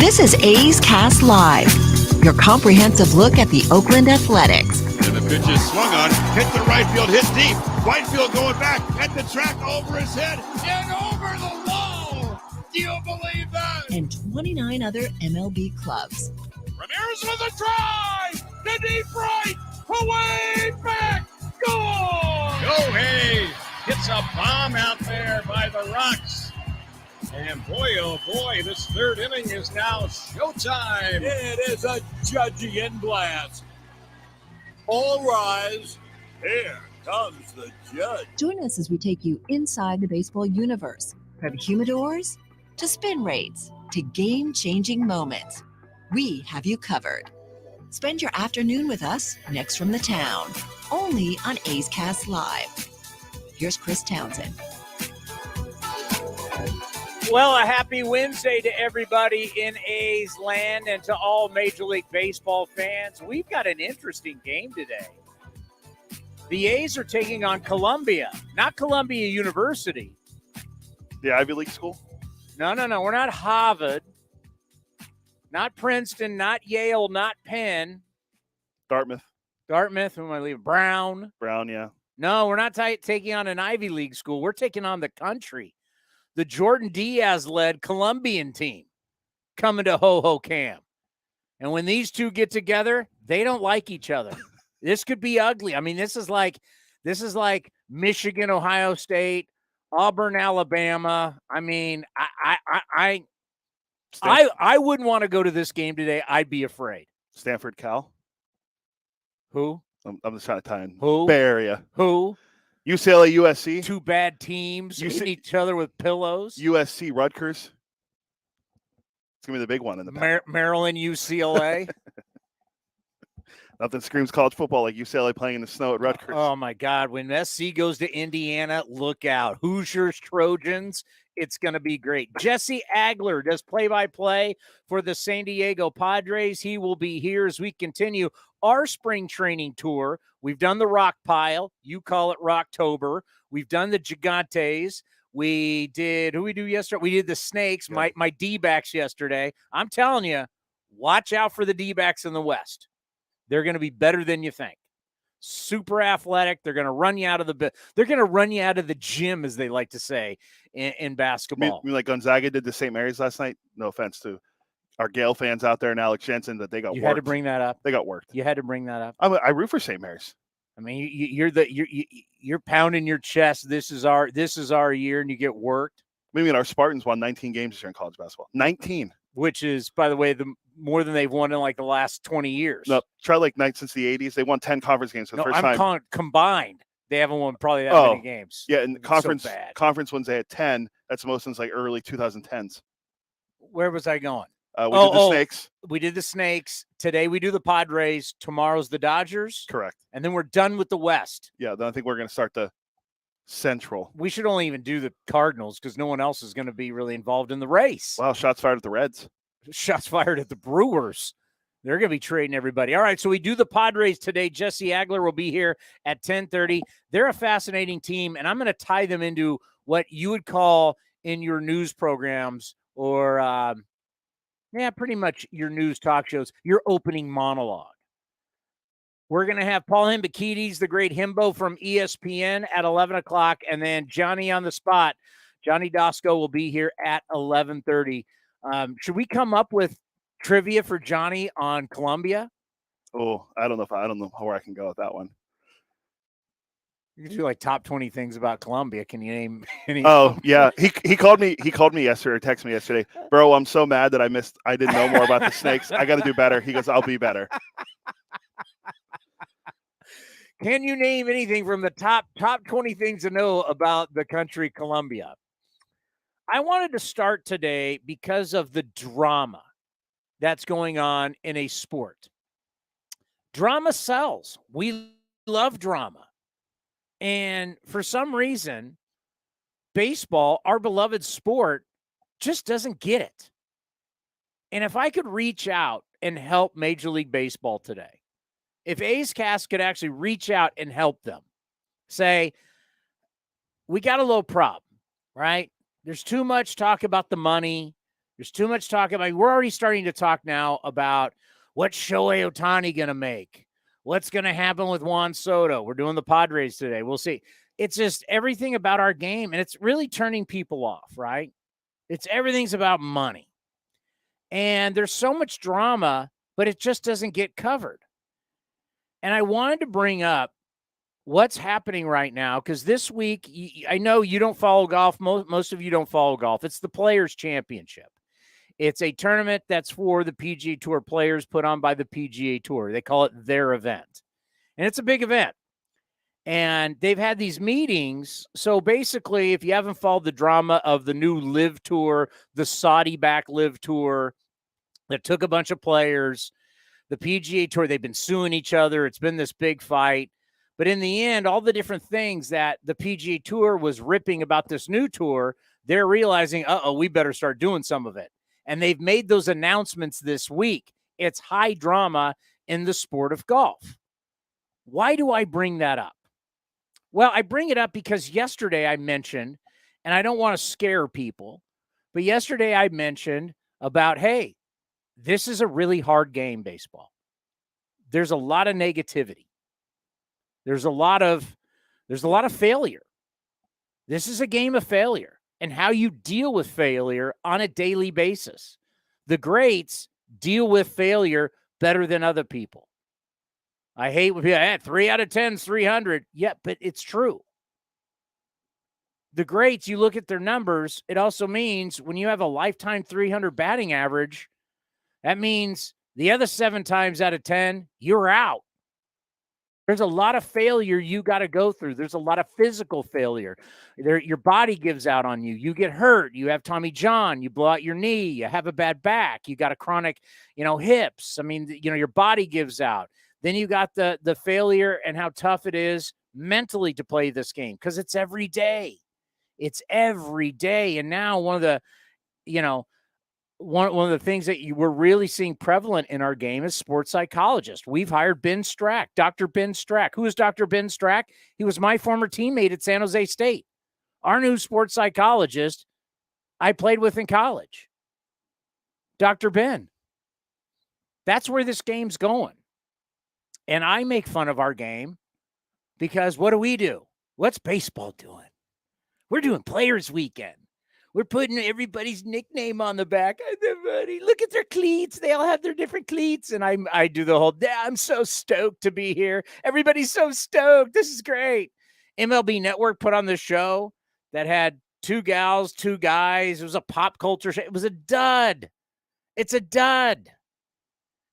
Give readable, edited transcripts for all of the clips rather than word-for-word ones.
This is A's Cast Live, your comprehensive look at the Oakland Athletics. And the pitch is swung on, hit the right field, hit deep. Whitefield going back at the track, over his head, and over the wall. Do you believe that? And 29 other MLB clubs. Ramirez with a drive to deep right, away back, goal! Go Hayes gets a bomb out there by the Rocks. And boy, oh boy, this third inning is now showtime. It is a Judgian blast. All rise. Here comes the judge. Join us as we take you inside the baseball universe, from humidors to spin rates to game-changing moments. We have you covered. Spend your afternoon with us next from the town, only on A's Cast Live. Here's Chris Townsend. Well, a happy Wednesday to everybody in A's land and to all Major League Baseball fans. We've got an interesting game today. The A's are taking on Colombia, not Columbia University. The Ivy League school? No. We're not Harvard, not Princeton, not Yale, not Penn. Dartmouth. Who am I leaving? Brown, yeah. No, we're not taking on an Ivy League school. We're taking on the country. The Jordan Diaz-led Colombian team coming to Ho-Ho-Cam. And when these two get together, they don't like each other. This could be ugly. I mean, this is like Michigan, Ohio State, Auburn, Alabama. I mean, I wouldn't want to go to this game today. I'd be afraid. Stanford, Cal. Who? I'm just trying to tie in. Who? Bay Area. Who? UCLA, USC. Two bad teams hitting each other with pillows. USC, Rutgers. It's going to be the big one in the back. Maryland, UCLA. Nothing screams college football like UCLA playing in the snow at Rutgers. Oh, my God. When SC goes to Indiana, look out. Hoosiers, Trojans. It's going to be great. Jesse Agler does play-by-play for the San Diego Padres. He will be here as we continue our spring training tour. We've done the Rock Pile. You call it Rocktober. We've done the Gigantes. We did – who we do yesterday? We did the Snakes, my D-backs yesterday. I'm telling you, watch out for the D-backs in the West. They're going to be better than you think. Super athletic. They're going to run you out of the gym, as they like to say in basketball. You mean like Gonzaga did to St. Mary's last night? No offense to our Gale fans out there and Alex Jensen, that they got worked. You had to bring that up. They got worked. You had to bring that up. I root for St. Mary's. I mean, you're pounding your chest. This is our year, and you get worked. I mean, our Spartans won 19 games this year in college basketball. 19. Which is, by the way, the more than they've won in like the last 20 years. No, try like night since the 80s. They won 10 conference games for the first time. I'm calling combined. They haven't won probably that many games. Yeah, and conference wins, they had 10. That's the most since like early 2010s. Where was I going? We did the Snakes. We did the Snakes. Today we do the Padres. Tomorrow's the Dodgers. Correct. And then we're done with the West. Yeah, then I think we're going to start the Central. We should only even do the Cardinals because no one else is going to be really involved in the race. Wow, shots fired at the Reds. Shots fired at the Brewers. They're going to be trading everybody. All right, so we do the Padres today. Jesse Agler will be here at 10:30. They're a fascinating team, and I'm going to tie them into what you would call in your news programs or, pretty much your news talk shows, your opening monologue. We're going to have Paul Hembekides, the great Hembo from ESPN at 11 o'clock, and then Johnny on the spot. Johnny Doskow will be here at 11:30. Should we come up with trivia for Johnny on Colombia? Oh, I don't know where I can go with that one. You can do like top 20 things about Colombia. Can you name any? Oh, yeah. He called me yesterday or texted me yesterday. Bro, I'm so mad that I didn't know more about the Snakes. I got to do better. He goes, I'll be better. Can you name anything from the top 20 things to know about the country Colombia? I wanted to start today because of the drama that's going on in a sport. Drama sells. We love drama. And for some reason, baseball, our beloved sport, just doesn't get it. And if I could reach out and help Major League Baseball today, if A's Cast could actually reach out and help them, say, we got a little problem, right? There's too much talk about the money. There's too much talk about. We're already starting to talk now about what's Shohei Ohtani going to make, what's going to happen with Juan Soto. We're doing the Padres today. We'll see. It's just everything about our game, and it's really turning people off, right? Everything's about money, and there's so much drama, but it just doesn't get covered. And I wanted to bring up what's happening right now, because this week, I know you don't follow golf. Most of you don't follow golf. It's the Players' Championship. It's a tournament that's for the PGA Tour players put on by the PGA Tour. They call it their event. And it's a big event. And they've had these meetings. So basically, if you haven't followed the drama of the new Live Tour, the Saudi-backed Live Tour that took a bunch of players, the PGA Tour, they've been suing each other. It's been this big fight. But in the end, all the different things that the PGA Tour was ripping about this new tour, they're realizing, we better start doing some of it. And they've made those announcements this week. It's high drama in the sport of golf. Why do I bring that up? Well, I bring it up because yesterday I mentioned, and I don't want to scare people, but yesterday I mentioned about, hey, this is a really hard game, baseball. There's a lot of negativity. There's a lot of failure. This is a game of failure and how you deal with failure on a daily basis. The greats deal with failure better than other people. I hate when people, 3 out of 10 is 300. Yeah, but it's true. The greats, you look at their numbers, it also means when you have a lifetime 300 batting average, that means the other 7 times out of 10, you're out. There's a lot of failure you got to go through. There's a lot of physical failure. Your body gives out on you. You get hurt. You have Tommy John. You blow out your knee. You have a bad back. You got a chronic, hips. I mean, your body gives out. Then you got the failure and how tough it is mentally to play this game because it's every day. It's every day. And now one of the things that we're really seeing prevalent in our game is sports psychologists. We've hired Ben Strack, Dr. Ben Strack. Who is Dr. Ben Strack? He was my former teammate at San Jose State. Our new sports psychologist I played with in college. Dr. Ben. That's where this game's going. And I make fun of our game because what do? What's baseball doing? We're doing Players Weekend. We're putting everybody's nickname on the back. Everybody, look at their cleats. They all have their different cleats. And I do the whole, I'm so stoked to be here. Everybody's so stoked. This is great. MLB Network put on the show that had 2 gals, 2 guys. It was a pop culture show. It was a dud. It's a dud.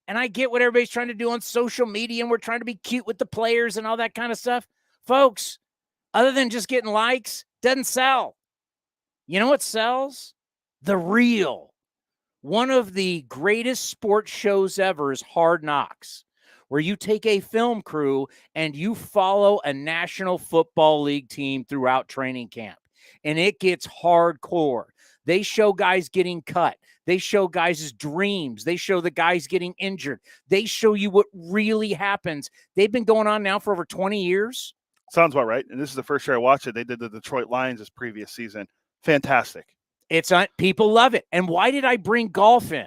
And I get what everybody's trying to do on social media, and we're trying to be cute with the players and all that kind of stuff. Folks, other than just getting likes, doesn't sell. You know what sells? The real. One of the greatest sports shows ever is Hard Knocks, where you take a film crew and you follow a National Football League team throughout training camp. And it gets hardcore. They show guys getting cut. They show guys' dreams. They show the guys getting injured. They show you what really happens. They've been going on now for over 20 years. Sounds about right. And this is the first year I watched it. They did the Detroit Lions this previous season. Fantastic. People love it. And why did I bring golf in?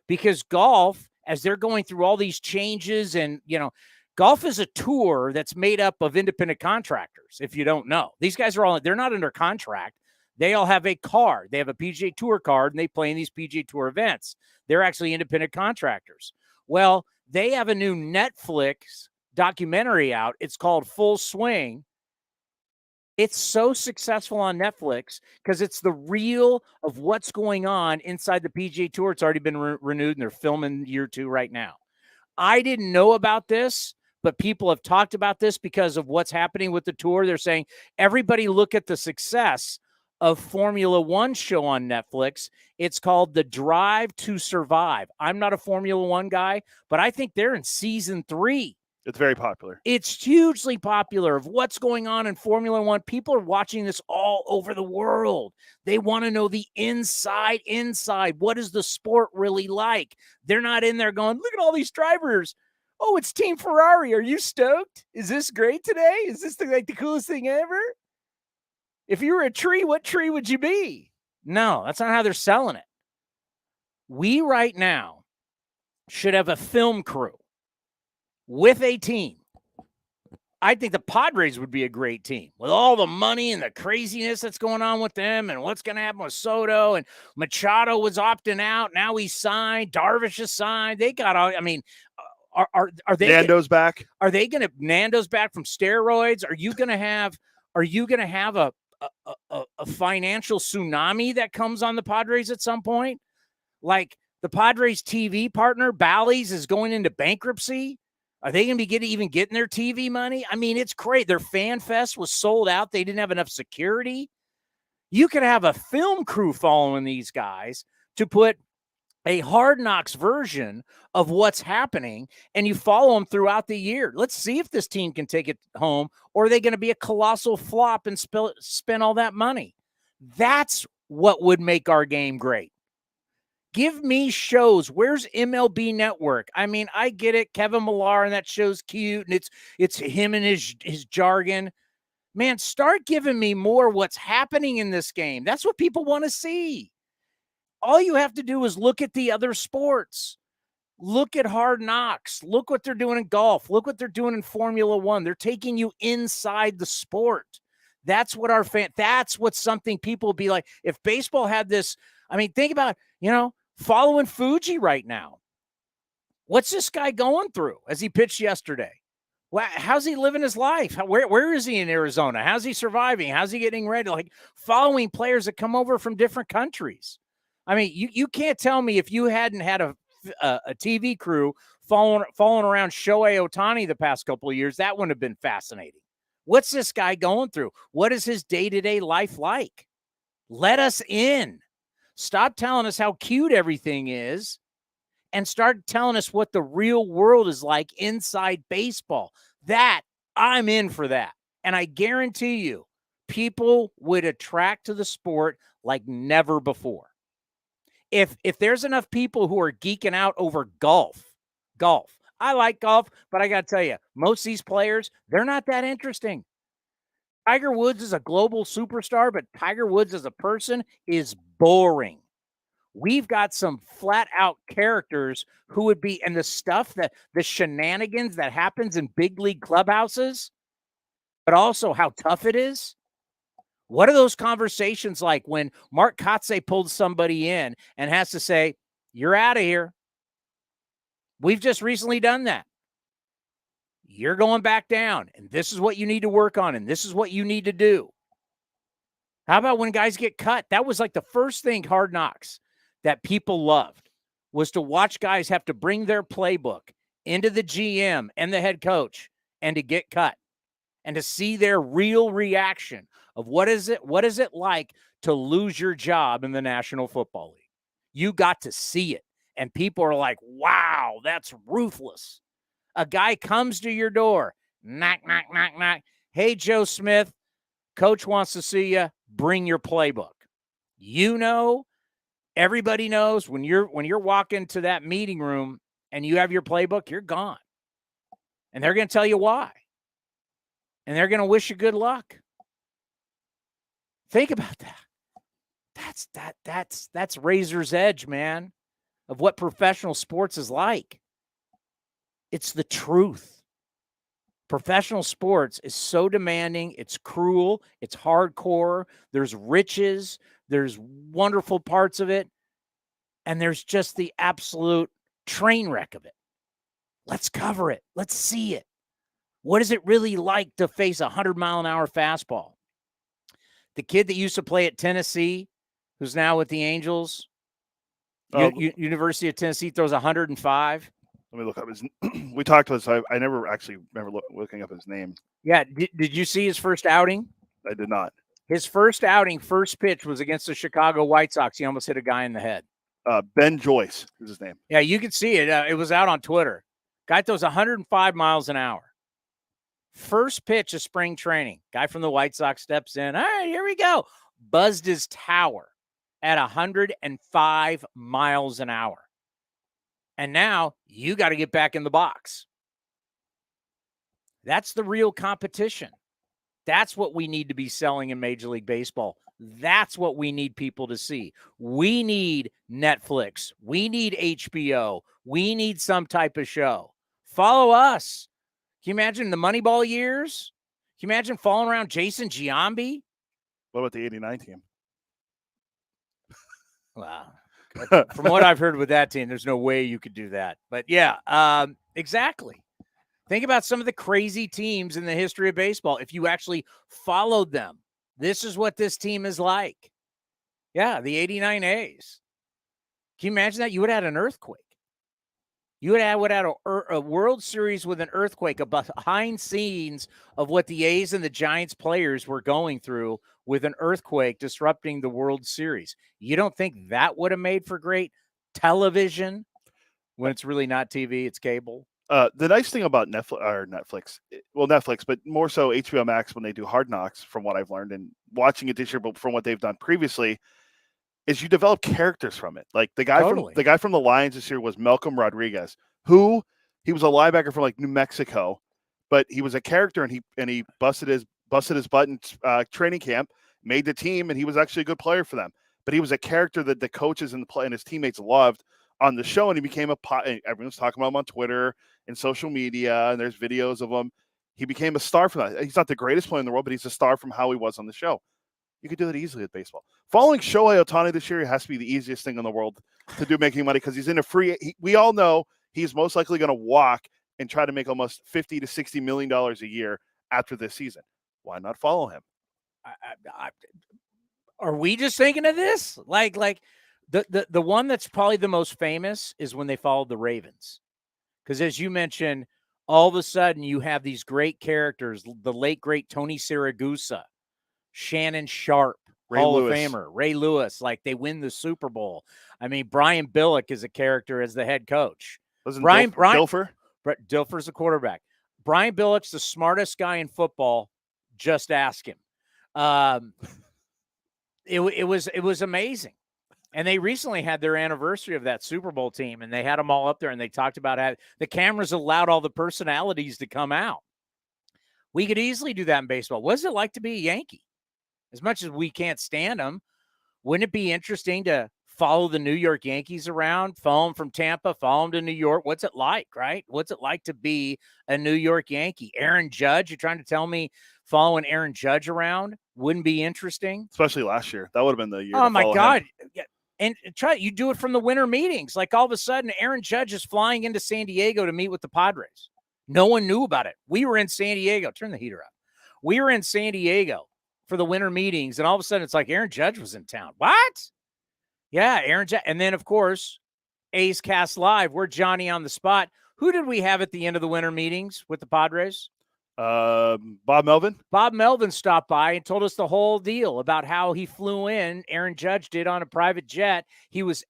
Because golf, as they're going through all these changes and, golf is a tour that's made up of independent contractors. If you don't know, these guys they're not under contract. They all have a card. They have a PGA Tour card and they play in these PGA Tour events. They're actually independent contractors. Well, they have a new Netflix documentary out. It's called Full Swing. It's so successful on Netflix because it's the real of what's going on inside the PGA Tour. It's already been renewed and they're filming year 2 right now. I didn't know about this, but people have talked about this because of what's happening with the tour. They're saying, everybody look at the success of Formula One show on Netflix. It's called The Drive to Survive. I'm not a Formula One guy, but I think they're in season 3. It's very popular. It's hugely popular of what's going on in Formula One. People are watching this all over the world. They want to know the inside. What is the sport really like? They're not in there going, look at all these drivers. Oh, it's Team Ferrari. Are you stoked? Is this great today? Is this the coolest thing ever? If you were a tree, what tree would you be? No, that's not how they're selling it. We right now should have a film crew with a team. I think the Padres would be a great team with all the money and the craziness that's going on with them and what's going to happen with Soto, and Machado was opting out. Now he's signed. Darvish is signed. They got all, I mean, are they Nando's back? Are they going to Nando's back from steroids? Are you going to have a financial tsunami that comes on the Padres at some point? Like the Padres TV partner, Bally's, is going into bankruptcy. Are they going to be even getting their TV money? I mean, it's great. Their fan fest was sold out. They didn't have enough security. You could have a film crew following these guys to put a Hard Knocks version of what's happening, and you follow them throughout the year. Let's see if this team can take it home, or are they going to be a colossal flop and spend all that money? That's what would make our game great. Give me shows. Where's MLB Network? I mean, I get it. Kevin Millar, and that show's cute, and it's him and his jargon. Man, start giving me more what's happening in this game. That's what people want to see. All you have to do is look at the other sports. Look at Hard Knocks. Look what they're doing in golf. Look what they're doing in Formula One. They're taking you inside the sport. That's what that's what something people would be like. If baseball had this, I mean, think about, following Fuji right now. What's this guy going through as he pitched yesterday? How's he living his life? Where is he in Arizona? How's he surviving? How's he getting ready? Like following players that come over from different countries. I mean, you can't tell me if you hadn't had a TV crew following around Shohei Ohtani the past couple of years, that wouldn't have been fascinating. What's this guy going through? What is his day-to-day life like? Let us in. Stop telling us how cute everything is and start telling us what the real world is like inside baseball. That, I'm in for that. And I guarantee you, people would attract to the sport like never before. If there's enough people who are geeking out over golf, I like golf, but I got to tell you, most of these players, they're not that interesting. Tiger Woods is a global superstar, but Tiger Woods as a person is boring. We've got some flat out characters who would be, and the stuff that the shenanigans that happens in big league clubhouses, but also how tough it is. What are those conversations like when Mark Kotsay pulled somebody in and has to say, you're out of here? We've just recently done that. You're going back down, and this is what you need to work on, and this is what you need to do. How about when guys get cut? That was like the first thing Hard Knocks that people loved, was to watch guys have to bring their playbook into the GM and the head coach and to get cut and to see their real reaction of what is it like to lose your job in the National Football League. You got to see it. And people are like, wow, that's ruthless. A guy comes to your door, knock, knock, knock, knock. Hey, Joe Smith, coach wants to see you. Bring your playbook. Everybody knows when you're walking to that meeting room and you have your playbook, you're gone. And they're going to tell you why. And they're going to wish you good luck. Think about that. That's razor's edge, man, of what professional sports is like. It's the truth. Professional sports is so demanding. It's cruel. It's hardcore. There's riches. There's wonderful parts of it. And there's just the absolute train wreck of it. Let's cover it. Let's see it. What is it really like to face a 100-mile-an-hour fastball? The kid that used to play at Tennessee, who's now with the Angels, University of Tennessee, throws 105. Let me look up his. We talked to this. I never actually remember looking up his name. Yeah. Did you see his first outing? I did not. His first outing, first pitch was against the Chicago White Sox. He almost hit a guy in the head. Ben Joyce is his name. Yeah, you could see it. It was out on Twitter. Guy throws 105 miles an hour. First pitch of spring training. Guy from the White Sox steps in. All right, here we go. Buzzed his tower at 105 miles an hour. And now you got to get back in the box. That's the real competition. That's what we need to be selling in Major League Baseball. That's what we need people to see. We need Netflix. We need HBO. We need some type of show. Follow us. Can you imagine the Moneyball years? Can you imagine following around Jason Giambi? What about the 89 team? Wow. From what I've heard with that team, there's no way you could do that. But yeah, exactly. Think about some of the crazy teams in the history of baseball. If you actually followed them, this is what this team is like. Yeah, the 89 A's. Can you imagine that? You would have had an earthquake. You would have had a World Series with an earthquake, a behind scenes of what the A's and the Giants players were going through with an earthquake disrupting the World Series. You don't think that would have made for great television when it's really not TV, it's cable? The nice thing about Netflix, but more so HBO Max when they do Hard Knocks, from what I've learned and watching it this year, but from what they've done previously, is you develop characters from it. Like the guy from the Lions this year was Malcolm Rodriguez, who he was a linebacker from like New Mexico, but he was a character and he busted his butt in training camp, made the team, and he was actually a good player for them. But he was a character that the coaches and his teammates loved on the show, and he became everyone's talking about him on Twitter and social media, and there's videos of him. He became a star for that. He's not the greatest player in the world, but he's a star from how he was on the show. You could do that easily with baseball. Following Shohei Ohtani this year has to be the easiest thing in the world to do, making money, because he's in we all know he's most likely going to walk and try to make almost $50 to $60 million a year after this season. Why not follow him? Are we just thinking of this? Like the one that's probably the most famous is when they followed the Ravens. Because as you mentioned, all of a sudden you have these great characters, the late, great Tony Siragusa, Shannon Sharp, Hall of Famer, Ray Lewis, like they win the Super Bowl. I mean, Brian Billick is a character as the head coach. Dilfer? Dilfer's the quarterback. Brian Billick's the smartest guy in football. Just ask him. It was amazing. And they recently had their anniversary of that Super Bowl team, and they had them all up there, and they talked about how the cameras allowed all the personalities to come out. We could easily do that in baseball. What is it like to be a Yankee? As much as we can't stand them, wouldn't it be interesting to follow the New York Yankees around, follow them from Tampa, follow them to New York? What's it like, right? What's it like to be a New York Yankee? Aaron Judge, you're trying to tell me following Aaron Judge around wouldn't be interesting? Especially last year. That would have been the year. Oh, my God. Yeah. And you do it from the winter meetings. Like all of a sudden, Aaron Judge is flying into San Diego to meet with the Padres. No one knew about it. We were in San Diego. Turn the heater up. We were in San Diego for the winter meetings, and all of a sudden it's like Aaron Judge was in town. What? Yeah, Aaron Judge. And then, of course, A's Cast Live. We're Johnny on the spot. Who did we have at the end of the winter meetings with the Padres? Bob Melvin. Bob Melvin stopped by and told us the whole deal about how he flew in. Aaron Judge did on a private jet. He was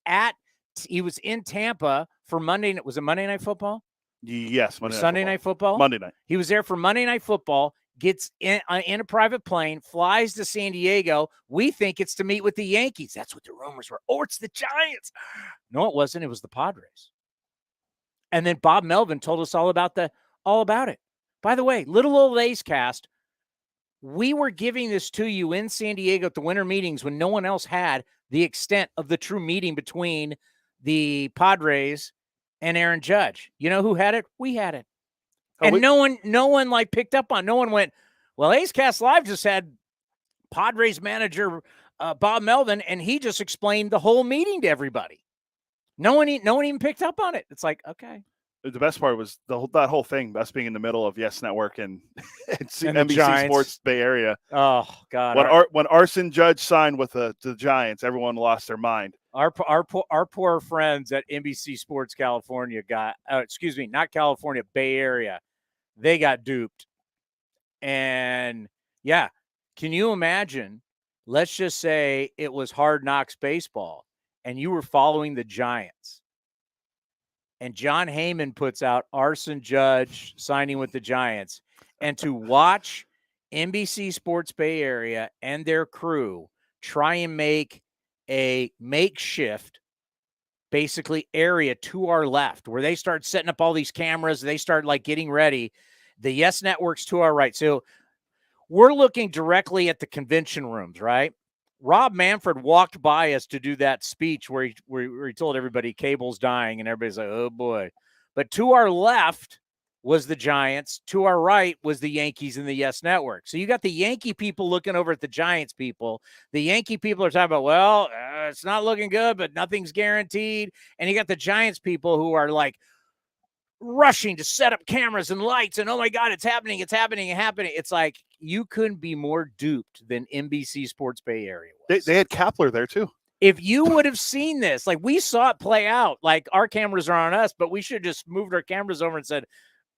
in Tampa for Monday. Was it Monday Night Football? Yes. Sunday Night Football? Monday night. He was there for Monday Night Football, gets in a private plane, flies to San Diego. We think it's to meet with the Yankees. That's what the rumors were. Oh, it's the Giants. No, it wasn't. It was the Padres. And then Bob Melvin told us all about it. By the way, little old A's Cast, we were giving this to you in San Diego at the winter meetings when no one else had the extent of the true meeting between the Padres and Aaron Judge. You know who had it? We had it. And no one like picked up on. No one went, well, A's Cast Live just had Padres manager Bob Melvin, and he just explained the whole meeting to everybody. No one even picked up on it. It's like, okay. The best part was that whole thing, us being in the middle of Yes Network and NBC Sports Bay Area. Oh God! When Arson Judge signed with the Giants, everyone lost their mind. Our poor friends at NBC Sports California not California, Bay Area, they got duped. And yeah, can you imagine? Let's just say it was Hard Knocks baseball, and you were following the Giants. And John Heyman puts out Arson Judge signing with the Giants. And to watch NBC Sports Bay Area and their crew try and make a makeshift, basically, area to our left, where they start setting up all these cameras, they start like getting ready. The Yes Network's to our right. So we're looking directly at the convention rooms, right? Rob Manfred walked by us to do that speech where he told everybody cable's dying, and everybody's like, oh boy. But to our left was the Giants. To our right was the Yankees and the Yes Network. So you got the Yankee people looking over at the Giants people. The Yankee people are talking about, well, it's not looking good, but nothing's guaranteed. And you got the Giants people who are like rushing to set up cameras and lights. And, oh, my God, it's happening. It's happening. It's happening. It's like you couldn't be more duped than NBC Sports Bay Area was. They had Kapler there, too. If you would have seen this, like we saw it play out, like our cameras are on us, but we should have just moved our cameras over and said,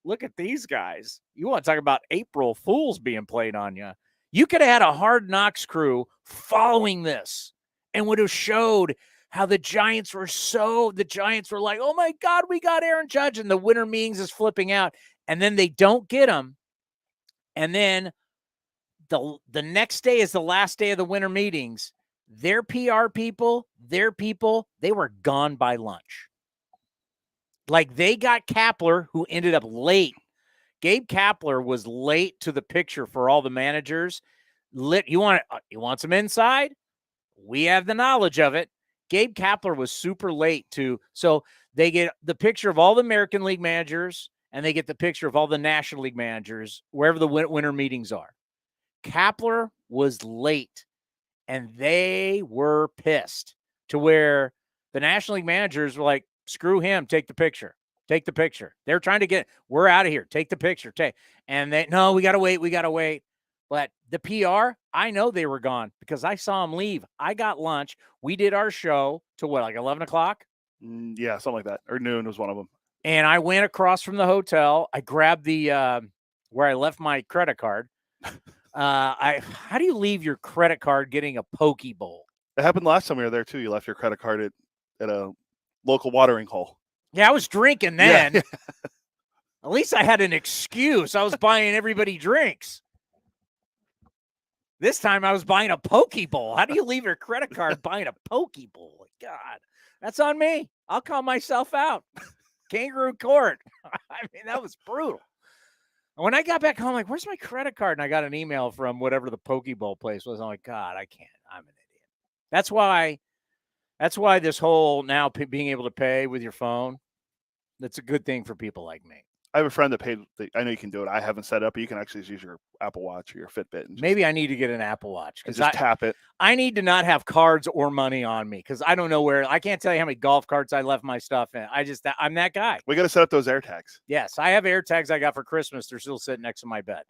look at these guys. You want to talk about April Fools being played on you. You could have had a Hard Knocks crew following this and would have showed how the Giants were like, oh my God, we got Aaron Judge, and the winter meetings is flipping out. And then they don't get him. And then the next day is the last day of the winter meetings. Their PR people, they were gone by lunch. Like they got Kapler, who ended up late. Gabe Kapler was late to the picture for all the managers. You want some inside? We have the knowledge of it. Gabe Kapler was super late so they get the picture of all the American League managers, and they get the picture of all the National League managers, wherever the winter meetings are. Kapler was late, and they were pissed to where the National League managers were like, screw him, take the picture. Take the picture. They're trying to we're out of here. Take the picture. No, we got to wait. But the PR, I know they were gone because I saw them leave. I got lunch. We did our show till like 11 o'clock? Yeah, something like that. Or noon was one of them. And I went across from the hotel. I grabbed the where I left my credit card. How do you leave your credit card getting a poke bowl? It happened last time we were there too. You left your credit card at a local watering hole. Yeah, I was drinking then. Yeah. At least I had an excuse. I was buying everybody drinks. This time I was buying a poke bowl. How do you leave your credit card buying a poke bowl? God, that's on me. I'll call myself out. Kangaroo court. I mean, that was brutal. When I got back home, I'm like, where's my credit card? And I got an email from whatever the poke bowl place was. I'm like, God, I can't. I'm an idiot. That's why this whole now being able to pay with your phone, that's a good thing for people like me. I have a friend that paid. I know you can do it. I haven't set it up, but you can actually use your Apple Watch or your Fitbit. And maybe I need to get an Apple Watch because just tap it. I need to not have cards or money on me because I don't know where. I can't tell you how many golf carts I left my stuff in. I'm that guy. We got to set up those AirTags. Yes, I have AirTags I got for Christmas. They're still sitting next to my bed.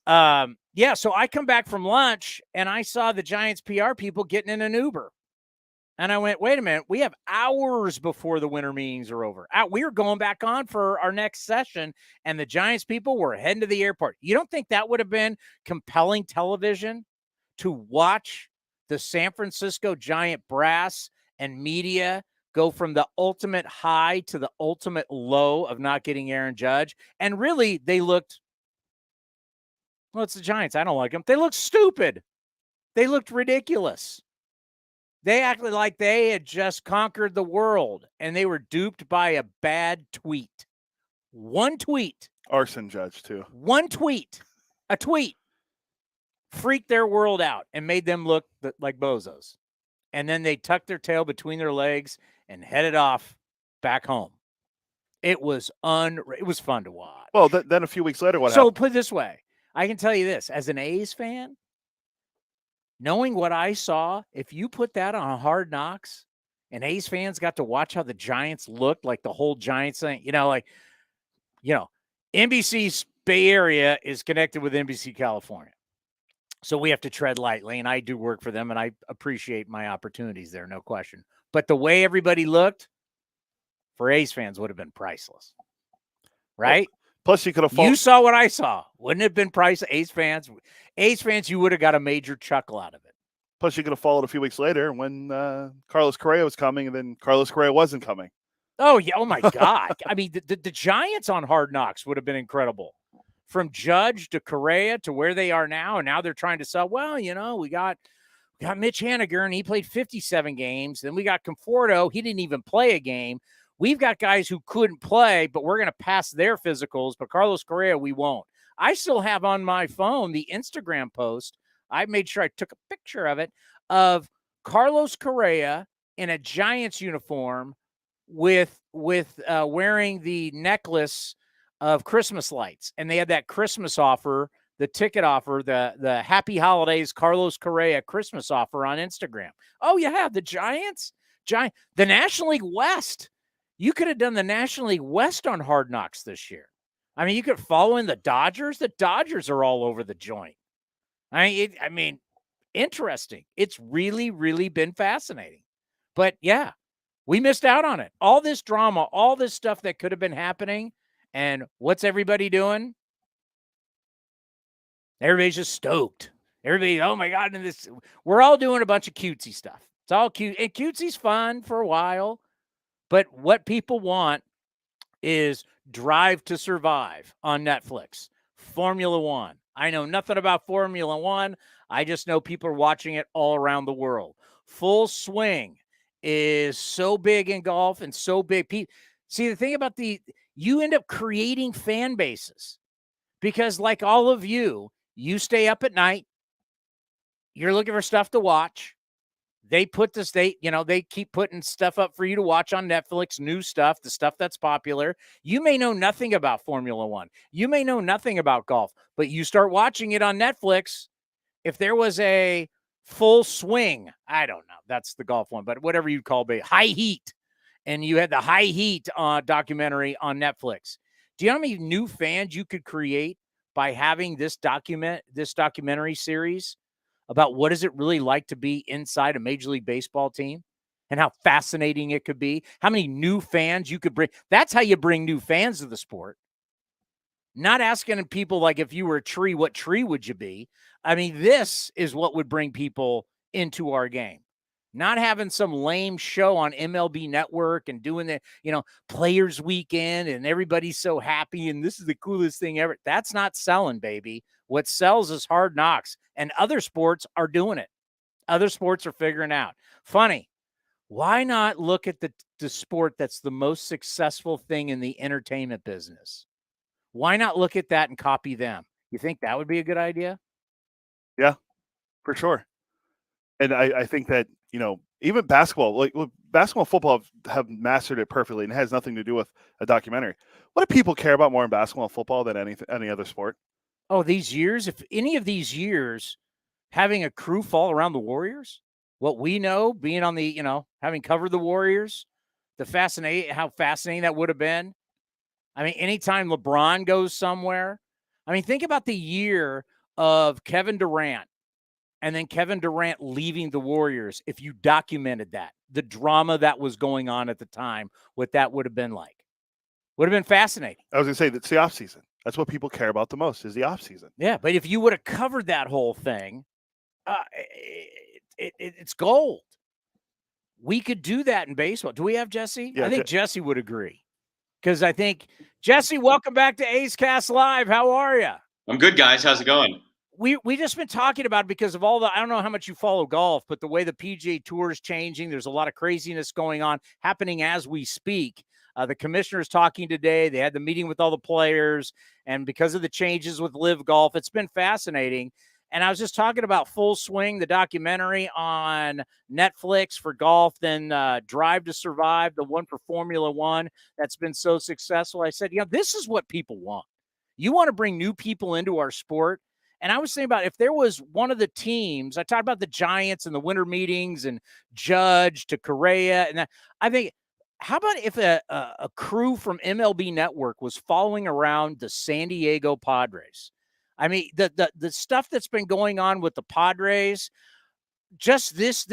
Yeah, so I come back from lunch and I saw the Giants PR people getting in an Uber. And I went, wait a minute, we have hours before the winter meetings are over. We were going back on for our next session, and the Giants people were heading to the airport. You don't think that would have been compelling television to watch the San Francisco Giant brass and media go from the ultimate high to the ultimate low of not getting Aaron Judge? And really, they looked, well, it's the Giants. I don't like them. They looked stupid. They looked ridiculous. They acted like they had just conquered the world, and they were duped by a bad tweet. One tweet. Arson Judge, too. One tweet. A tweet. Freaked their world out and made them look like bozos. And then they tucked their tail between their legs and headed off back home. It was fun to watch. Well, then a few weeks later, what happened? So happened? put it this way. I can tell you this. As an A's fan, knowing what I saw, if you put that on Hard Knocks and A's fans got to watch how the Giants looked, like the whole Giants thing, NBC's Bay Area is connected with NBC California. So we have to tread lightly, and I do work for them, and I appreciate my opportunities there, no question. But the way everybody looked for A's fans would have been priceless, right? Well, plus, you could have You saw what I saw. Wouldn't it have been priceless? A's fans, you would have got a major chuckle out of it. Plus, you could have followed a few weeks later when Carlos Correa was coming, and then Carlos Correa wasn't coming. Oh, yeah. Oh, my God. I mean, the Giants on Hard Knocks would have been incredible. From Judge to Correa to where they are now, and now they're trying to sell, well, we got Mitch Haniger, and he played 57 games. Then we got Conforto. He didn't even play a game. We've got guys who couldn't play, but we're going to pass their physicals, but Carlos Correa, we won't. I still have on my phone the Instagram post. I made sure I took a picture of it, of Carlos Correa in a Giants uniform with wearing the necklace of Christmas lights. And they had that Christmas offer, the ticket offer, the Happy Holidays Carlos Correa Christmas offer on Instagram. Oh, you have the Giants? The National League West. You could have done the National League West on Hard Knocks this year. I mean, you could follow in the Dodgers. The Dodgers are all over the joint. I mean, interesting. It's really, really been fascinating. But yeah, we missed out on it. All this drama, all this stuff that could have been happening. And what's everybody doing? Everybody's just stoked. Everybody, oh my God, and this, we're all doing a bunch of cutesy stuff. It's all cute. And cutesy's fun for a while. But what people want is Drive to Survive on Netflix. Formula One. I know nothing about Formula One. I just know people are watching it all around the world. Full Swing is so big in golf and so big. See, the thing about you end up creating fan bases because, like all of you stay up at night. You're looking for stuff to watch. They keep putting stuff up for you to watch on Netflix, new stuff, the stuff that's popular. You may know nothing about Formula One. You may know nothing about golf, but you start watching it on Netflix. If there was a Full Swing, I don't know, that's the golf one, but whatever you call it, High Heat, and you had the High Heat documentary on Netflix. Do you know how many new fans you could create by having this documentary series about what is it really like to be inside a Major League Baseball team and how fascinating it could be, how many new fans you could bring. That's how you bring new fans to the sport. Not asking people like, if you were a tree, what tree would you be? I mean, this is what would bring people into our game. Not having some lame show on MLB Network and doing the, Players Weekend and everybody's so happy and this is the coolest thing ever. That's not selling, baby. What sells is Hard Knocks, and other sports are doing it. Other sports are figuring out. Funny. Why not look at the sport that's the most successful thing in the entertainment business? Why not look at that and copy them? You think that would be a good idea? Yeah, for sure. And I think that, even basketball, like basketball and football have mastered it perfectly, and it has nothing to do with a documentary. What do people care about more in basketball and football than any other sport? Oh, these years, if any of these years, having a crew fall around the Warriors, what we know, being on the, having covered the Warriors, how fascinating that would have been. I mean, anytime LeBron goes somewhere, I mean, think about the year of Kevin Durant and then Kevin Durant leaving the Warriors. If you documented that, the drama that was going on at the time, what that would have been like, would have been fascinating. I was going to say that's the off season. That's what people care about the most is the off season. Yeah. But if you would have covered that whole thing, it's gold. We could do that in baseball. Do we have Jesse? Yeah, I think Jesse would agree. Because I think, Jesse, welcome back to A's Cast Live. How are you? I'm good, guys. How's it going? We just been talking about it because of all I don't know how much you follow golf, but the way the PGA Tour is changing, there's a lot of craziness going on, happening as we speak. The commissioner's talking today. They had the meeting with all the players, and because of the changes with Live Golf, it's been fascinating. And I was just talking about Full Swing, the documentary on Netflix for golf, then Drive to Survive, the one for Formula One that's been so successful. I said, this is what people want. You want to bring new people into our sport. And I was thinking about if there was one of the teams, I talked about the Giants and the winter meetings and Judge to Correa. And I think, how about if a crew from MLB Network was following around the San Diego Padres? I mean, the stuff that's been going on with the Padres, just this,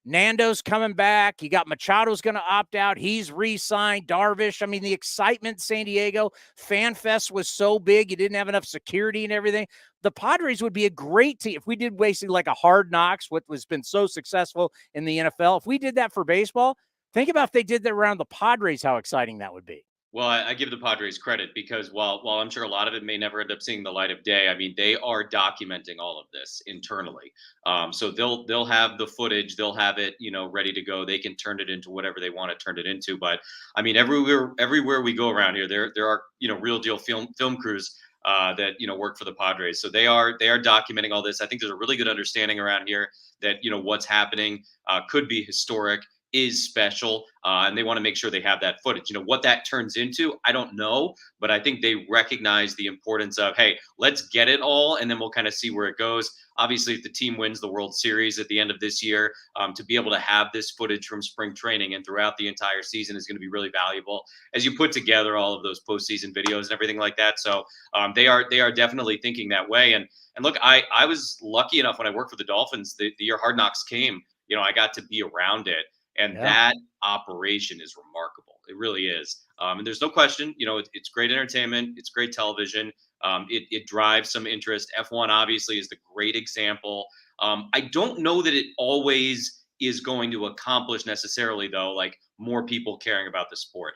Nando's coming back. You got Machado's going to opt out. He's re-signed. Darvish. I mean, the excitement in San Diego. Fan Fest was so big. You didn't have enough security and everything. The Padres would be a great team. If we did basically like a Hard Knocks, what has been so successful in the NFL, if we did that for baseball, think about if they did that around the Padres, how exciting that would be. Well, I give the Padres credit because while I'm sure a lot of it may never end up seeing the light of day, I mean, they are documenting all of this internally. So they'll have the footage, they'll have it, ready to go. They can turn it into whatever they want to turn it into. But I mean, everywhere we go around here, there are, real deal film crews. that work for the Padres. So they are documenting all this. I think there's a really good understanding around here that what's happening could be historic, is special, and they want to make sure they have that footage. What that turns into, I don't know, but I think they recognize the importance of, hey, let's get it all, and then we'll kind of see where it goes. Obviously, if the team wins the World Series at the end of this year, to be able to have this footage from spring training and throughout the entire season is going to be really valuable as you put together all of those postseason videos and everything like that. So they are definitely thinking that way. And look, I was lucky enough when I worked for the Dolphins, the year Hard Knocks came, I got to be around it. And that operation is remarkable. It really is. And there's no question, it's great entertainment. It's great television. It drives some interest. F1 obviously is the great example. I don't know that it always is going to accomplish necessarily, though, like more people caring about the sport.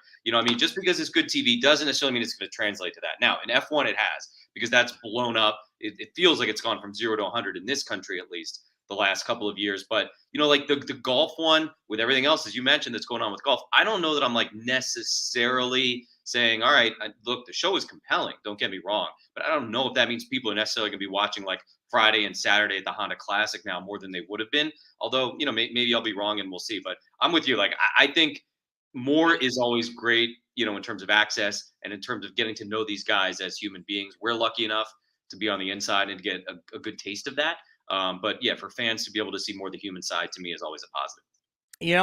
Just because it's good TV doesn't necessarily mean it's going to translate to that. Now, in F1, it has, because that's blown up. It feels like it's gone from 0 to 100 in this country, at least, the last couple of years. But like the golf one, with everything else, as you mentioned, that's going on with golf, I don't know that I'm like necessarily saying, all right, look, the show is compelling, don't get me wrong, but I don't know if that means people are necessarily going to be watching like Friday and Saturday at the Honda Classic now more than they would have been. Although, maybe I'll be wrong and we'll see. But I'm with you. Like, I think more is always great, in terms of access and in terms of getting to know these guys as human beings. We're lucky enough to be on the inside and get a good taste of that. But yeah, for fans to be able to see more of the human side, to me, is always a positive.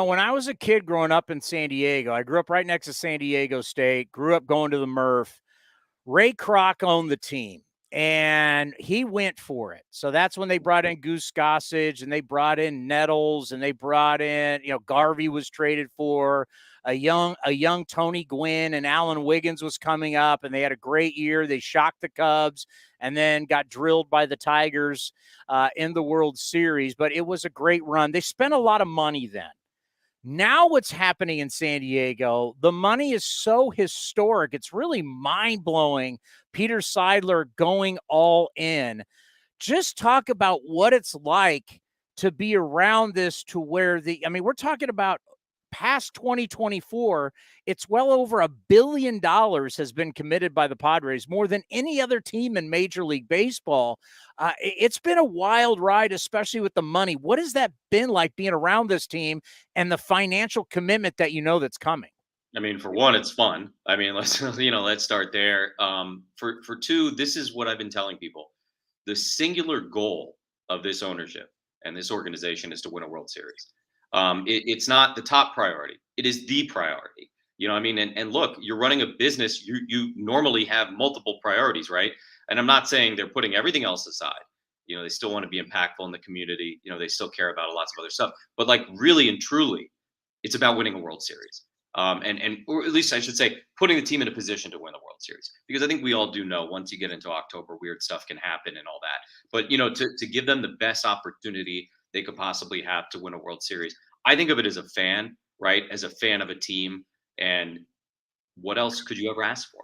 When I was a kid growing up in San Diego, I grew up right next to San Diego State, grew up going to the Murph. Ray Kroc owned the team, and he went for it. So that's when they brought in Goose Gossage, and they brought in Nettles, and they brought in, Garvey was traded for. A young Tony Gwynn and Alan Wiggins was coming up, and they had a great year. They shocked the Cubs and then got drilled by the Tigers in the World Series. But it was a great run. They spent a lot of money then. Now what's happening in San Diego, the money is so historic. It's really mind-blowing. Peter Seidler going all in. Just talk about what it's like to be around this, to where we're talking about past 2024, it's well over $1 billion has been committed by the Padres, more than any other team in Major League Baseball. It's been a wild ride, especially with the money. What has that been like, being around this team and the financial commitment that that's coming? For one, it's fun. Let's start there. For two, this is what I've been telling people. The singular goal of this ownership and this organization is to win a World Series. It's not the top priority. It is the priority. And look, you're running a business. You normally have multiple priorities, right? And I'm not saying they're putting everything else aside. They still want to be impactful in the community. They still care about lots of other stuff. But like, really and truly, it's about winning a World Series. Or at least I should say, putting the team in a position to win the World Series. Because I think we all do know, once you get into October, weird stuff can happen and all that. But to give them the best opportunity they could possibly have to win a World Series, I think of it as a fan, right? As a fan of a team. And what else could you ever ask for?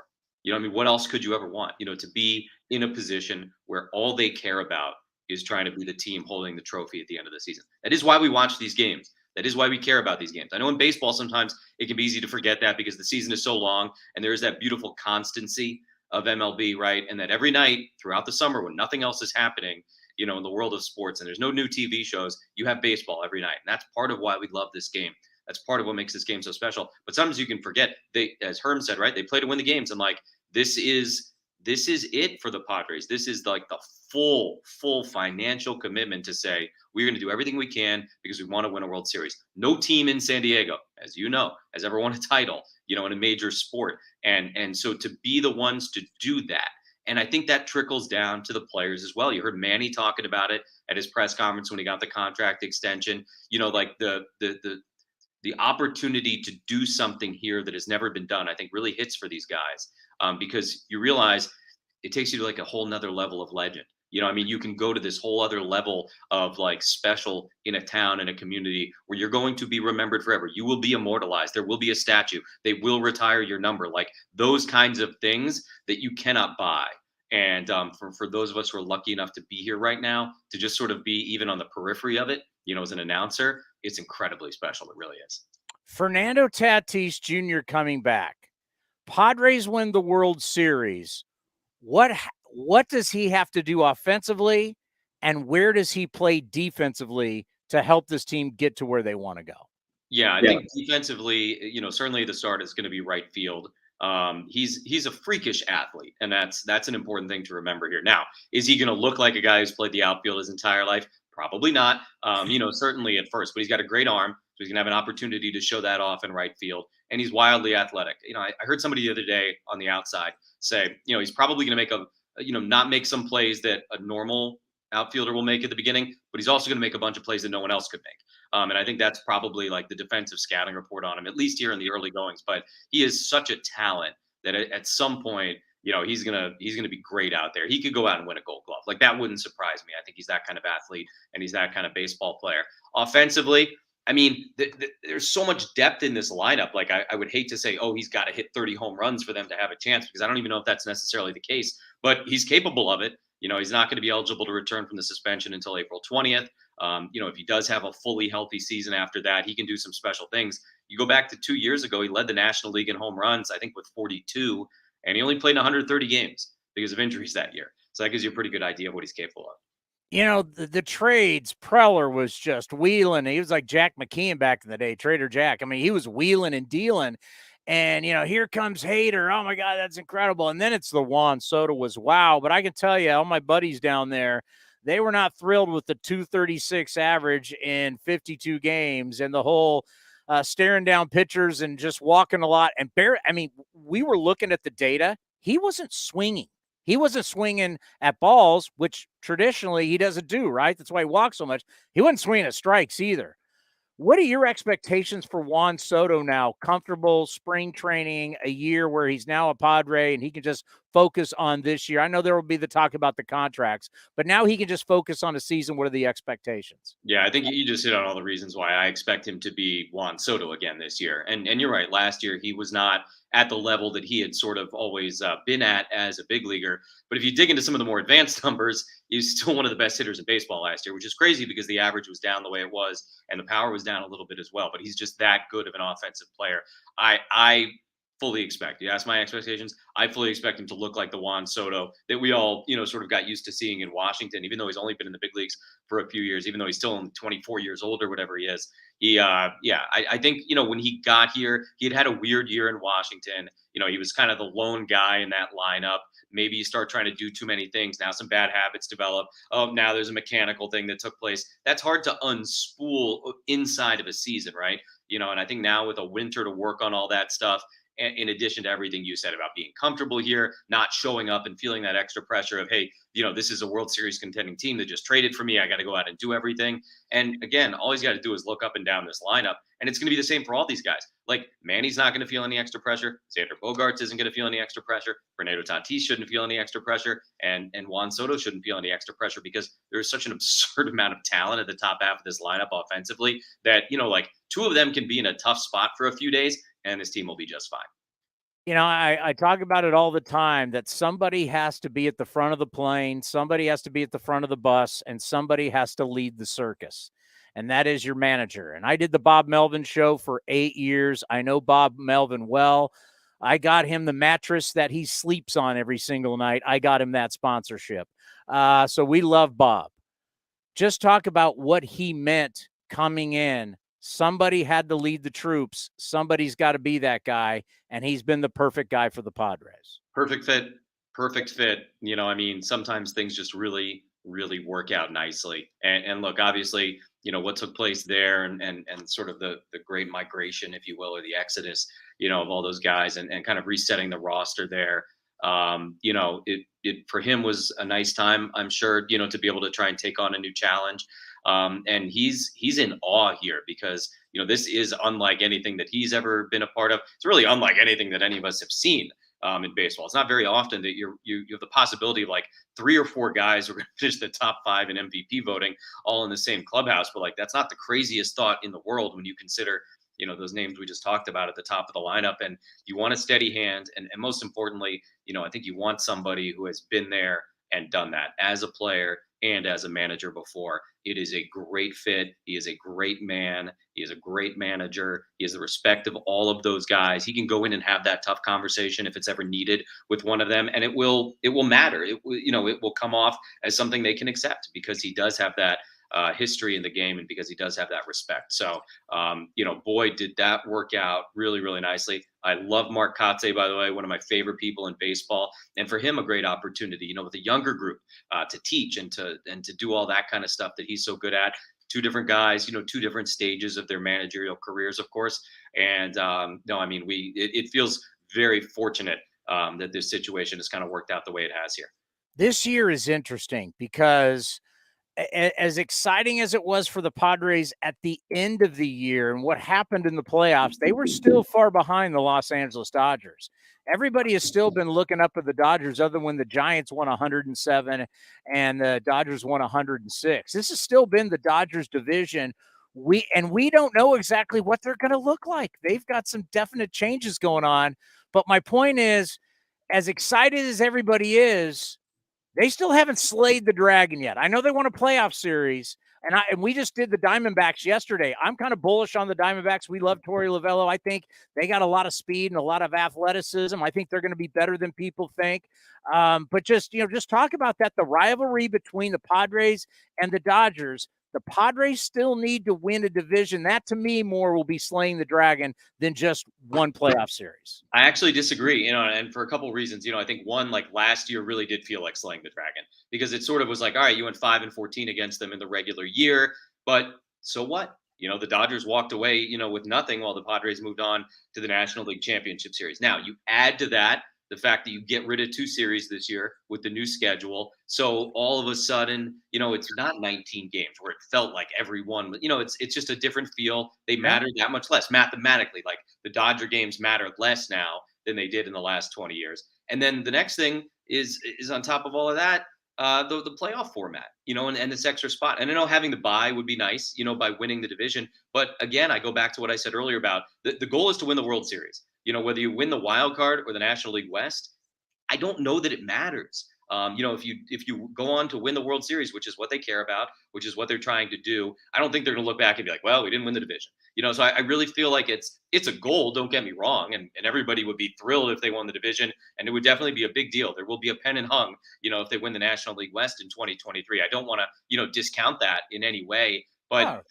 What else could you ever want? To be in a position where all they care about is trying to be the team holding the trophy at the end of the season. That is why we watch these games. That is why we care about these games. I know in baseball, sometimes it can be easy to forget that because the season is so long and there is that beautiful constancy of MLB, right? And that every night throughout the summer, when nothing else is happening, in the world of sports and there's no new TV shows, you have baseball every night. And that's part of why we love this game. That's part of what makes this game so special. But sometimes you can forget, they, as Herm said, right, they play to win the games. And like, this is it for the Padres. This is like the full financial commitment to say, we're going to do everything we can because we want to win a World Series. No team in San Diego, as you know, has ever won a title, in a major sport. And so to be the ones to do that, and I think that trickles down to the players as well. You heard Manny talking about it at his press conference when he got the contract extension. Like the opportunity to do something here that has never been done, I think really hits for these guys, because you realize it takes you to like a whole nother level of legend. You can go to this whole other level of like special in a town, in a community where you're going to be remembered forever. You will be immortalized. There will be a statue. They will retire your number. Like those kinds of things that you cannot buy. And for those of us who are lucky enough to be here right now, to just sort of be even on the periphery of it, as an announcer, it's incredibly special. It really is. Fernando Tatis Jr. coming back. Padres win the World Series. what does he have to do offensively, and where does he play defensively to help this team get to where they want to go? Yeah, I think defensively, certainly the start is going to be right field. He's a freakish athlete, and that's an important thing to remember here. Now, is he going to look like a guy who's played the outfield his entire life? Probably not. Certainly at first, but he's got a great arm, so he's going to have an opportunity to show that off in right field, and he's wildly athletic. I heard somebody the other day on the outside say, he's probably going to make not make some plays that a normal outfielder will make at the beginning, but he's also going to make a bunch of plays that no one else could make. And I think that's probably like the defensive scouting report on him, at least here in the early goings. But he is such a talent that at some point, he's gonna be great out there. He could go out and win a Gold Glove. Like, that wouldn't surprise me. I think he's that kind of athlete, and he's that kind of baseball player. Offensively, I mean, there's so much depth in this lineup. Like, I would hate to say, oh, he's got to hit 30 home runs for them to have a chance, because I don't even know if that's necessarily the case. But he's capable of it. He's not going to be eligible to return from the suspension until April 20th. If he does have a fully healthy season after that, he can do some special things. You go back to 2 years ago, he led the National League in home runs, I think with 42, and he only played 130 games because of injuries that year. So that gives you a pretty good idea of what he's capable of. The trades, Preller was just wheeling. He was like Jack McKeon back in the day, Trader Jack. I mean, he was wheeling and dealing. And, here comes Hader. Oh, my God, that's incredible. And then it's the Juan Soto was wow. But I can tell you, all my buddies down there, they were not thrilled with the 236 average in 52 games and the whole staring down pitchers and just walking a lot. And we were looking at the data. He wasn't swinging. He wasn't swinging at balls, which traditionally he doesn't do, right? That's why he walks so much. He wasn't swinging at strikes either. What are your expectations for Juan Soto now? Comfortable spring training, a year where he's now a Padre and he can just focus on this year. I know there will be the talk about the contracts, but now he can just focus on a season. What are the expectations? Yeah, I think you just hit on all the reasons why I expect him to be Juan Soto again this year. And you're right. Last year, he was not at the level that he had sort of always been at as a big leaguer. But if you dig into some of the more advanced numbers, he's still one of the best hitters in baseball last year, which is crazy because the average was down the way it was and the power was down a little bit as well. But he's just that good of an offensive player. I fully expect, you ask my expectations, I fully expect him to look like the Juan Soto that we all, sort of got used to seeing in Washington, even though he's only been in the big leagues for a few years, even though he's still only 24 years old or whatever he is. I think, when he got here, he had a weird year in Washington. He was kind of the lone guy in that lineup. Maybe you start trying to do too many things. Now some bad habits develop. Oh, now there's a mechanical thing that took place. That's hard to unspool inside of a season, right? And I think now with a winter to work on all that stuff, in addition to everything you said about being comfortable here, not showing up and feeling that extra pressure of, hey, this is a World Series contending team that just traded for me. I got to go out and do everything. And again, all he's got to do is look up and down this lineup. And it's going to be the same for all these guys. Like, Manny's not going to feel any extra pressure. Xander Bogaerts isn't going to feel any extra pressure. Fernando Tatis shouldn't feel any extra pressure. And Juan Soto shouldn't feel any extra pressure because there's such an absurd amount of talent at the top half of this lineup offensively that, like, two of them can be in a tough spot for a few days and this team will be just fine. I talk about it all the time that somebody has to be at the front of the plane, somebody has to be at the front of the bus, and somebody has to lead the circus. And that is your manager. And I did the Bob Melvin show for 8 years. I know Bob Melvin well. I got him the mattress that he sleeps on every single night. I got him that sponsorship. So we love Bob. Just talk about what he meant coming in. Somebody had to lead the troops. Somebody's got to be that guy. And he's been the perfect guy for the Padres. Perfect fit. Sometimes things just really, really work out nicely. And look, obviously, what took place there and sort of the great migration, if you will, or the exodus, of all those guys and kind of resetting the roster there. It for him was a nice time, I'm sure, to be able to try and take on a new challenge. And he's in awe here because, this is unlike anything that he's ever been a part of. It's really unlike anything that any of us have seen in baseball. It's not very often that you have the possibility of like 3 or 4 guys who are going to finish the top 5 in MVP voting all in the same clubhouse. But like, that's not the craziest thought in the world when you consider, those names we just talked about at the top of the lineup. And you want a steady hand. And most importantly, I think you want somebody who has been there and done that as a player and as a manager before. It is a great fit. He is a great man. He is a great manager. He has the respect of all of those guys. He can go in and have that tough conversation if it's ever needed with one of them, and it will matter. It will come off as something they can accept because he does have that history in the game and because he does have that respect. So, boy, did that work out really, really nicely. I love Mark Kotze, by the way, one of my favorite people in baseball, and for him, a great opportunity, with a younger group to teach and to do all that kind of stuff that he's so good at. Two different guys, two different stages of their managerial careers, of course. And it feels very fortunate that this situation has kind of worked out the way it has here. This year is interesting because as exciting as it was for the Padres at the end of the year and what happened in the playoffs, they were still far behind the Los Angeles Dodgers. Everybody has still been looking up at the Dodgers other than when the Giants won 107 and the Dodgers won 106. This has still been the Dodgers division. We don't know exactly what they're going to look like. They've got some definite changes going on. But my point is, as excited as everybody is, they still haven't slayed the dragon yet. I know they won a playoff series, and we just did the Diamondbacks yesterday. I'm kind of bullish on the Diamondbacks. We love Torey Lovello. I think they got a lot of speed and a lot of athleticism. I think they're going to be better than people think. But just talk about that, the rivalry between the Padres and the Dodgers. The Padres still need to win a division. That, to me, more will be slaying the dragon than just one playoff series. I actually disagree, and for a couple of reasons. I think one, like last year really did feel like slaying the dragon because it sort of was like, all right, you went 5-14 against them in the regular year, but so what? The Dodgers walked away, with nothing while the Padres moved on to the National League Championship Series. Now, you add to that the fact that you get rid of 2 series this year with the new schedule. So all of a sudden, it's not 19 games where it felt like everyone, it's just a different feel. They matter that much less mathematically. Like the Dodger games matter less now than they did in the last 20 years. And then the next thing is on top of all of that, the playoff format, and this extra spot. And I know having the bye would be nice, by winning the division. But again, I go back to what I said earlier about the goal is to win the World Series. Whether you win the wild card or the National League West, I don't know that it matters. If you go on to win the World Series, which is what they care about, which is what they're trying to do, I don't think they're going to look back and be like, well, we didn't win the division. So I really feel like it's a goal. Don't get me wrong. And everybody would be thrilled if they won the division. And it would definitely be a big deal. There will be a pennant hung, if they win the National League West in 2023. I don't want to, discount that in any way. But,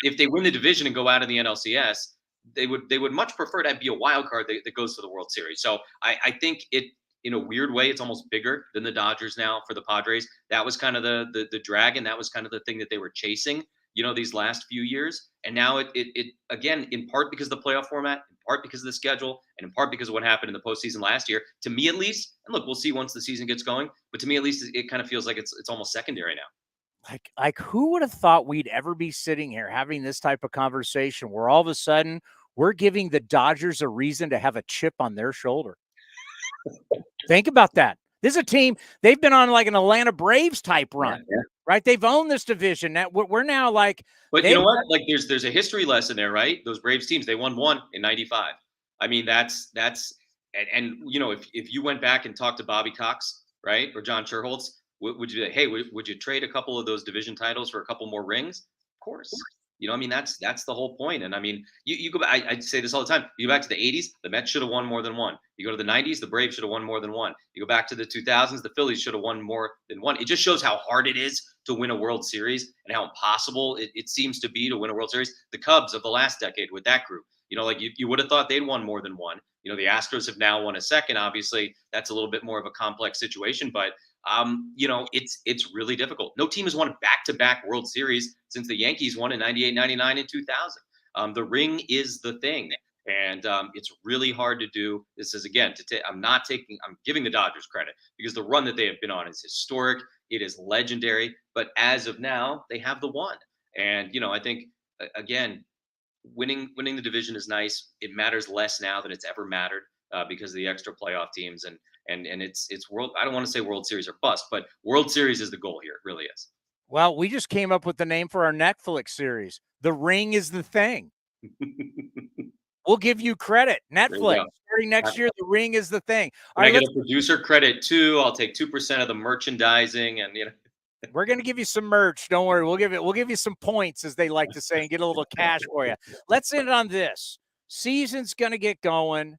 if they win the division and go out of the NLCS, they would much prefer to be a wild card that goes to the World Series. So I think it, in a weird way, it's almost bigger than the Dodgers now for the Padres. That was kind of the dragon. That was kind of the thing that they were chasing, these last few years. And now it again, in part because of the playoff format, in part because of the schedule, and in part because of what happened in the postseason last year, to me at least, and look, we'll see once the season gets going, but to me at least, it kind of feels like it's almost secondary now. Like who would have thought we'd ever be sitting here having this type of conversation where all of a sudden we're giving the Dodgers a reason to have a chip on their shoulder? Think about that. This is a team, they've been on like an Atlanta Braves type run, right? They've owned this division. Now we're now like, but you know what? Like there's a history lesson there, right? Those Braves teams, they won one in '95. I mean, that's and if you went back and talked to Bobby Cox, right, or John Sherholtz, would you, hey, would you trade a couple of those division titles for a couple more rings? Of course. That's the whole point. And I mean, you go back, I say this all the time. You go back to the 80s, the Mets should have won more than one. You go to the 90s, the Braves should have won more than one. You go back to the 2000s, the Phillies should have won more than one. It just shows how hard it is to win a World Series and how impossible it seems to be to win a World Series. The Cubs of the last decade with that group, you would have thought they'd won more than one. The Astros have now won a second. Obviously, that's a little bit more of a complex situation, but it's really difficult. No team has won back-to-back World Series since the Yankees won in 98, 99, and 2000. The ring is the thing, and it's really hard to do. This is, again, I'm giving the Dodgers credit because the run that they have been on is historic. It is legendary, but as of now, they have the one. And, I think, again, winning the division is nice. It matters less now than it's ever mattered because of the extra playoff teams and it's world. I don't want to say World Series or bust, but World Series is the goal here. It really is. Well, we just came up with the name for our Netflix series. The Ring is the thing. We'll give you credit. Netflix starting next year. The Ring is the thing. I get a producer credit too. I'll take 2% of the merchandising and We're going to give you some merch. Don't worry. We'll give you some points, as they like to say, and get a little cash for you. Let's end on this. Season's going to get going.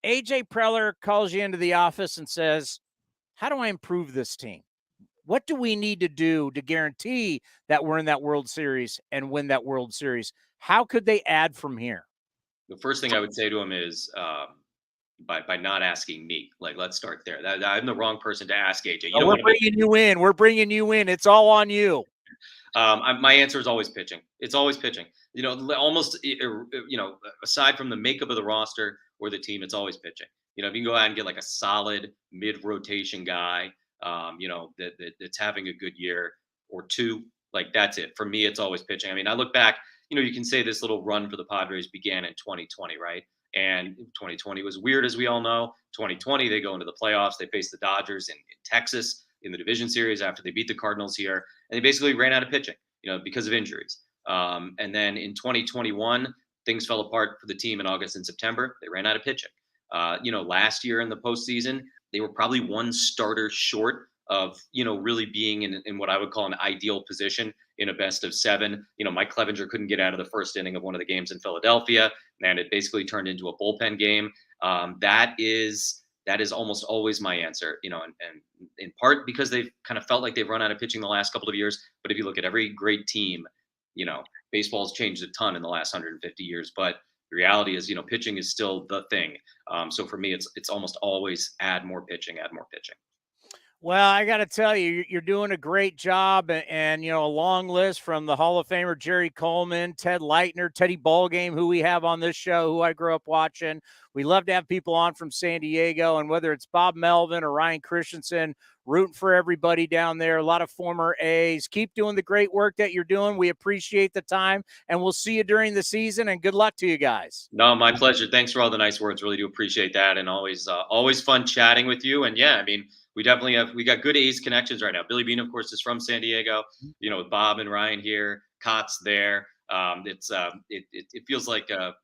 AJ Preller calls you into the office and says, how do I improve this team? What do we need to do to guarantee that we're in that World Series and win that World Series? How could they add from here? The first thing I would say to him is by not asking me. Like, let's start there. I'm the wrong person to ask AJ. You Oh, we're bringing you in. We're bringing you in. It's all on you. My answer is always pitching. It's always pitching. Almost, aside from the makeup of the roster or the team, it's always pitching. If you can go out and get like a solid mid-rotation guy, that's having a good year or two, like that's it. For me, it's always pitching. I mean, I look back, you can say this little run for the Padres began in 2020, right? And 2020 was weird, as we all know. 2020, they go into the playoffs. They face the Dodgers in Texas in the division series after they beat the Cardinals here. And they basically ran out of pitching, because of injuries. And then in 2021, things fell apart for the team in August and September. They ran out of pitching. Last year in the postseason, they were probably one starter short of, really being in what I would call an ideal position in a best of seven. Mike Clevenger couldn't get out of the first inning of one of the games in Philadelphia, and it basically turned into a bullpen game. That is almost always my answer, and in part because they've kind of felt like they've run out of pitching the last couple of years. But if you look at every great team, baseball's changed a ton in the last 150 years, but the reality is, pitching is still the thing. So for me, it's almost always add more pitching. Well, I got to tell you, you're doing a great job, and a long list from the Hall of Famer Jerry Coleman, Ted Leitner, Teddy Ballgame, who we have on this show, who I grew up watching. We love to have people on from San Diego, and whether it's Bob Melvin or Ryan Christensen, rooting for everybody down there, a lot of former A's. Keep doing the great work that you're doing. We appreciate the time, and we'll see you during the season, and good luck to you guys. No, my pleasure. Thanks for all the nice words. Really do appreciate that, and always fun chatting with you. And yeah, I mean, we got good A's connections right now. Billy Beane, of course, is from San Diego, with Bob and Ryan here, Cott's there. It feels like a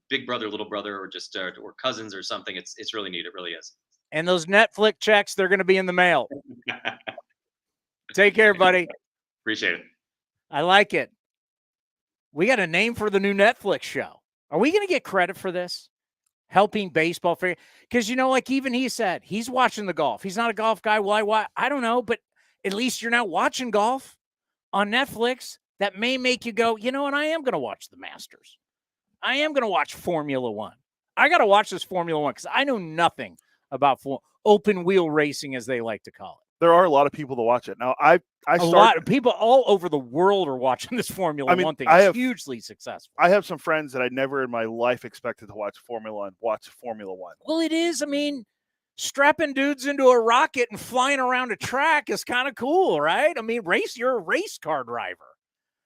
big brother, little brother, or just or cousins or something. It's really neat. It really is. And those Netflix checks, they're going to be in the mail. Take care, buddy. Appreciate it. I like it. We got a name for the new Netflix show. Are we going to get credit for this? Helping baseball for, because like even he said he's watching the golf. He's not a golf guy. Well, I don't know, but at least you're now watching golf on Netflix. That may make you go, and I am going to watch the Masters. I am going to watch Formula One. I got to watch this Formula One because I know nothing about open wheel racing, as they like to call it. There are a lot of people to watch it now. A lot of people all over the world are watching this Formula One thing. It's hugely successful. I have some friends that I never in my life expected to watch Formula One. Well, it is. I mean, strapping dudes into a rocket and flying around a track is kind of cool, right? I mean, you're a race car driver.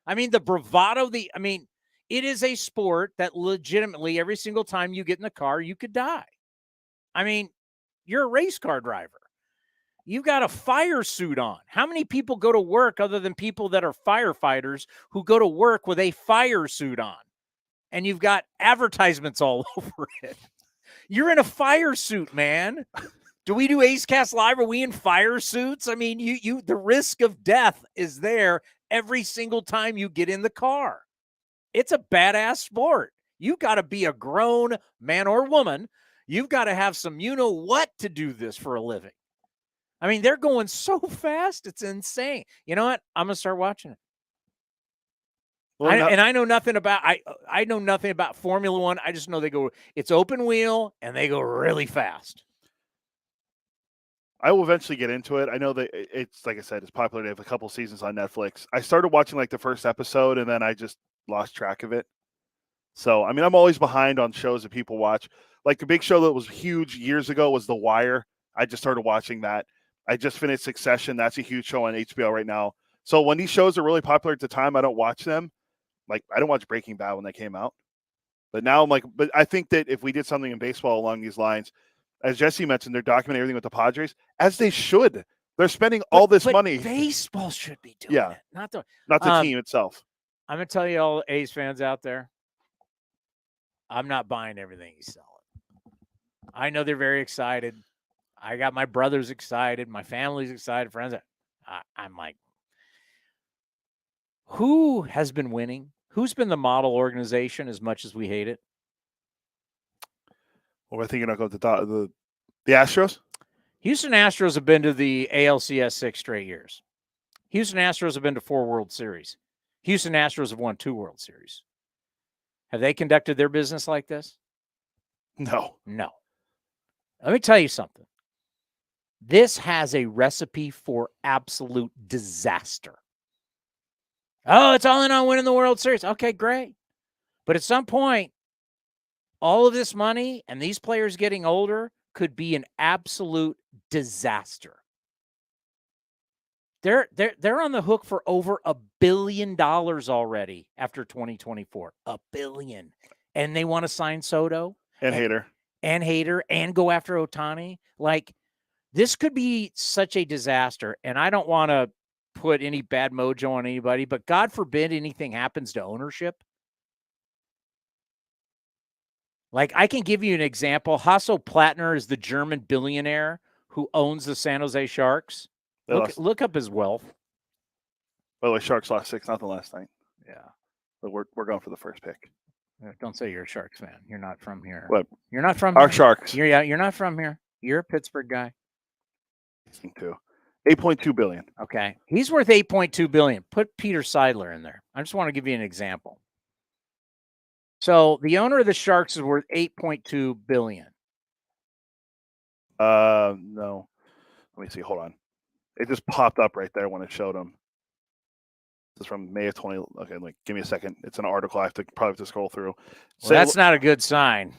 I mean, the bravado, it is a sport that legitimately every single time you get in the car, you could die. I mean, you're a race car driver. You've got a fire suit on. How many people go to work other than people that are firefighters who go to work with a fire suit on? And you've got advertisements all over it. You're in a fire suit, man. Do we do A's Cast Live? Are we in fire suits? I mean, the risk of death is there every single time you get in the car. It's a badass sport. You got to be a grown man or woman. You've got to have some what to do this for a living. I mean, they're going so fast. It's insane. You know what? I'm going to start watching it. Well, I know nothing about I know nothing about Formula One. I just know it's open wheel and they go really fast. I will eventually get into it. I know that it's, like I said, it's popular. They have a couple seasons on Netflix. I started watching like the first episode and then I just lost track of it. So, I mean, I'm always behind on shows that people watch. Like the big show that was huge years ago was The Wire. I just started watching that. I just finished Succession. That's a huge show on HBO right now. So when these shows are really popular at the time, I don't watch them. Like I don't watch Breaking Bad when they came out. But now I'm like, but I think that if we did something in baseball along these lines, as Jesse mentioned, they're documenting everything with the Padres, as they should. They're spending all this money. Baseball should be doing it, not the team itself. I'm going to tell you all A's fans out there, I'm not buying everything he's selling. I know they're very excited. I got my brothers excited. My family's excited. Friends. I'm like, who has been winning? Who's been the model organization as much as we hate it? Well, I think you're not going to the Astros. Houston Astros have been to the ALCS 6 straight years. Houston Astros have been to 4 World Series. Houston Astros have won 2 World Series. Have they conducted their business like this? No. No. Let me tell you something. This has a recipe for absolute disaster. Oh, it's all in on winning the World Series. Okay, great. But at some point, all of this money and these players getting older could be an absolute disaster. They're on the hook for over $1 billion already after 2024. $1 billion. And they want to sign Soto And Hader. And Hader and go after Ohtani. Like, this could be such a disaster. And I don't want to put any bad mojo on anybody, but God forbid anything happens to ownership. Like, I can give you an example. Hasso Plattner is the German billionaire who owns the San Jose Sharks. Look up his wealth. By the way, Sharks lost 6-0 last night. Yeah. But we're going for the first pick. Don't say you're a Sharks fan. You're not from here. What? You're not from Our here. Sharks. You're not from here. You're a Pittsburgh guy. Too. $8.2 billion. Okay. He's worth $8.2 billion. Put Peter Seidler in there. I just want to give you an example. So the owner of the Sharks is worth $8.2 billion. No. Let me see. Hold on. It just popped up right there when it showed him. This is from May of 20. Okay, like give me a second. It's an article. I probably have to scroll through. Well, that's not a good sign.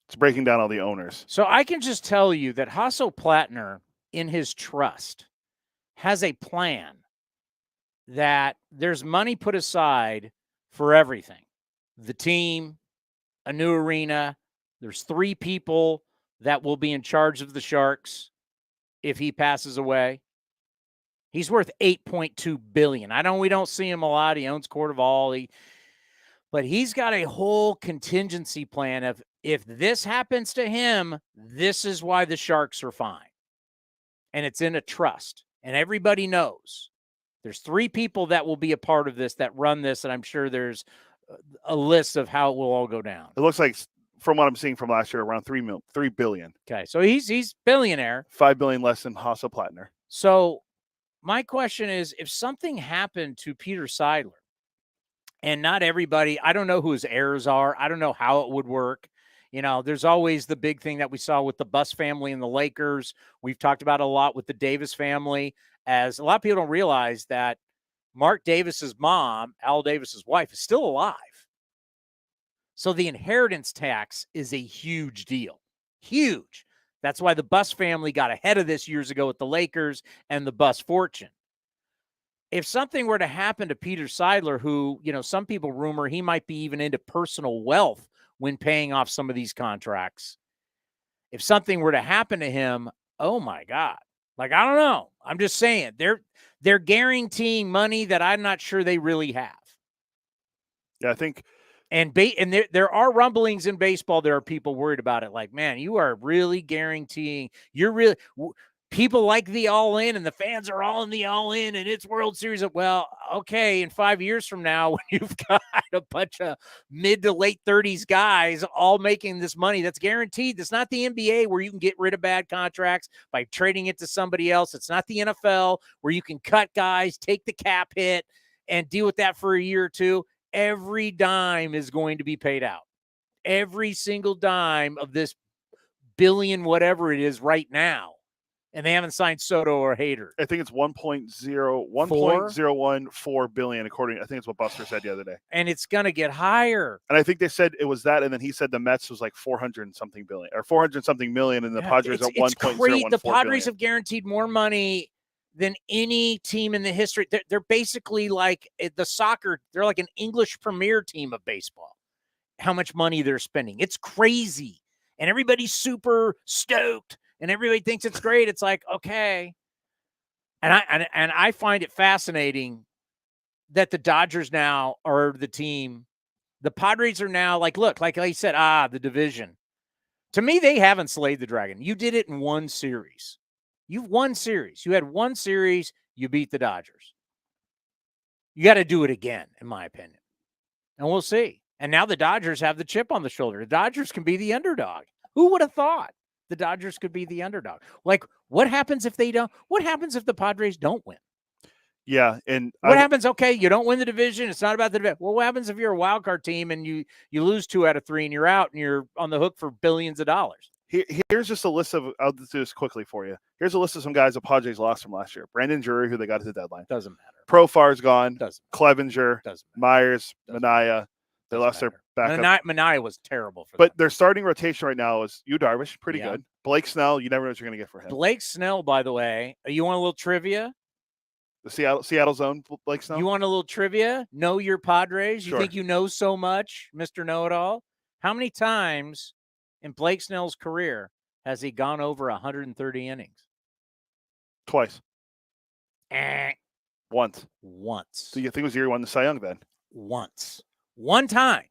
It's breaking down all the owners. So I can just tell you that Hasso Plattner in his trust has a plan that there's money put aside for everything. The team, a new arena. There's 3 people that will be in charge of the Sharks if he passes away. He's worth $8.2 billion. I know we don't see him a lot. He owns Cordoval. But he's got a whole contingency plan of if this happens to him, this is why the Sharks are fine. And it's in a trust. And everybody knows. There's 3 people that will be a part of this, that run this, and I'm sure there's a list of how it will all go down. It looks like, from what I'm seeing from last year, around $3 billion. Okay, so he's billionaire. $5 billion less than Hasso Plattner. So my question is, if something happened to Peter Seidler, and not everybody, I don't know who his heirs are. I don't know how it would work. You know, there's always the big thing that we saw with the Buss family and the Lakers. We've talked about a lot with the Davis family, as a lot of people don't realize that Mark Davis's mom, Al Davis's wife, is still alive. So the inheritance tax is a huge deal. Huge. That's why the Buss family got ahead of this years ago with the Lakers and the Buss fortune. If something were to happen to Peter Seidler, who, you know, some people rumor he might be even into personal wealth when paying off some of these contracts. If something were to happen to him, oh my God. Like, I don't know. I'm just saying they're guaranteeing money that I'm not sure they really have. Yeah, I think. And there are rumblings in baseball. There are people worried about it. Like, man, you are really guaranteeing. People like the all-in, and the fans are all in the all-in, and it's World Series. Well, okay, in 5 years from now, when you've got a bunch of mid to late 30s guys all making this money that's guaranteed. It's not the NBA where you can get rid of bad contracts by trading it to somebody else. It's not the NFL where you can cut guys, take the cap hit, and deal with that for a year or two. Every dime is going to be paid out. Every single dime of this billion, whatever it is right now. And they haven't signed Soto or Hader. I think it's 1.014 billion, according. I think it's what Buster said the other day. And it's going to get higher. And I think they said it was that, and then he said the Mets was like 400 something billion or 400 something million, and the Padres are 1.014. The Padres have guaranteed more money than any team in the history. They're basically like the soccer. They're like an English premier team of baseball. How much money they're spending? It's crazy, and everybody's super stoked. And everybody thinks it's great. It's like, okay. And I find it fascinating that the Dodgers now are the team. The Padres are now like, look, like I said, the division. To me, they haven't slayed the dragon. You did it in one series. You've won series. You had one series. You beat the Dodgers. You got to do it again, in my opinion. And we'll see. And now the Dodgers have the chip on the shoulder. The Dodgers can be the underdog. Who would have thought the Dodgers could be the underdog? Like, what happens if they don't? What happens if the Padres don't win? Yeah, and what happens? Okay, you don't win the division. It's not about the division. Well, what happens if you're a wild card team and you lose 2 out of 3 and you're out and you're on the hook for billions of dollars? Here's just a list of. I'll do this quickly for you. Here's a list of some guys the Padres lost from last year. Brandon Drury, who they got at the deadline. Doesn't matter. Profar's gone. Doesn't matter. Clevenger. Doesn't matter. Myers. Doesn't Manaea. They lost matter. their backup. Manaea was terrible for them. But their starting rotation right now is Yu Darvish, pretty Yeah. good. Blake Snell, you never know what you're going to get for him. Blake Snell, by the way, you want a little trivia? The Seattle's own Blake Snell? You want a little trivia? Know your Padres? You Sure. think you know so much, Mr. Know-It-All? How many times in Blake Snell's career has he gone over 130 innings? Twice. Once. Once. So you think it was the year he won the Cy Young then? Once. One time.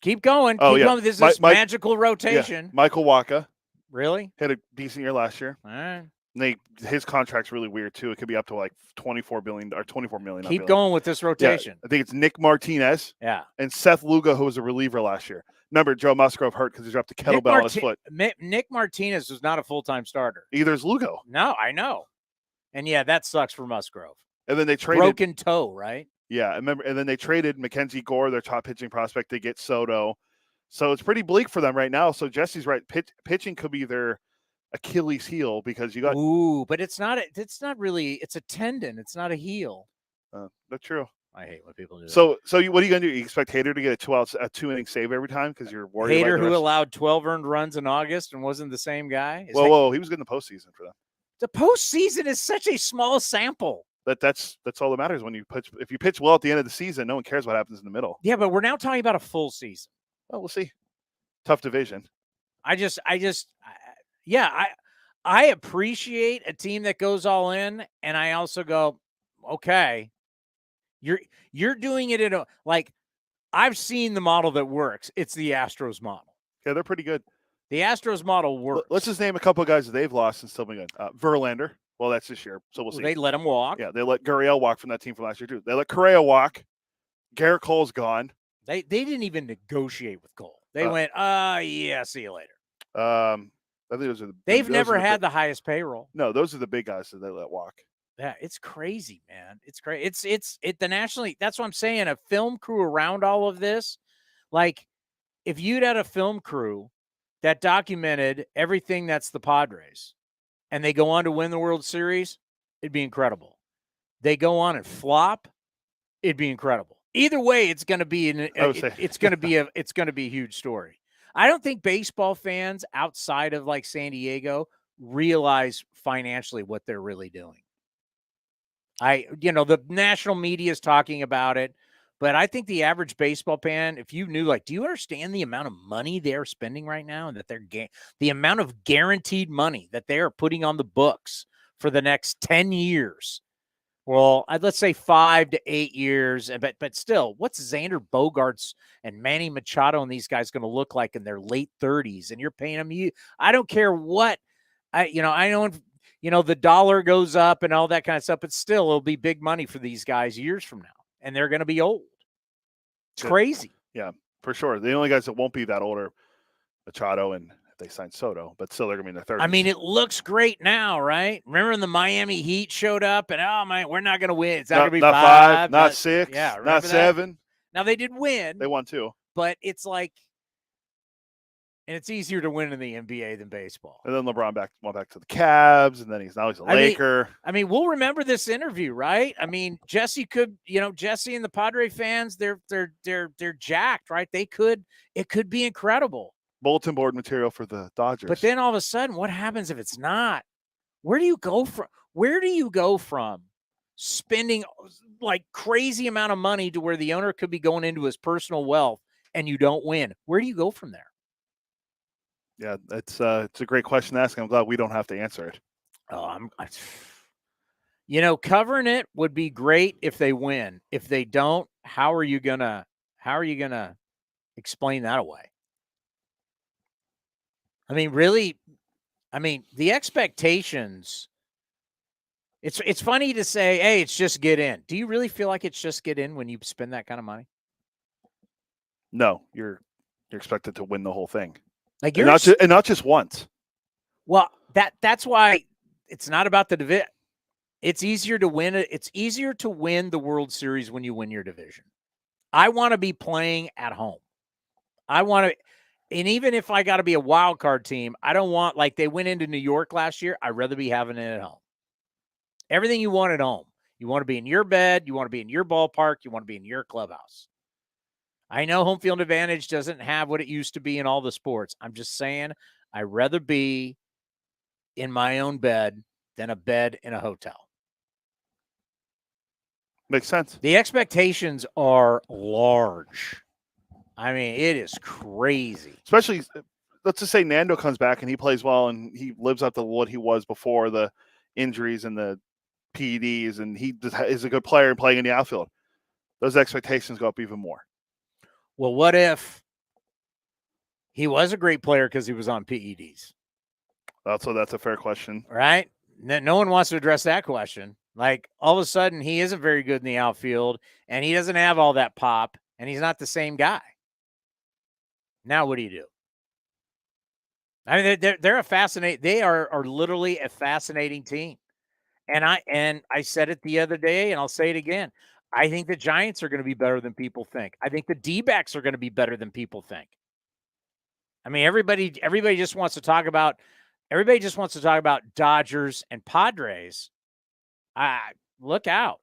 Keep going. Oh, Keep yeah. going. This is magical Yeah. rotation. Michael Wacha Really? had a decent year last year. All right. And his contract's really weird too. It could be up to like $24 million. not Keep billion. going with this rotation. Yeah, I think it's Nick Martinez Yeah. and Seth Lugo, who was a reliever last year. Remember, Joe Musgrove hurt because he dropped a kettlebell on his foot. Nick Martinez was not a full-time starter. Either is Lugo. No, I know. And yeah, that sucks for Musgrove. And then they traded Broken toe, right? Yeah, I remember. And then they traded Mackenzie Gore, their top pitching prospect, to get Soto. So it's pretty bleak for them right now. So Jesse's right. Pitching could be their Achilles heel because you got. Ooh, but it's not really. It's a tendon. It's not a heel. That's true. I hate when people do that. So what are you gonna do? You expect Hader to get a 2-inning save every time because you're worried. Hader, about who allowed 12 earned runs in August and wasn't the same guy. Whoa, he was good in the postseason for them. The postseason is such a small sample. That's all that matters when you pitch. If you pitch well at the end of the season, no one cares what happens in the middle. Yeah, but we're now talking about a full season. Well, we'll see. Tough division. I appreciate a team that goes all in, and I also go, okay, you're doing it in a like. I've seen the model that works. It's the Astros model. Yeah, they're pretty good. The Astros model works. Let's just name a couple of guys that they've lost and still been good. Verlander. Well, that's this year, so we'll see. They let him walk. Yeah, they let Gurriel walk from that team from last year too. They let Correa walk. Garrett Cole's gone. They didn't even negotiate with Cole. They went, yeah, see you later. I think those are They've never had the highest payroll. No, those are the big guys that they let walk. Yeah, it's crazy, man. It's great. It's the nationally. That's what I'm saying. A film crew around all of this, like if you'd had a film crew that documented everything that's the Padres, and they go on to win the World Series, it'd be incredible. They go on and flop, it'd be incredible. Either way, it's going to be it's going to be a huge story. I don't think baseball fans outside of like San Diego realize financially what they're really doing. The national media is talking about it, but I think the average baseball fan, if you knew, like, do you understand the amount of money they're spending right now and that the amount of guaranteed money that they are putting on the books for the next 10 years? Well, let's say 5 to 8 years, but still, what's Xander Bogaerts and Manny Machado and these guys going to look like in their late 30s? And you're paying them. I don't care what, I know the dollar goes up and all that kind of stuff, but still, it'll be big money for these guys years from now, and they're going to be old. It's crazy. Yeah, for sure. The only guys that won't be that old are Machado and they signed Soto, but still they're going to be in their 30s. I mean, it looks great now, right? Remember when the Miami Heat showed up and, oh, man, we're not going to win. It's not going to be not 5, not 6, yeah, not 7. Now, they did win. They won 2. But it's like, and it's easier to win in the NBA than baseball. And then LeBron went back to the Cavs, and then he's a Laker. I mean, we'll remember this interview, right? I mean, Jesse and the Padre fans, they're jacked, right? It could be incredible. Bulletin board material for the Dodgers. But then all of a sudden, what happens if it's not? Where do you go from spending like crazy amount of money to where the owner could be going into his personal wealth and you don't win? Where do you go from there? Yeah, it's a great question to ask. I'm glad we don't have to answer it. Covering it would be great if they win. If they don't, how are you gonna explain that away? I mean, really, I mean, the expectations. It's funny to say, hey, it's just get in. Do you really feel like it's just get in when you spend that kind of money? No, you're expected to win the whole thing, Like and you're not just once. Well, that's why it's not about the division. It's easier to win it. It's easier to win the World Series when you win your division. I want to be playing at home. I want to, and even if I got to be a wild card team, I don't want, like they went into New York last year. I'd rather be having it at home. Everything you want at home. You want to be in your bed. You want to be in your ballpark. You want to be in your clubhouse. I know home field advantage doesn't have what it used to be in all the sports. I'm just saying I'd rather be in my own bed than a bed in a hotel. Makes sense. The expectations are large. I mean, it is crazy. Especially, let's just say Nando comes back and he plays well and he lives up to what he was before the injuries and the PEDs, and he is a good player and playing in the outfield. Those expectations go up even more. Well, what if he was a great player because he was on PEDs? Also, that's a fair question. Right? No one wants to address that question. Like, all of a sudden, he isn't very good in the outfield, and he doesn't have all that pop, and he's not the same guy. Now, what do you do? I mean, they're a fascinating. They are literally a fascinating team. And I said it the other day, and I'll say it again. I think the Giants are going to be better than people think. I think the D-backs are going to be better than people think. I mean, everybody just wants to talk about Dodgers and Padres. Look out.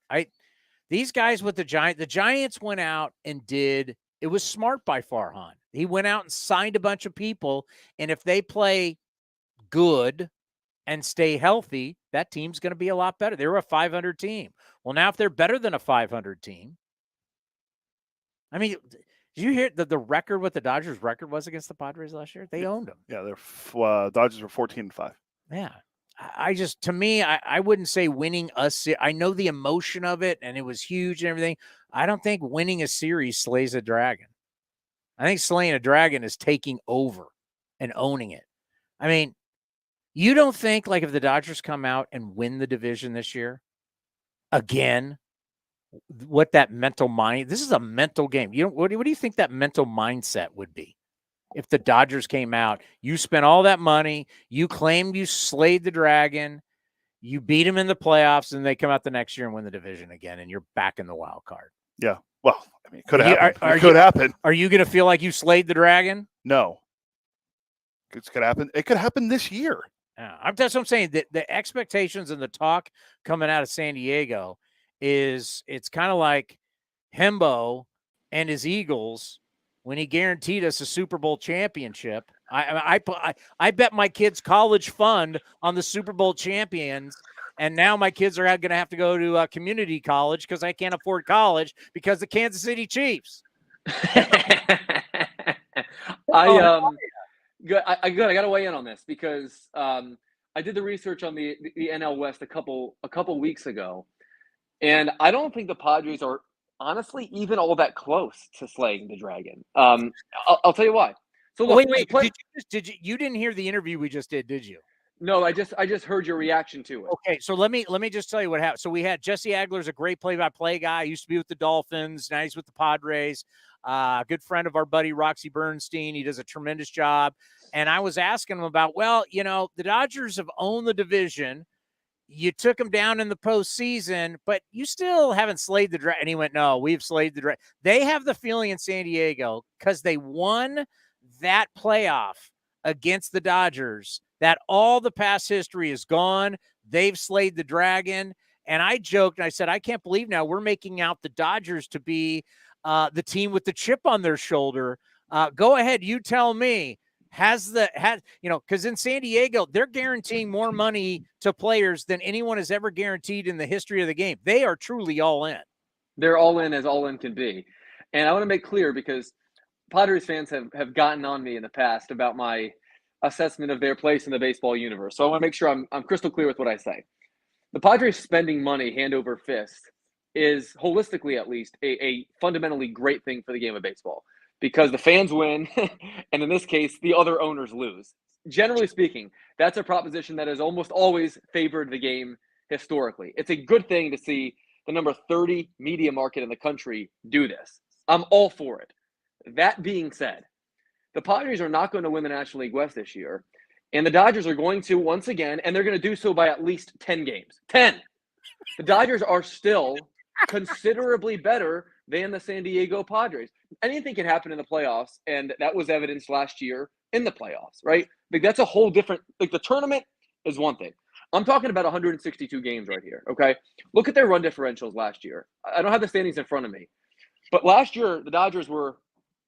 These guys with the Giants went out and did, it was smart by Farhan. He went out and signed a bunch of people, and if they play good and stay healthy, that team's going to be a lot better. They were a 500 team. Well, now if they're better than a 500 team, I mean, did you hear the record, what the Dodgers' record was against the Padres last year? They owned them. Yeah, their Dodgers were 14-5. Yeah. I wouldn't say winning I know the emotion of it, and it was huge and everything. I don't think winning a series slays a dragon. I think slaying a dragon is taking over and owning it. I mean, you don't think, like, if the Dodgers come out and win the division this year, again, what that mental mind, this is a mental game. What do you think that mental mindset would be? If the Dodgers came out, you spent all that money, you claimed you slayed the dragon, you beat them in the playoffs, and they come out the next year and win the division again, and you're back in the wild card. Yeah. Well, I mean, it could happen. It could happen. Are you going to feel like you slayed the dragon? No. It could happen. It could happen this year. That's what I'm saying. The expectations and the talk coming out of San Diego is, it's kind of like Hembo and his Eagles when he guaranteed us a Super Bowl championship. I bet my kids' college fund on the Super Bowl champions, and now my kids are going to have to go to a community college because I can't afford college because the Kansas City Chiefs. I got to weigh in on this because I did the research on the NL West a couple weeks ago, and I don't think the Padres are honestly even all that close to slaying the dragon. I'll tell you why. So look, wait, you didn't hear the interview we just did you? No, I just heard your reaction to it. Okay, so let me just tell you what happened. So we had Jesse Agler's a great play-by-play guy. He used to be with the Dolphins. Now he's with the Padres. Good friend of our buddy Roxy Bernstein. He does a tremendous job. And I was asking him about, well, the Dodgers have owned the division. You took them down in the postseason, but you still haven't slayed the dragon. And he went, no, we've slayed the dragon. They have the feeling in San Diego because they won that playoff against the Dodgers that all the past history is gone. They've slayed the dragon. And I joked, and I said, I can't believe now we're making out the Dodgers to be the team with the chip on their shoulder. Go ahead. You tell me, because in San Diego, they're guaranteeing more money to players than anyone has ever guaranteed in the history of the game. They are truly all in. They're all in as all in can be. And I want to make clear, because Padres fans have gotten on me in the past about my assessment of their place in the baseball universe. So I want to make sure I'm crystal clear with what I say. The Padres spending money hand over fist is, holistically at least, a fundamentally great thing for the game of baseball, because the fans win, and in this case, the other owners lose. generally speaking, that's a proposition that has almost always favored the game historically. It's a good thing to see the number 30 media market in the country do this. I'm all for it. That being said, the Padres are not going to win the National League West this year, and the Dodgers are going to once again, and they're going to do so by at least 10 games. 10! The Dodgers are still considerably better than the San Diego Padres. Anything can happen in the playoffs, and that was evidenced last year in the playoffs, right? Like, that's a whole different – like, the tournament is one thing. I'm talking about 162 games right here, okay? Look at their run differentials last year. I don't have the standings in front of me. But last year, the Dodgers were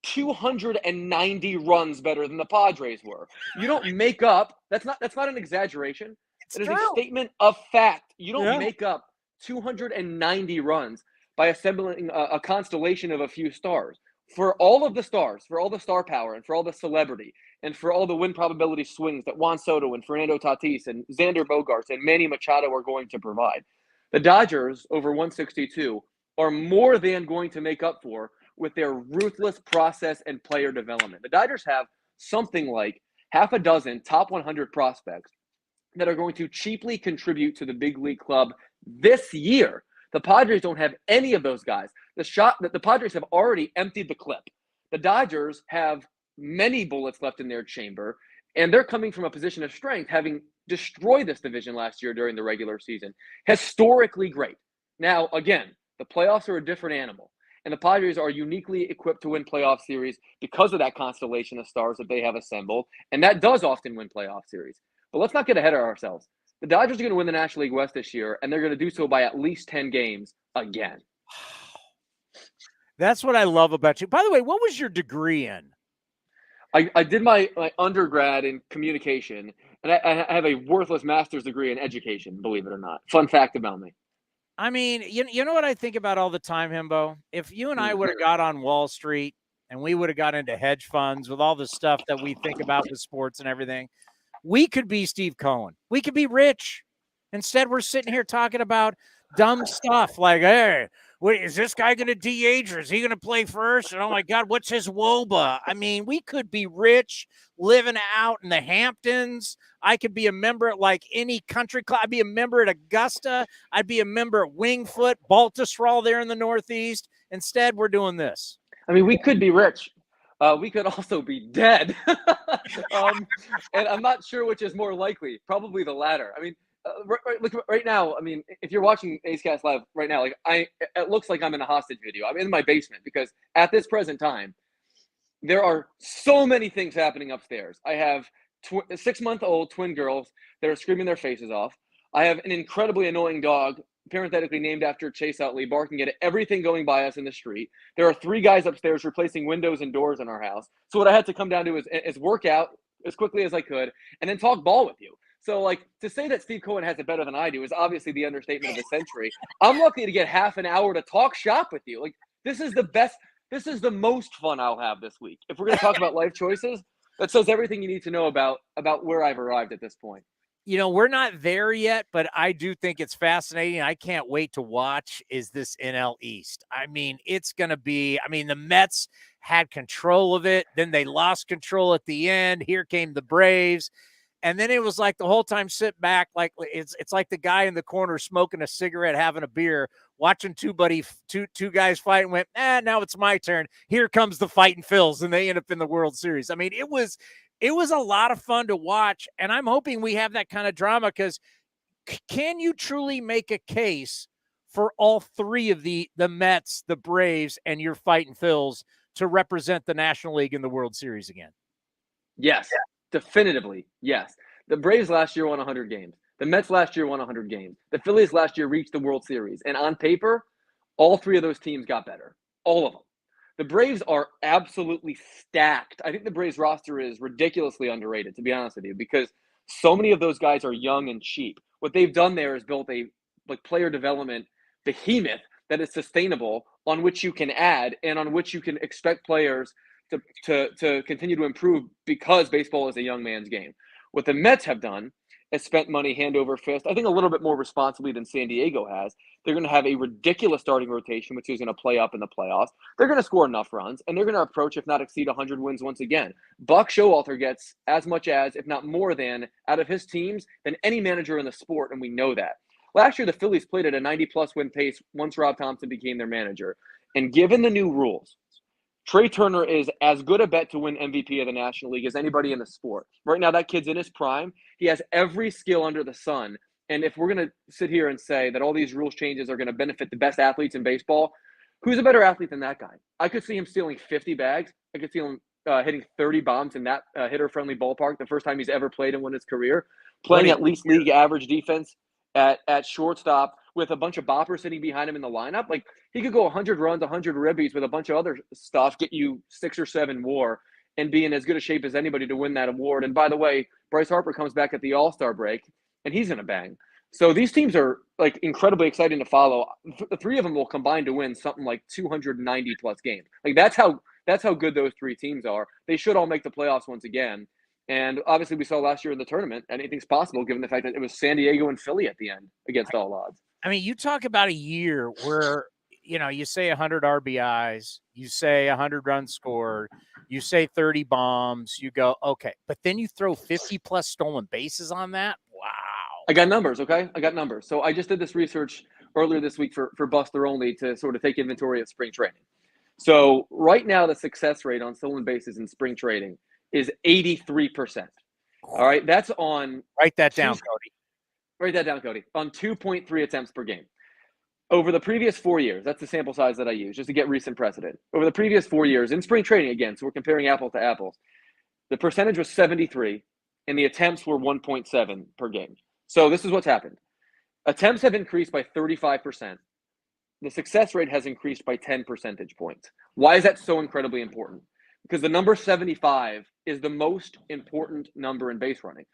290 runs better than the Padres were. You don't make up – that's not an exaggeration. It is a statement of fact. You don't make up 290 runs by assembling a constellation of a few stars. For all of the stars, for all the star power, and for all the celebrity, and for all the win probability swings that Juan Soto and Fernando Tatis and Xander Bogaerts and Manny Machado are going to provide, the Dodgers over 162 are more than going to make up for with their ruthless process and player development. The Dodgers have something like half a dozen top 100 prospects that are going to cheaply contribute to the big league club this year. The Padres don't have any of those guys. The Padres have already emptied the clip. The Dodgers have many bullets left in their chamber, and they're coming from a position of strength, having destroyed this division last year during the regular season. Historically great. Now, again, the playoffs are a different animal, and the Padres are uniquely equipped to win playoff series because of that constellation of stars that they have assembled, and that does often win playoff series. But let's not get ahead of ourselves. The Dodgers are going to win the National League West this year, and they're going to do so by at least 10 games again. That's what I love about you. By the way, what was your degree in? I did my undergrad in communication, and I have a worthless master's degree in education, believe it or not. Fun fact about me. I mean, you know what I think about all the time, Hembo? If you and I would have got on Wall Street and we would have got into hedge funds with all the stuff that we think about with sports and everything, we could be Steve Cohen. We could be rich. Instead, we're sitting here talking about dumb stuff like, hey, wait, is this guy going to DH or is he going to play first? And oh my God, what's his WOBA? I mean, we could be rich, living out in the Hamptons. I could be a member at like any country club. I'd be a member at Augusta. I'd be a member at Wingfoot, Baltusrol there in the Northeast. Instead, we're doing this. I mean, we could be rich. We could also be dead. And I'm not sure which is more likely. Probably the latter. I mean, look right now. I mean, if you're watching Ace Cast Live right now, like it looks like I'm in a hostage video. I'm in my basement because at this present time, there are so many things happening upstairs. I have 6-month-old twin girls that are screaming their faces off. I have an incredibly annoying dog, parenthetically named after Chase Utley, barking at everything going by us in the street. There are 3 guys upstairs replacing windows and doors in our house. So what I had to come down to is work out as quickly as I could and then talk ball with you. So, like, to say that Steve Cohen has it better than I do is obviously the understatement of the century. I'm lucky to get half an hour to talk shop with you. Like, this is the best. This is the most fun I'll have this week. If we're going to talk about life choices, that says everything you need to know about where I've arrived at this point. You know, we're not there yet, but I do think it's fascinating. I can't wait to watch is this NL East. I mean, it's going to be, I mean, the Mets had control of it. Then they lost control at the end. Here came the Braves. And then it was like the whole time sit back, like it's like the guy in the corner smoking a cigarette, having a beer, watching two guys fight and went, now it's my turn. Here comes the fighting Phils, and they end up in the World Series. I mean, it was a lot of fun to watch, and I'm hoping we have that kind of drama because can you truly make a case for all 3 of the Mets, the Braves, and your fighting Phils to represent the National League in the World Series again? Yes. Definitively, yes. The Braves last year won 100 games. The Mets last year won 100 games. The Phillies last year reached the World Series. And on paper, all 3 of those teams got better. All of them. The Braves are absolutely stacked. I think the Braves roster is ridiculously underrated, to be honest with you, because so many of those guys are young and cheap. What they've done there is built a player development behemoth that is sustainable, on which you can add and on which you can expect players to continue to improve because baseball is a young man's game. What the Mets have done has spent money hand over fist, I think a little bit more responsibly than San Diego has. They're going to have a ridiculous starting rotation, which is going to play up in the playoffs. They're going to score enough runs, and they're going to approach, if not exceed, 100 wins once again. Buck Showalter gets as much as, if not more than, out of his teams than any manager in the sport, and we know that. Last year, the Phillies played at a 90-plus win pace once Rob Thompson became their manager. And given the new rules, Trey Turner is as good a bet to win MVP of the National League as anybody in the sport. Right now, that kid's in his prime. He has every skill under the sun. And if we're going to sit here and say that all these rules changes are going to benefit the best athletes in baseball, who's a better athlete than that guy? I could see him stealing 50 bags. I could see him hitting 30 bombs in that hitter-friendly ballpark the first time he's ever played in his career, playing at least league average defense at shortstop with a bunch of boppers sitting behind him in the lineup. Like, he could go 100 runs, 100 ribbies with a bunch of other stuff, get you 6 or 7 WAR, and be in as good a shape as anybody to win that award. And by the way, Bryce Harper comes back at the All-Star break, and he's going to bang. So these teams are, like, incredibly exciting to follow. The 3 of them will combine to win something like 290-plus games. Like, that's how good those 3 teams are. They should all make the playoffs once again. And obviously we saw last year in the tournament, anything's possible given the fact that it was San Diego and Philly at the end against all odds. I mean, you talk about a year where, you say 100 RBIs, you say 100 runs scored, you say 30 bombs, you go, okay. But then you throw 50-plus stolen bases on that? Wow. I got numbers, okay? I got numbers. So I just did this research earlier this week for Buster Only to sort of take inventory of spring training. So right now the success rate on stolen bases in spring training is 83%. All right? That's on – Write that down, Cody. Write that down, Cody. On 2.3 attempts per game. Over the previous 4 years, that's the sample size that I use just to get recent precedent. Over the previous 4 years, in spring training again, so we're comparing apples to apples, the percentage was 73, and the attempts were 1.7 per game. So this is what's happened. Attempts have increased by 35%. The success rate has increased by 10 percentage points. Why is that so incredibly important? Because the number 75 is the most important number in base running.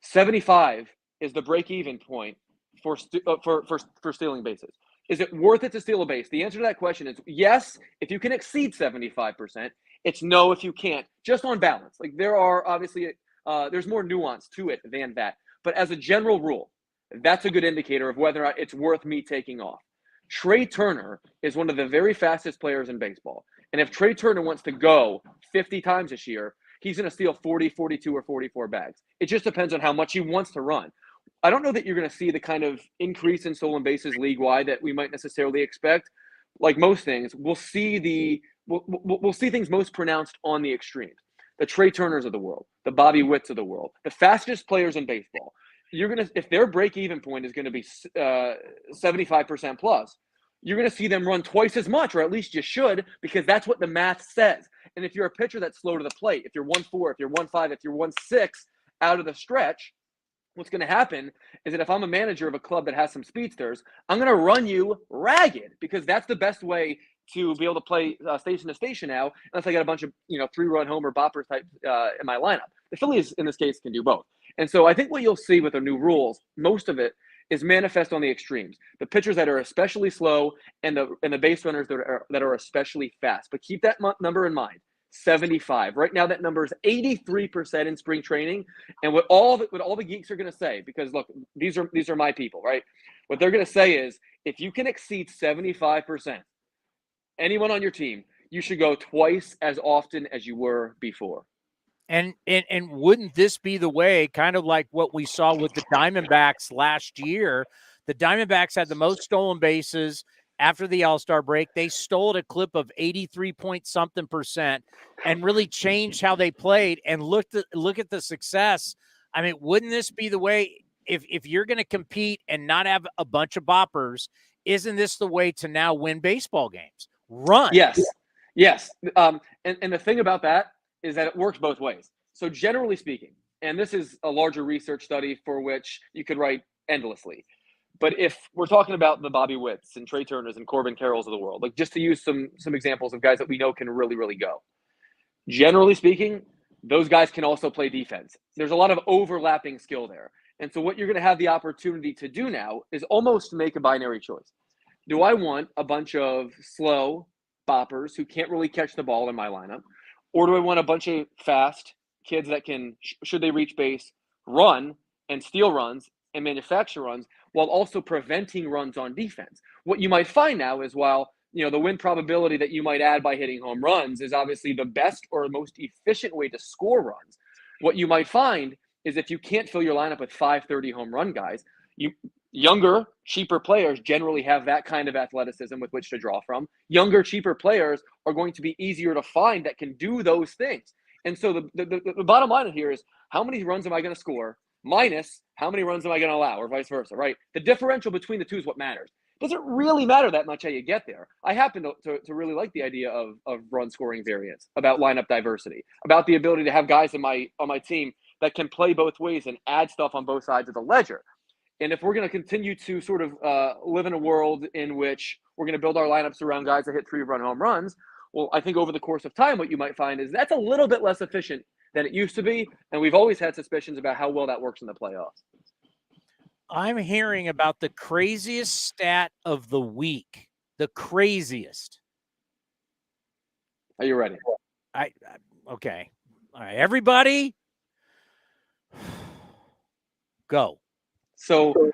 75 is the break-even point for stealing bases. Is it worth it to steal a base? The answer to that question is yes, if you can exceed 75%. It's no if you can't, just on balance. Like, there are obviously, there's more nuance to it than that. But as a general rule, that's a good indicator of whether or not it's worth me taking off. Trey Turner is one of the very fastest players in baseball. And if Trey Turner wants to go 50 times this year, he's going to steal 40, 42, or 44 bags. It just depends on how much he wants to run. I don't know that you're going to see the kind of increase in stolen bases league-wide that we might necessarily expect. Like most things, we'll see things most pronounced on the extremes. The Trey Turners of the world, the Bobby Witts of the world, the fastest players in baseball. If their break-even point is going to be 75% plus, you're going to see them run twice as much, or at least you should, because that's what the math says. And if you're a pitcher that's slow to the plate, if you're 1-4, if you're 1-5, if you're 1-6 out of the stretch, what's going to happen is that if I'm a manager of a club that has some speedsters, I'm going to run you ragged, because that's the best way to be able to play station to station now, unless I got a bunch of 3-run homer boppers type in my lineup. The Phillies, in this case, can do both. And so I think what you'll see with the new rules, most of it is manifest on the extremes. The pitchers that are especially slow and the base runners that are especially fast. But keep that number in mind, 75. Right now that number is 83% in spring training. And what all the geeks are going to say, because look, these are my people, right? What they're going to say is, if you can exceed 75%, anyone on your team, you should go twice as often as you were before. And wouldn't this be the way, kind of like what we saw with the Diamondbacks last year? The Diamondbacks had the most stolen bases after the All-Star break. They stole at a clip of 83-point-something% and really changed how they played. And look at the success. I mean, wouldn't this be the way, if you're going to compete and not have a bunch of boppers, isn't this the way to now win baseball games? Run. Yes. And the thing about that is that it works both ways. So generally speaking, and this is a larger research study for which you could write endlessly, but if we're talking about the Bobby Witts and Trey Turners and Corbin Carrolls of the world, like just to use some examples of guys that we know can really, really go. Generally speaking, those guys can also play defense. There's a lot of overlapping skill there. And so what you're going to have the opportunity to do now is almost make a binary choice. Do I want a bunch of slow boppers who can't really catch the ball in my lineup? Or do I want a bunch of fast kids that can, should they reach base, run and steal runs and manufacture runs while also preventing runs on defense. What you might find now is while the win probability that you might add by hitting home runs is obviously the best or most efficient way to score runs. What you might find is if you can't fill your lineup with 530 home run guys, younger, cheaper players generally have that kind of athleticism with which to draw from. Younger, cheaper players are going to be easier to find that can do those things. And so the bottom line here is how many runs am I going to score minus how many runs am I going to allow, or vice versa, right? The differential between the two is what matters. Doesn't really matter that much how you get there. I happen to really like the idea of run scoring variance, about lineup diversity, about the ability to have guys on my team that can play both ways and add stuff on both sides of the ledger. And if we're going to continue to sort of live in a world in which we're going to build our lineups around guys that hit 3-run home runs, well, I think over the course of time, what you might find is that's a little bit less efficient than it used to be. And we've always had suspicions about how well that works in the playoffs. I'm hearing about the craziest stat of the week. The craziest. Are you ready? Okay. All right, everybody. Go. So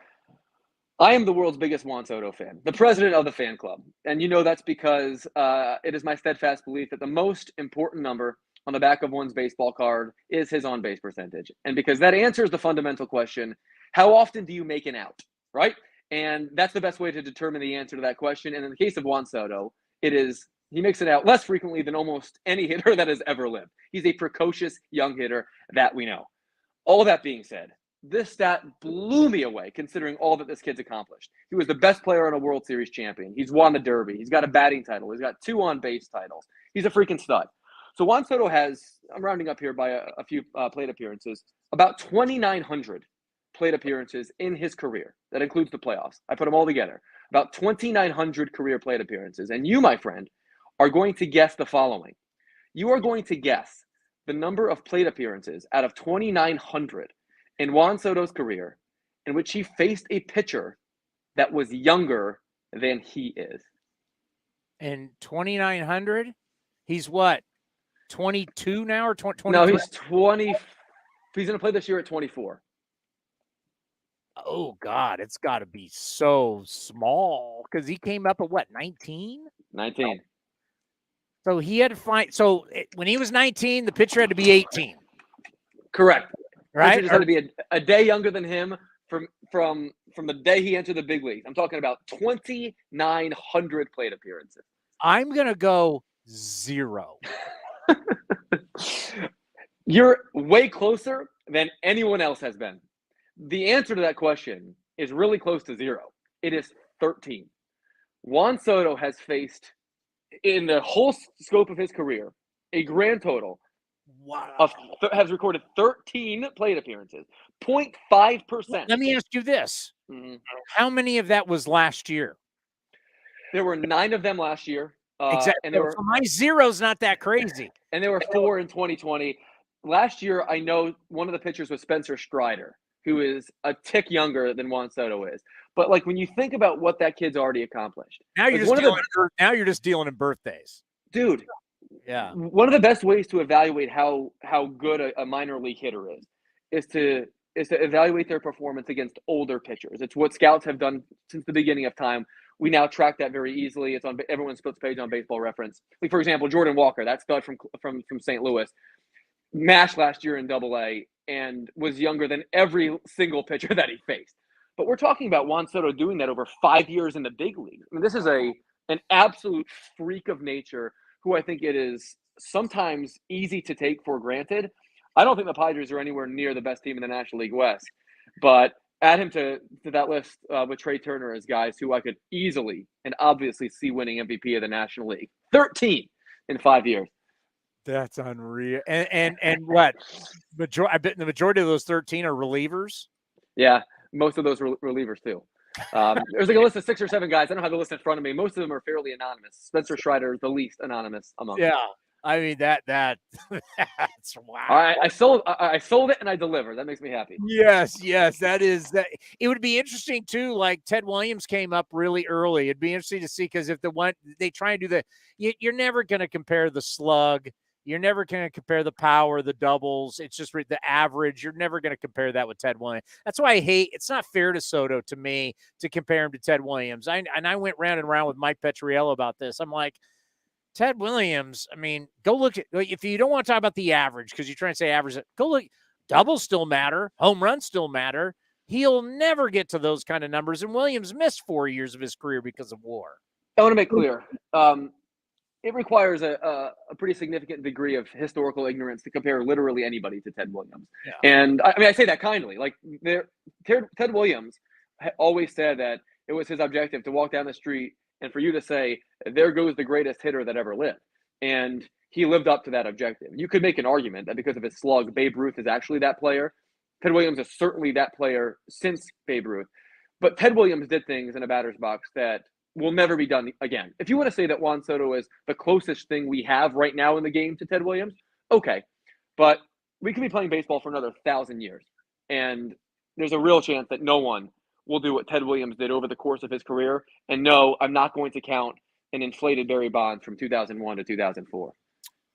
I am the world's biggest Juan Soto fan, the president of the fan club. And that's because it is my steadfast belief that the most important number on the back of one's baseball card is his on-base percentage. And because that answers the fundamental question, how often do you make an out, right? And that's the best way to determine the answer to that question. And in the case of Juan Soto, he makes it out less frequently than almost any hitter that has ever lived. He's a precocious young hitter that we know. All that being said, this stat blew me away considering all that this kid's accomplished. He was the best player on a World Series champion. He's won the Derby. He's got a batting title. He's got 2 on-base titles. He's a freaking stud. So Juan Soto has, I'm rounding up here by a few plate appearances, about 2,900 plate appearances in his career. That includes the playoffs. I put them all together. About 2,900 career plate appearances. And you, my friend, are going to guess the following. You are going to guess the number of plate appearances out of 2,900 in Juan Soto's career in which he faced a pitcher that was younger than he is. And 2,900? He's what? 22 now or 23? No, he's 20. He's going to play this year at 24. Oh, God, it's got to be so small because he came up at what, 19? 19. So he had to find. So when he was 19, the pitcher had to be 18. Correct. Right? Pitcher just had to be a day younger than him from the day he entered the big leagues. I'm talking about 2,900 plate appearances. I'm going to go 0. You're way closer than anyone else has been. The answer to that question is really close to 0. It is 13. Juan Soto has faced, in the whole scope of his career, a grand total has recorded 13 plate appearances, 0.5%. Let me ask you this. Mm-hmm. How many of that was last year? There were 9 of them last year. Exactly. And so my 0's not that crazy. And there were 4 in 2020. Last year, I know one of the pitchers was Spencer Strider, who is a tick younger than Juan Soto is. But like when you think about what that kid's already accomplished. Now you're just dealing in birthdays. Dude. Yeah. One of the best ways to evaluate how good a minor league hitter is to evaluate their performance against older pitchers. It's what scouts have done since the beginning of time. We now track that very easily. It's on everyone's splits page on Baseball Reference. Like, for example, Jordan Walker, that stud from St. Louis, mashed last year in Double-A and was younger than every single pitcher that he faced. But we're talking about Juan Soto doing that over 5 years in the big league. I mean, this is an absolute freak of nature who I think it is sometimes easy to take for granted. I don't think the Padres are anywhere near the best team in the National League West, but add him to that list with Trey Turner as guys who I could easily and obviously see winning MVP of the National League. 13 in 5 years. That's unreal. And what? I bet the majority of those 13 are relievers. Yeah, most of those relievers too. There's like a list of 6 or 7 guys. I don't have the list in front of me. Most of them are fairly anonymous. Spencer Strider is the least anonymous among them. I mean that's wow. I sold it and I delivered. That makes me happy. Yes, that is that. It would be interesting too. Like Ted Williams came up really early. It'd be interesting to see because if they try and do you're never going to compare the slug You're never going to compare the power, the doubles. It's just the average. You're never going to compare that with Ted Williams. That's why I hate. It's not fair to Soto, to me, to compare him to Ted Williams. I went round and round with Mike Petriello about this. I'm like, Ted Williams, I mean, go look at, if you don't want to talk about the average, because you're trying to say average, go look. Doubles still matter. Home runs still matter. He'll never get to those kind of numbers. And Williams missed 4 years of his career because of WAR. I want to make clear. It requires a pretty significant degree of historical ignorance to compare literally anybody to Ted Williams. Yeah. And I mean, I say that kindly. Like, Ted Williams always said that it was his objective to walk down the street and for you to say, there goes the greatest hitter that ever lived. And he lived up to that objective. You could make an argument that because of his slug, Babe Ruth is actually that player. Ted Williams is certainly that player since Babe Ruth. But Ted Williams did things in a batter's box that will never be done again. If you want to say that Juan Soto is the closest thing we have right now in the game to Ted Williams, okay. But we could be playing baseball for another 1,000 years. And there's a real chance that no one will do what Ted Williams did over the course of his career. And no, I'm not going to count an inflated Barry Bonds from 2001 to 2004.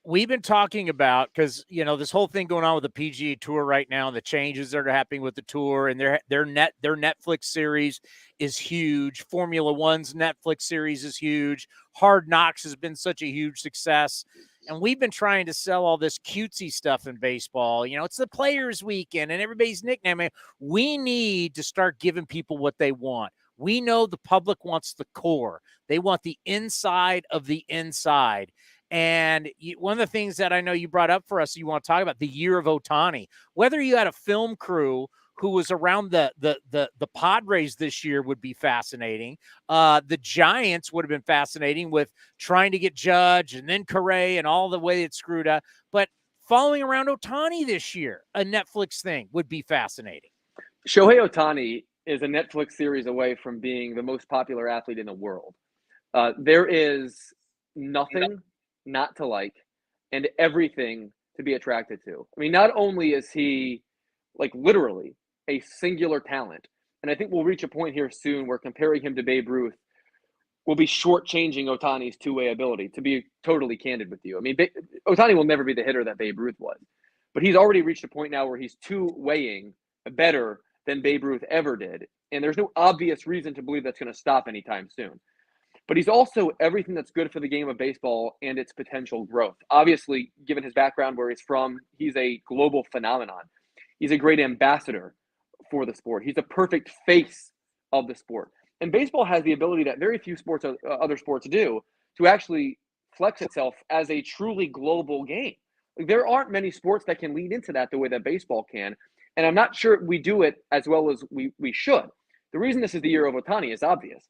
We've been talking about, because, this whole thing going on with the PGA Tour right now, and the changes that are happening with the tour, and their Netflix series is huge. Formula One's Netflix series is huge. Hard Knocks has been such a huge success. And we've been trying to sell all this cutesy stuff in baseball. It's the Players Weekend and everybody's nickname. We need to start giving people what they want. We know the public wants the core. They want the inside of the inside. And one of the things that I know you brought up for us, you want to talk about the year of Ohtani. Whether you had a film crew who was around the Padres this year would be fascinating. The Giants would have been fascinating with trying to get Judge and then Correa and all the way it screwed up. But following around Ohtani this year, a Netflix thing would be fascinating. Shohei Ohtani is a Netflix series away from being the most popular athlete in the world. There is nothing not to like and everything to be attracted to. I mean, not only is he like literally a singular talent, and I think we'll reach a point here soon where comparing him to Babe Ruth will be shortchanging Ohtani's two-way ability, to be totally candid with you. I mean, Ohtani will never be the hitter that Babe Ruth was, but he's already reached a point now where he's two-weighing better than Babe Ruth ever did, and there's no obvious reason to believe that's going to stop anytime soon. But he's also everything that's good for the game of baseball and its potential growth. Obviously, given his background, where he's from, he's a global phenomenon. He's a great ambassador for the sport. He's a perfect face of the sport. And baseball has the ability that very few other sports do to actually flex itself as a truly global game. Like, there aren't many sports that can lean into that the way that baseball can. And I'm not sure we do it as well as we should. The reason this is the year of Ohtani is obvious.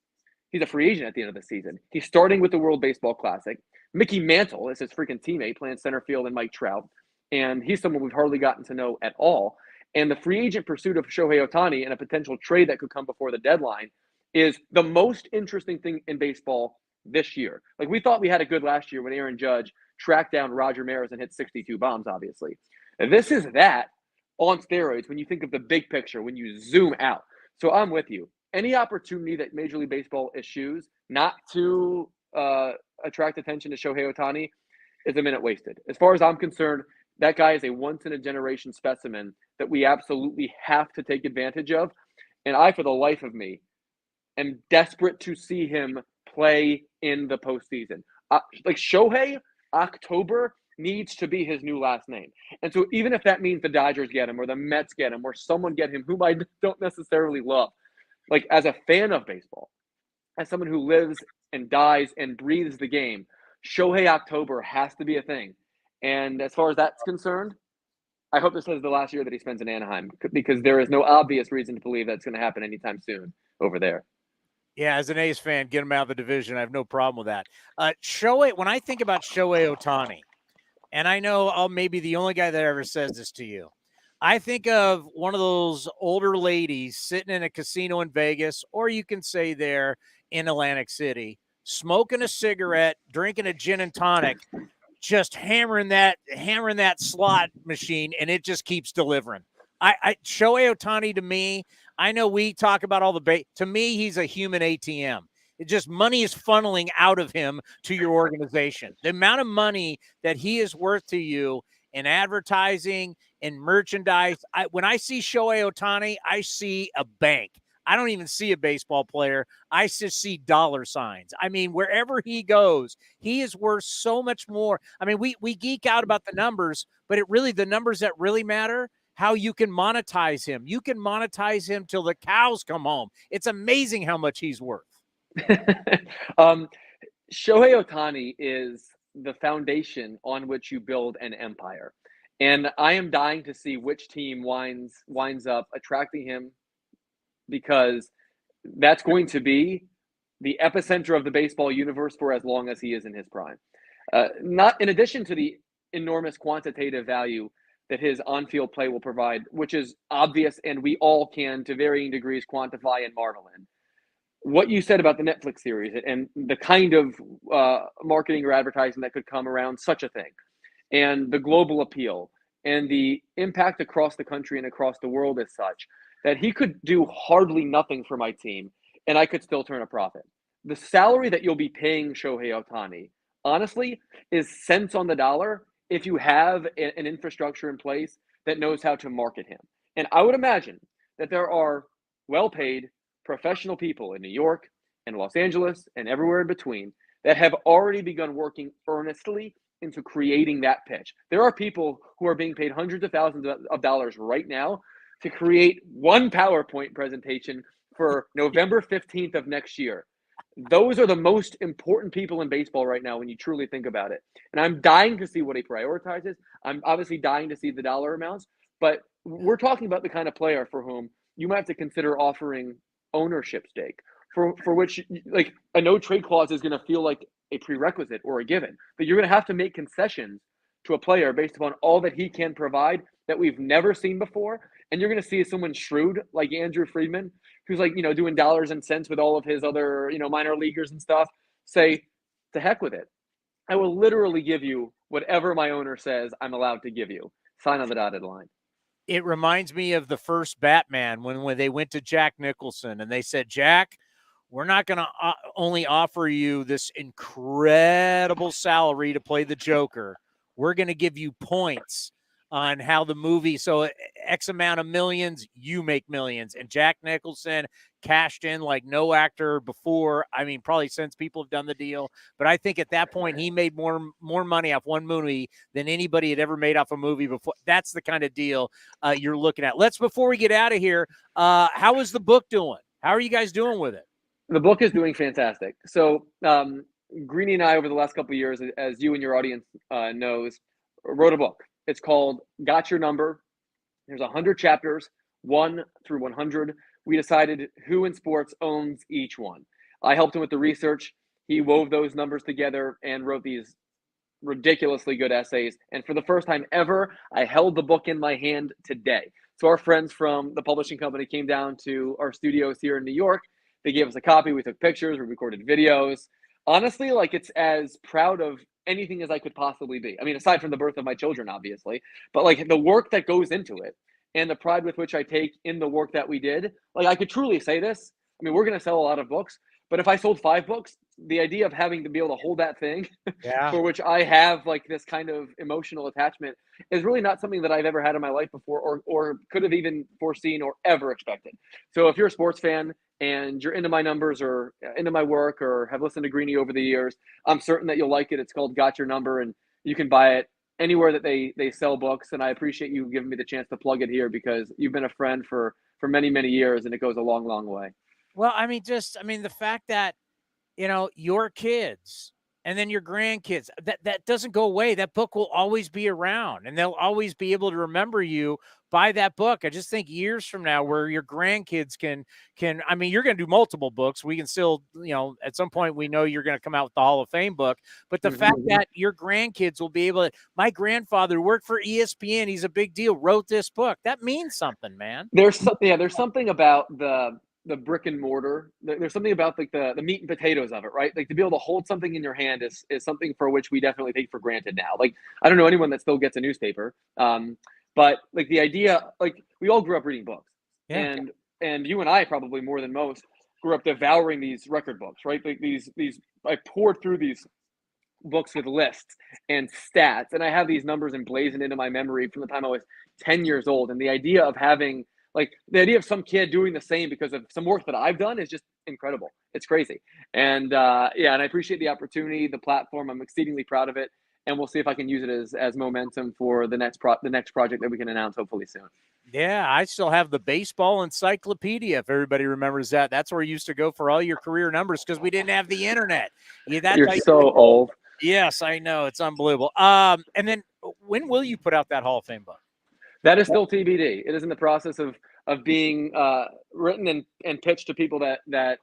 He's a free agent at the end of the season. He's starting with the World Baseball Classic. Mickey Mantle is his freaking teammate playing center field and Mike Trout. And he's someone we've hardly gotten to know at all. And the free agent pursuit of Shohei Ohtani and a potential trade that could come before the deadline is the most interesting thing in baseball this year. Like, we thought we had a good last year when Aaron Judge tracked down Roger Maris and hit 62 bombs, obviously. And this is that on steroids when you think of the big picture, when you zoom out. So I'm with you. Any opportunity that Major League Baseball eschews not to attract attention to Shohei Ohtani is a minute wasted. As far as I'm concerned, that guy is a once-in-a-generation specimen that we absolutely have to take advantage of. And I, for the life of me, am desperate to see him play in the postseason. Like, Shohei, October needs to be his new last name. And so even if that means the Dodgers get him or the Mets get him or someone get him whom I don't necessarily love, like, as a fan of baseball, as someone who lives and dies and breathes the game, Shohei October has to be a thing. And as far as that's concerned, I hope this is the last year that he spends in Anaheim, because there is no obvious reason to believe that's going to happen anytime soon over there. Yeah, as an A's fan, get him out of the division. I have no problem with that. Shohei, when I think about Shohei Ohtani, and I know I'll maybe the only guy that ever says this to you, I think of one of those older ladies sitting in a casino in Vegas, or you can say there in Atlantic City, smoking a cigarette, drinking a gin and tonic, just hammering that slot machine, and it just keeps delivering. Shohei Ohtani, to me, I know we talk about all the to me, he's a human ATM. It just money is funneling out of him to your organization. The amount of money that he is worth to you in advertising and merchandise. When I see Shohei Ohtani, I see a bank. I don't even see a baseball player. I just see dollar signs. I mean, wherever he goes, he is worth so much more. I mean, we geek out about the numbers, but the numbers that really matter, how you can monetize him. You can monetize him till the cows come home. It's amazing how much he's worth. Shohei Ohtani is the foundation on which you build an empire. And I am dying to see which team winds up attracting him, because that's going to be the epicenter of the baseball universe for as long as he is in his prime. Not in addition to the enormous quantitative value that his on-field play will provide, which is obvious and we all can, to varying degrees, quantify and marvel in. What you said about the Netflix series and the kind of marketing or advertising that could come around such a thing, and the global appeal and the impact across the country and across the world is such that he could do hardly nothing for my team and I could still turn a profit. The salary that you'll be paying Shohei Ohtani, honestly, is cents on the dollar if you have an infrastructure in place that knows how to market him. And I would imagine that there are well-paid professional people in New York and Los Angeles and everywhere in between that have already begun working earnestly into creating that pitch. There are people who are being paid hundreds of thousands of dollars right now to create one PowerPoint presentation for November 15th of next year. Those are the most important people in baseball right now when you truly think about it. And I'm dying to see what he prioritizes. I'm obviously dying to see the dollar amounts, but we're talking about the kind of player for whom you might have to consider offering ownership stake, for which like a no trade clause is going to feel like a prerequisite or a given. But you're going to have to make concessions to a player based upon all that he can provide that we've never seen before. And you're going to see someone shrewd like Andrew Friedman, who's like, doing dollars and cents with all of his other, minor leaguers and stuff, say, to heck with it. I will literally give you whatever my owner says I'm allowed to give you. Sign on the dotted line. It reminds me of the first Batman when they went to Jack Nicholson and they said, Jack, we're not going to only offer you this incredible salary to play the Joker. We're going to give you points on how the movie, so X amount of millions, you make millions. And Jack Nicholson cashed in like no actor before. I mean, probably since people have done the deal. But I think at that point, he made more money off one movie than anybody had ever made off a movie before. That's the kind of deal you're looking at. Before we get out of here, how is the book doing? How are you guys doing with it? The book is doing fantastic. So Greeny and I, over the last couple of years, as you and your audience knows, wrote a book. It's called Got Your Number. There's 100 chapters, 1 through 100. We decided who in sports owns each one. I helped him with the research. He wove those numbers together and wrote these ridiculously good essays. And for the first time ever, I held the book in my hand today. So our friends from the publishing company came down to our studios here in New York. They gave us a copy. We took pictures. We recorded videos. Honestly, like, it's as proud of anything as I could possibly be. I mean, aside from the birth of my children, obviously, but like the work that goes into it and the pride with which I take in the work that we did, like, I could truly say this. I mean, we're going to sell a lot of books, but if I sold 5 books, the idea of having to be able to hold that thing for which I have like this kind of emotional attachment is really not something that I've ever had in my life before, or could have even foreseen or ever expected. So if you're a sports fan and you're into my numbers or into my work or have listened to Greeny over the years, I'm certain that you'll like it. It's called Got Your Number, and you can buy it anywhere that they sell books. And I appreciate you giving me the chance to plug it here, because you've been a friend for many, many years, and it goes a long, long way. Well, the fact that, your kids and then your grandkids, that doesn't go away. That book will always be around, and they'll always be able to remember you by that book. I just think years from now, where your grandkids can, you're going to do multiple books. We can still, at some point we know you're going to come out with the Hall of Fame book, but the fact that your grandkids will be able to, my grandfather worked for ESPN. He's a big deal, wrote this book. That means something, man. There's something about the brick and mortar. There's something about like the meat and potatoes of it, right? Like, to be able to hold something in your hand is something for which we definitely take for granted now. Like, I don't know anyone that still gets a newspaper. But like the idea, like, we all grew up reading books, and you and I probably more than most grew up devouring these record books, right? Like these I poured through these books with lists and stats, and I have these numbers emblazoned into my memory from the time I was 10 years old. And the idea of having the idea of some kid doing the same because of some work that I've done is just incredible. It's crazy. And and I appreciate the opportunity, the platform. I'm exceedingly proud of it, and we'll see if I can use it as momentum for the next project that we can announce hopefully soon. Yeah, I still have the baseball encyclopedia, if everybody remembers that. That's where you used to go for all your career numbers because we didn't have the internet. You're so old. Yes, I know. It's unbelievable. And then when will you put out that Hall of Fame book? That is still TBD. It is in the process of being written and pitched to people that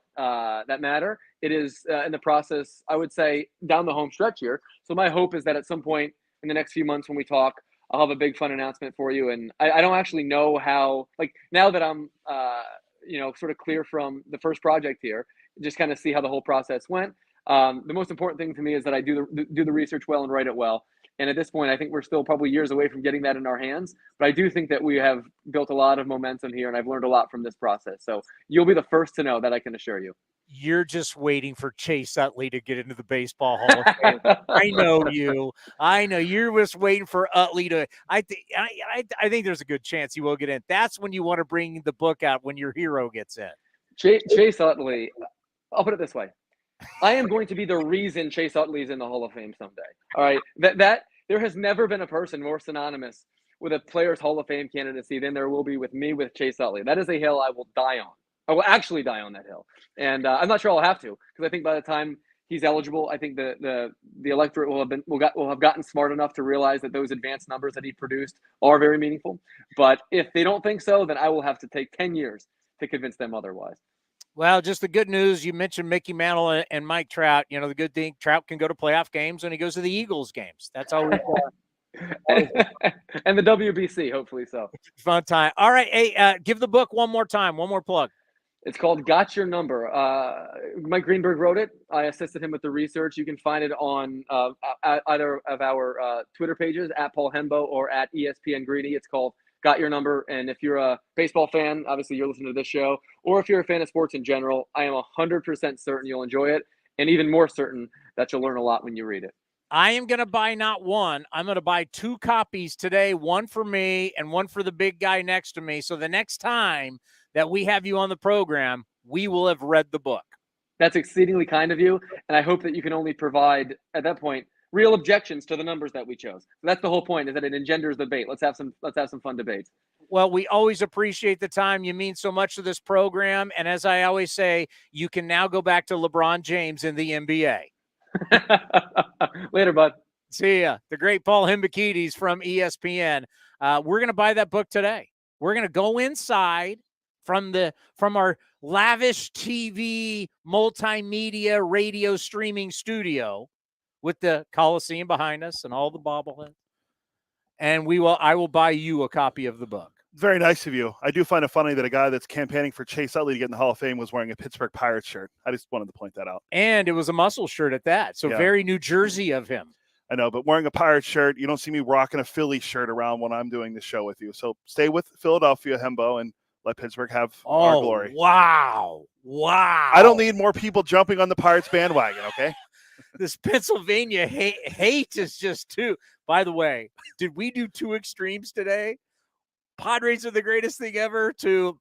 matter. It is in the process, I would say, down the home stretch here. So my hope is that at some point in the next few months when we talk, I'll have a big fun announcement for you. And I don't actually know how, now that I'm, sort of clear from the first project here, just kind of see how the whole process went. The most important thing to me is that I do the research well and write it well. And at this point, I think we're still probably years away from getting that in our hands. But I do think that we have built a lot of momentum here, and I've learned a lot from this process. So you'll be the first to know, that I can assure you. You're just waiting for Chase Utley to get into the Baseball Hall of Fame. I know you. I know you're just waiting for Utley to. I think there's a good chance he will get in. That's when you want to bring the book out, when your hero gets in. Chase Utley. I'll put it this way. I am going to be the reason Chase Utley is in the Hall of Fame someday. All right. That there has never been a person more synonymous with a player's Hall of Fame candidacy than there will be with me with Chase Utley. That is a hill I will die on. I will actually die on that hill. And I'm not sure I'll have to, because I think by the time he's eligible, I think the electorate will have gotten smart enough to realize that those advanced numbers that he produced are very meaningful. But if they don't think so, then I will have to take 10 years to convince them otherwise. Well, just the good news. You mentioned Mickey Mantle and Mike Trout. You know, the good thing, Trout can go to playoff games when he goes to the Eagles games. That's always and the WBC, hopefully so. Fun time. All right. Hey, give the book one more time. One more plug. It's called Got Your Number. Mike Greenberg wrote it. I assisted him with the research. You can find it on either of our Twitter pages, at Paul Hembo or at ESPN Greedy. It's called Got Your Number. And if you're a baseball fan, obviously you're listening to this show, or if you're a fan of sports in general, I am 100% certain you'll enjoy it, and even more certain that you'll learn a lot when you read it. I am going to buy not one. I'm going to buy 2 copies today, one for me and one for the big guy next to me. So the next time that we have you on the program, we will have read the book. That's exceedingly kind of you. And I hope that you can only provide, at that point, real objections to the numbers that we chose. That's the whole point, is that it engenders debate. Let's have some fun debates. Well, we always appreciate the time. You mean so much to this program. And as I always say, you can now go back to LeBron James in the NBA. Later, bud. See ya. The great Paul Hembekides from ESPN. We're going to buy that book today. We're going to go inside from our lavish TV, multimedia, radio streaming studio with the Coliseum behind us and all the bobbleheads. And I will buy you a copy of the book. Very nice of you. I do find it funny that a guy that's campaigning for Chase Utley to get in the Hall of Fame was wearing a Pittsburgh Pirates shirt. I just wanted to point that out. And it was a muscle shirt at that. So very New Jersey of him. I know, but wearing a Pirates shirt, you don't see me rocking a Philly shirt around when I'm doing this show with you. So stay with Philadelphia, Hembo, and let Pittsburgh have our glory. Wow. I don't need more people jumping on the Pirates bandwagon, okay? This Pennsylvania hate is just too. By the way, did we do 2 extremes today? Padres are the greatest thing ever to,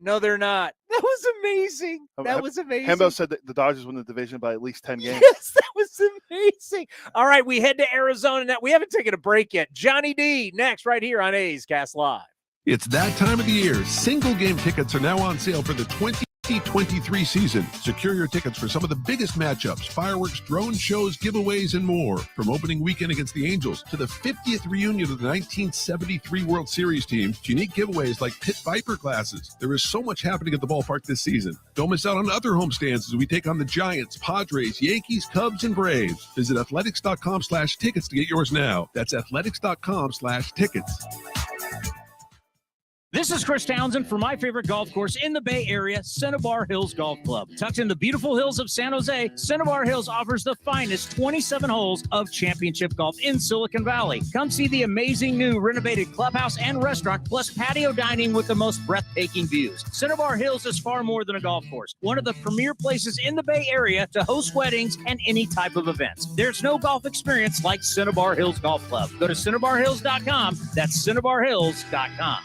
no, they're not. That was amazing. That was amazing. Hembo said that the Dodgers win the division by at least 10 games. Yes, that was amazing. All right, we head to Arizona now. We haven't taken a break yet. Johnny D next right here on A's Cast Live. It's that time of the year. Single game tickets are now on sale for the 2023 season. Secure your tickets for some of the biggest matchups, fireworks, drone shows, giveaways, and more. From opening weekend against the Angels to the 50th reunion of the 1973 World Series team, to unique giveaways like Pit Viper glasses. There is so much happening at the ballpark this season. Don't miss out on other homestands as we take on the Giants, Padres, Yankees, Cubs, and Braves. Visit athletics.com/tickets to get yours now. That's athletics.com/tickets. This is Chris Townsend for my favorite golf course in the Bay Area, Cinnabar Hills Golf Club. Tucked in the beautiful hills of San Jose, Cinnabar Hills offers the finest 27 holes of championship golf in Silicon Valley. Come see the amazing new renovated clubhouse and restaurant, plus patio dining with the most breathtaking views. Cinnabar Hills is far more than a golf course. One of the premier places in the Bay Area to host weddings and any type of events. There's no golf experience like Cinnabar Hills Golf Club. Go to CinnabarHills.com. That's CinnabarHills.com.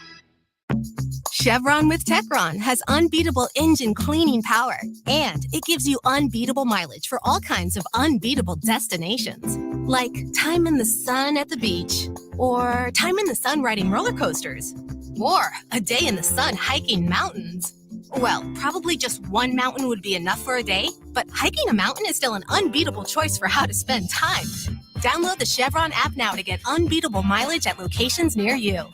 Chevron with Techron has unbeatable engine cleaning power, and it gives you unbeatable mileage for all kinds of unbeatable destinations, like time in the sun at the beach, or time in the sun riding roller coasters, or a day in the sun hiking mountains. Well, probably just one mountain would be enough for a day, but hiking a mountain is still an unbeatable choice for how to spend time. Download the Chevron app now to get unbeatable mileage at locations near you.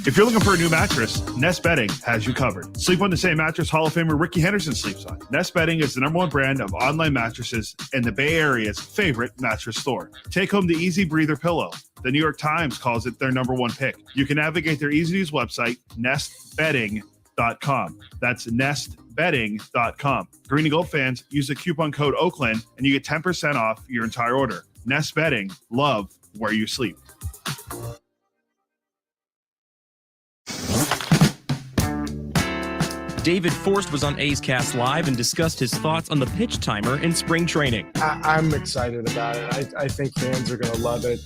If you're looking for a new mattress, Nest Bedding has you covered. Sleep on the same mattress Hall of Famer Ricky Henderson sleeps on. Nest Bedding is the #1 brand of online mattresses and the Bay Area's favorite mattress store. Take home the Easy Breather pillow. The New York Times calls it their #1 pick. You can navigate their easy-to-use website, nestbedding.com. That's nestbedding.com. Green and Gold fans, use the coupon code Oakland and you get 10% off your entire order. Nest Bedding, love where you sleep. David Forst was on A's Cast Live and discussed his thoughts on the pitch timer in spring training. I'm excited about it. I think fans are going to love it.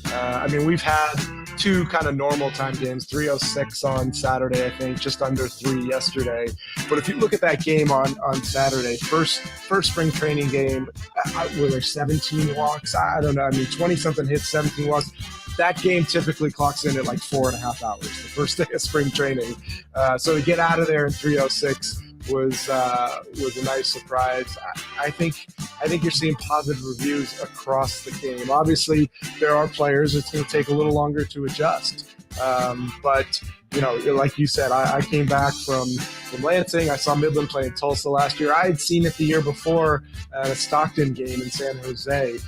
We've had two kind of normal time games, 3:06 on Saturday, I think, just under 3 yesterday. But if you look at that game on Saturday, first spring training game, were there 17 walks? I don't know. 20-something hits, 17 walks. That game typically clocks in at like 4.5 hours, the first day of spring training. So to get out of there in 3:06 was a nice surprise. I think you're seeing positive reviews across the game. Obviously, there are players it's going to take a little longer to adjust. But like you said, I came back from Lansing. I saw Midland play in Tulsa last year. I had seen it the year before at a Stockton game in San Jose.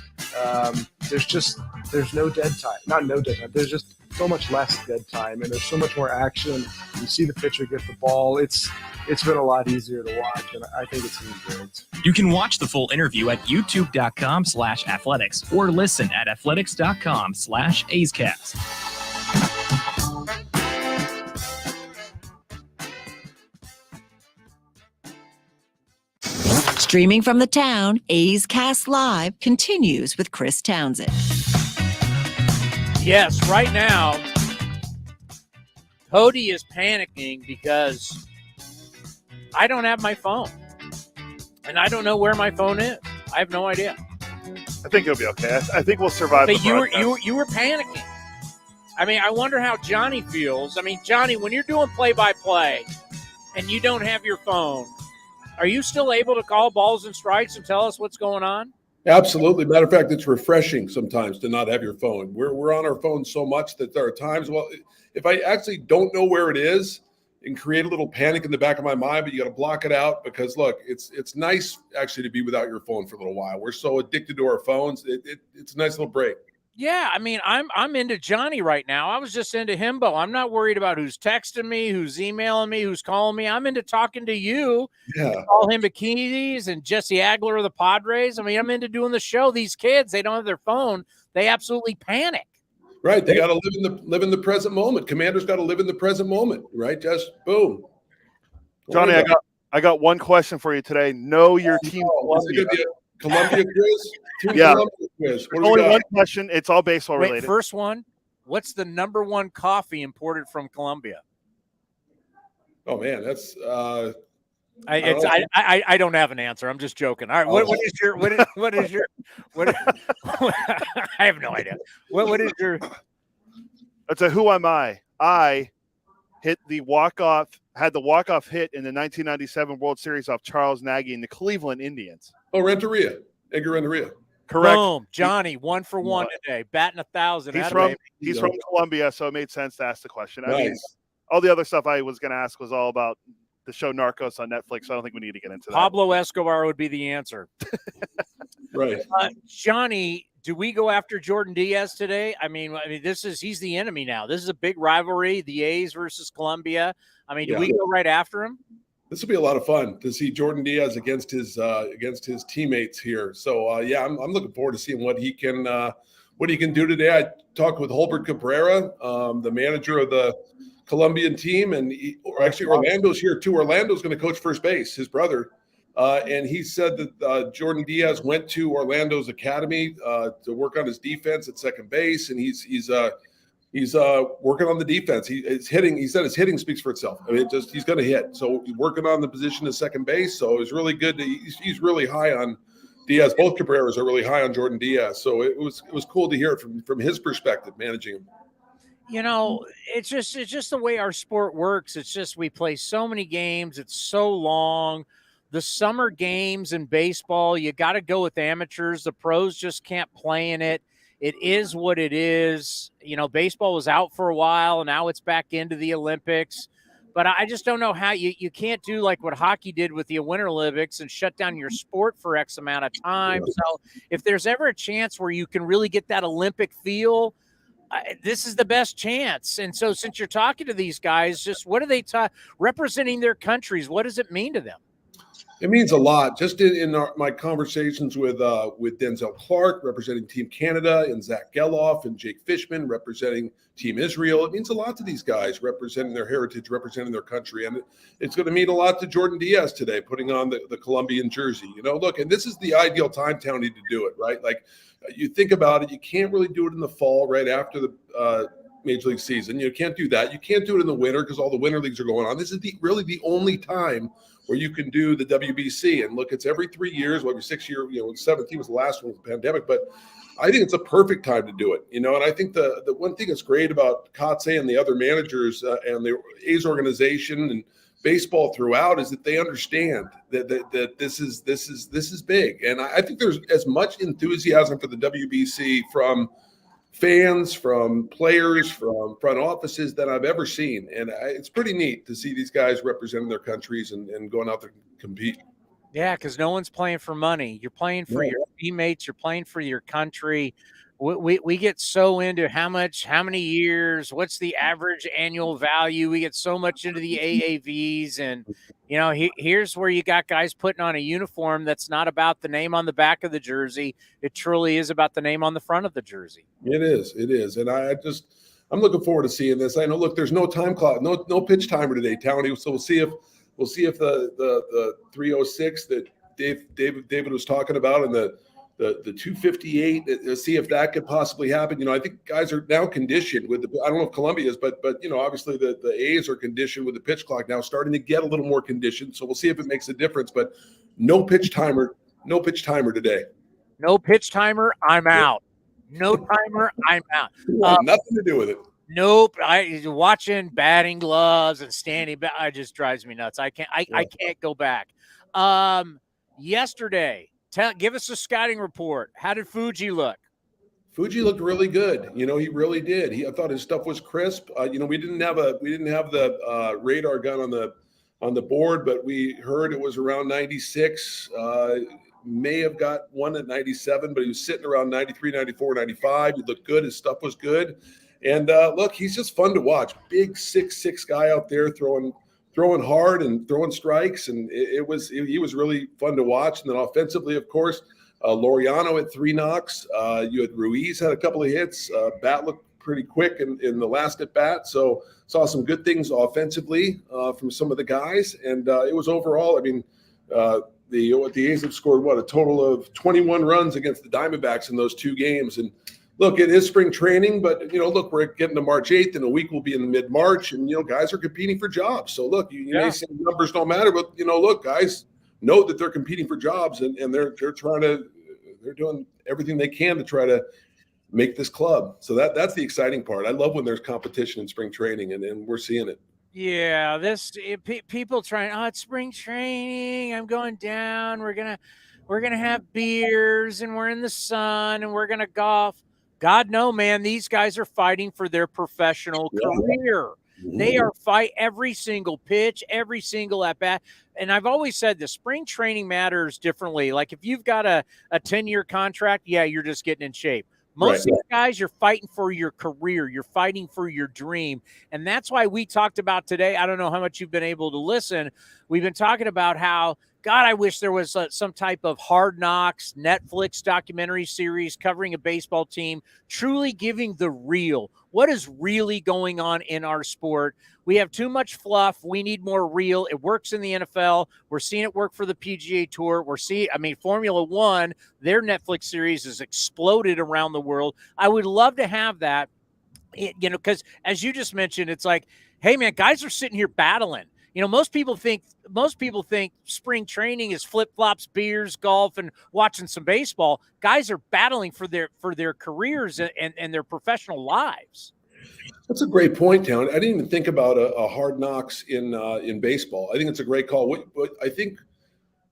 There's no dead time. Not no dead time. There's just so much less dead time, and there's so much more action. You see the pitcher get the ball. It's been a lot easier to watch, and I think it's been great. You can watch the full interview at youtube.com/athletics or listen at athletics.com/A'sCast. Streaming from the town, A's Cast Live continues with Chris Townsend. Yes, right now, Cody is panicking because I don't have my phone. And I don't know where my phone is. I have no idea. I think it'll be okay. I think we'll survive. But you were panicking. I wonder how Johnny feels. Johnny, when you're doing play-by-play and you don't have your phone, are you still able to call balls and strikes and tell us what's going on? Absolutely. Matter of fact, it's refreshing sometimes to not have your phone. We're on our phone so much that there are times, if I actually don't know where it is and create a little panic in the back of my mind, but you got to block it out because, look, it's nice actually to be without your phone for a little while. We're so addicted to our phones. It's a nice little break. Yeah, I'm into Johnny right now. I was just into Hembo. I'm not worried about who's texting me, who's emailing me, who's calling me. I'm into talking to you. Yeah. All Hembekides and Jesse Agler of the Padres. I'm into doing the show. These kids, they don't have their phone. They absolutely panic. Right. They got to live in the present moment. Commanders got to live in the present moment, right? Just boom. Johnny, I got one question for you today. Know your team. Is it going to be a Colombia quiz? Yeah. Colombia quiz. Only one question. It's all baseball related. First one. What's the #1 coffee imported from Colombia? Oh man, that's. I don't have an answer. I'm just joking. All right. What is your? I have no idea. What is your? That's a who am I? I hit the walk-off. Had the walk-off hit in the 1997 World Series off Charles Nagy and the Cleveland Indians. Oh, Renteria. Edgar Renteria. Correct. Boom. Johnny, 1 for 1 today. Batting 1,000. He's from Colombia, so it made sense to ask the question. Nice. All the other stuff I was going to ask was all about the show Narcos on Netflix, so I don't think we need to get into that. Pablo Escobar would be the answer. Right. Johnny, Do we go after Jordan Diaz today? I mean, he's the enemy now. This is a big rivalry, the A's versus Colombia. I mean, do we go right after him? This will be a lot of fun to see Jordan Diaz against his teammates here. So I'm looking forward to seeing what he can do today. I talked with Holbert Cabrera, the manager of the Colombian team, and actually Orlando's here too. Orlando's going to coach first base, his brother, and he said that Jordan Diaz went to Orlando's academy to work on his defense at second base, and he's working on the defense. He's hitting. He said his hitting speaks for itself. I mean, he's going to hit. So he's working on the position of second base. So it's really good. He's really high on Diaz. Both Cabreras are really high on Jordan Diaz. So it was cool to hear it from his perspective, managing him. You know, it's just the way our sport works. It's just we play so many games. It's so long. The summer games in baseball, you got to go with amateurs. The pros just can't play in it. It is what it is. You know, baseball was out for a while, and now it's back into the Olympics. But I just don't know how you can't do like what hockey did with the Winter Olympics and shut down your sport for X amount of time. So if there's ever a chance where you can really get that Olympic feel, this is the best chance. And so since you're talking to these guys, just what are they representing their countries? What does it mean to them? It means a lot. Just in my conversations with Denzel Clark, representing Team Canada, and Zach Geloff and Jake Fishman, representing Team Israel. It means a lot to these guys, representing their heritage, representing their country. And it's going to mean a lot to Jordan Diaz today, putting on the Colombian jersey. You know, look, and this is the ideal time, Townie, to do it, right? Like, you think about it, you can't really do it in the fall right after the Major League season. You can't do that. You can't do it in the winter because all the winter leagues are going on. This is really the only time where you can do the WBC. And look, it's every 3 years, every 6 year, 17 was the last one with the pandemic, but I think it's a perfect time to do it, and I think the one thing that's great about Kotze and the other managers and the A's organization and baseball throughout is that they understand that this is big. And I think there's as much enthusiasm for the WBC from fans, from players, from front offices that I've ever seen. And it's pretty neat to see these guys representing their countries and going out there to compete. Yeah, because no one's playing for money. You're playing for your teammates. You're playing for your country. We get so into how many years, what's the average annual value. We get so much into the AAVs. And, here's where you got guys putting on a uniform that's not about the name on the back of the jersey. It truly is about the name on the front of the jersey. It is. And I'm looking forward to seeing this. I know, look, there's no time clock, no pitch timer today, Townie. So we'll see if the 306 that David was talking about and the 258, see if that could possibly happen. I think guys are now conditioned with I don't know if Colombia is, but obviously the A's are conditioned with the pitch clock now, starting to get a little more conditioned. So we'll see if it makes a difference. But no pitch timer today. No pitch timer, I'm out. No timer, I'm out. Nothing to do with it. Nope. Watching batting gloves and standing back, it just drives me nuts. I can't go back. Yesterday, give us a scouting report. How did Fuji look? Fuji looked really good. He really did. I thought his stuff was crisp. We didn't have the radar gun on the board, but we heard it was around 96. May have got one at 97, but he was sitting around 93, 94, 95. He looked good. His stuff was good. And look, he's just fun to watch. Big 6'6" guy out there throwing hard and throwing strikes, and he was really fun to watch. And then offensively, of course, Laureano had 3 knocks. You had Ruiz had a couple of hits. Bat looked pretty quick in the last at bat, so saw some good things offensively from some of the guys. And it was overall, the A's have scored a total of 21 runs against the Diamondbacks in those 2 games. And look, it is spring training, but look, we're getting to March 8th, and a week will be in mid-March, and guys are competing for jobs. So look, you may say numbers don't matter, but look, guys know that they're competing for jobs, and they're doing everything they can to try to make this club. So that's the exciting part. I love when there's competition in spring training, and we're seeing it. Yeah, people trying. Oh, it's spring training. I'm going down. We're gonna have beers, and we're in the sun, and we're gonna golf. God, no, man. These guys are fighting for their professional career. They are fight every single pitch, every single at bat. And I've always said the spring training matters differently. Like if you've got a 10-year contract, yeah, you're just getting in shape. Most of these guys, you're fighting for your career. You're fighting for your dream. And that's why we talked about today. I don't know how much you've been able to listen. We've been talking about how, God, I wish there was some type of Hard Knocks Netflix documentary series covering a baseball team, truly giving the real. What is really going on in our sport? We have too much fluff. We need more real. It works in the NFL. We're seeing it work for the PGA Tour. Formula One, their Netflix series has exploded around the world. I would love to have that, because as you just mentioned, it's like, hey, man, guys are sitting here battling. Most people think spring training is flip-flops, beers, golf, and watching some baseball. Guys are battling for their careers and their professional lives. That's a great point, Town. I didn't even think about a Hard Knocks in baseball. I think it's a great call. What I think,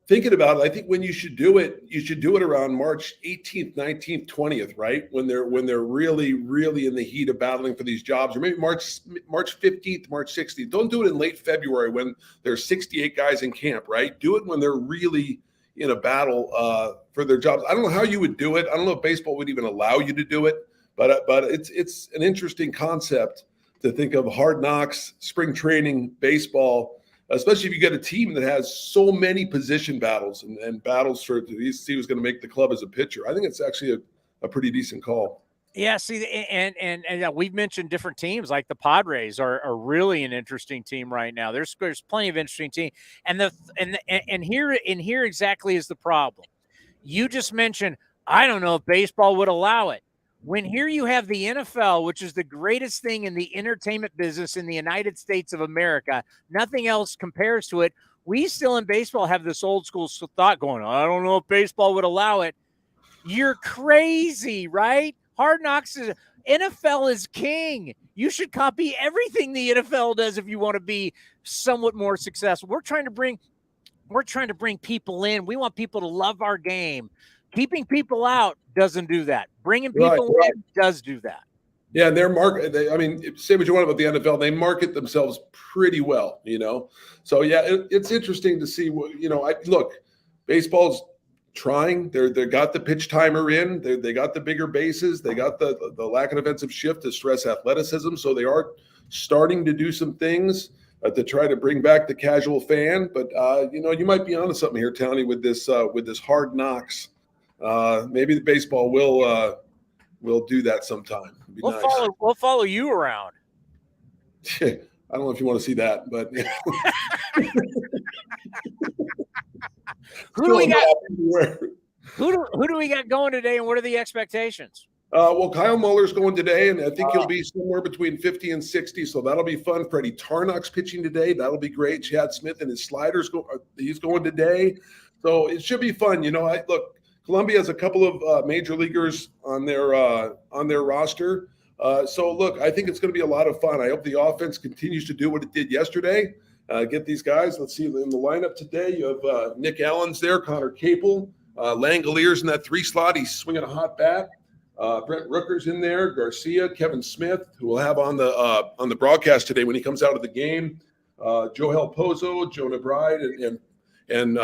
thinking about it, I think when you should do it around March 18th, 19th, 20th, right? When they're really, really in the heat of battling for these jobs, or maybe March 15th, March 16th. Don't do it in late February when there's 68 guys in camp, right? Do it when they're really in a battle for their jobs. I don't know how you would do it. I don't know if baseball would even allow you to do it, but it's an interesting concept to think of Hard Knocks, spring training, baseball. Especially if you get a team that has so many position battles and battles to see who's going to make the club as a pitcher. I think it's actually a pretty decent call. Yeah, see, and we've mentioned different teams like the Padres are really an interesting team right now. There's plenty of interesting teams, and here exactly is the problem. You just mentioned, I don't know if baseball would allow it. When here you have the NFL, which is the greatest thing in the entertainment business in the United States of America, nothing else compares to it. We still in baseball have this old school thought going, I don't know if baseball would allow it. You're crazy, right? Hard Knocks NFL is king. You should copy everything the NFL does if you want to be somewhat more successful. We're trying to bring people in. We want people to love our game. Keeping people out doesn't do that. Bringing people in does do that. Yeah, and their market, say what you want about the NFL, they market themselves pretty well, So, yeah, it's interesting to see look, baseball's trying. They got the pitch timer in. They got the bigger bases. They got the lack of defensive shift to stress athleticism. So they are starting to do some things to try to bring back the casual fan. But, you might be onto something here, Townie, with this Hard Knocks. Maybe the baseball will do that sometime. We'll follow you around. I don't know if you want to see that, but who do we got going today, and what are the expectations? Well, Kyle Muller's going today, and I think he'll be somewhere between 50 and 60, so that'll be fun. Freddie Tarnock's pitching today. That'll be great. Chad Smith and his sliders he's going today, so it should be fun. Look. Colombia has a couple of major leaguers on their roster. So, look, I think it's going to be a lot of fun. I hope the offense continues to do what it did yesterday. Get these guys. Let's see, in the lineup today, you have Nick Allen's there, Connor Capel, Langalier's in that 3 slot. He's swinging a hot bat. Brent Rooker's in there, Garcia, Kevin Smith, who we'll have on the broadcast today when he comes out of the game, Joel Pozo, Jonah Bride, and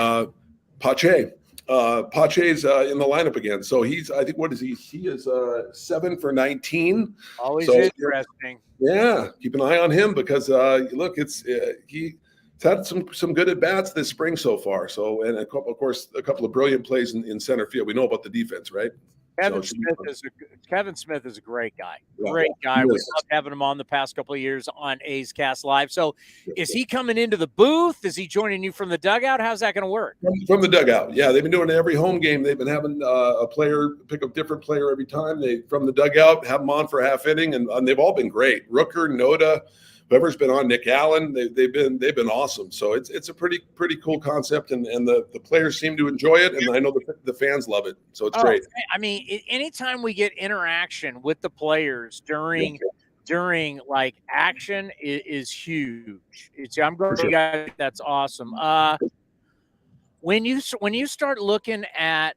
Pache. Pache's in the lineup again. So I think, what is he? He is 7 for 19. Always interesting. Yeah, keep an eye on him because look, he's had some good at bats this spring so far. So, and of course, a couple of brilliant plays in center field. We know about the defense, right? Kevin Smith is a great guy. Great guy. We love having him on the past couple of years on A's Cast Live. So is he coming into the booth? Is he joining you from the dugout? How's that going to work? From the dugout. Yeah, they've been doing it every home game. They've been having a player pick a different player every time. They from the dugout, have them on for a half inning, and they've all been great. Rooker, Noda, whoever's been on, Nick Allen, they've been awesome. So it's a pretty cool concept, and the players seem to enjoy it, and I know the fans love it. So it's great. I mean, anytime we get interaction with the players during like action is huge. I'm going to guys. That's awesome. When you start looking at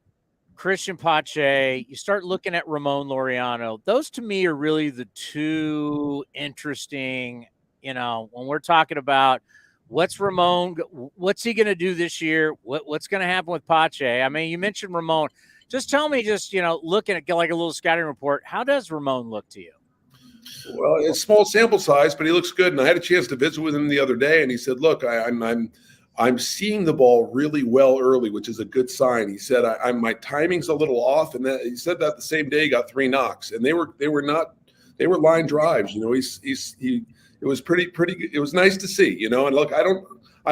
Christian Pache, you start looking at Ramon Laureano. Those to me are really the two interesting when we're talking about what's Ramon, what's he going to do this year? What's going to happen with Pache? I mean, you mentioned Ramon. Just tell me, looking at like a little scouting report, how does Ramon look to you? Well, it's small sample size, but he looks good. And I had a chance to visit with him the other day, and he said, "Look, I'm seeing the ball really well early, which is a good sign." He said, "My timing's a little off," and he said that the same day he got 3 knocks, and they were line drives. It was pretty. It was nice to see. And look, I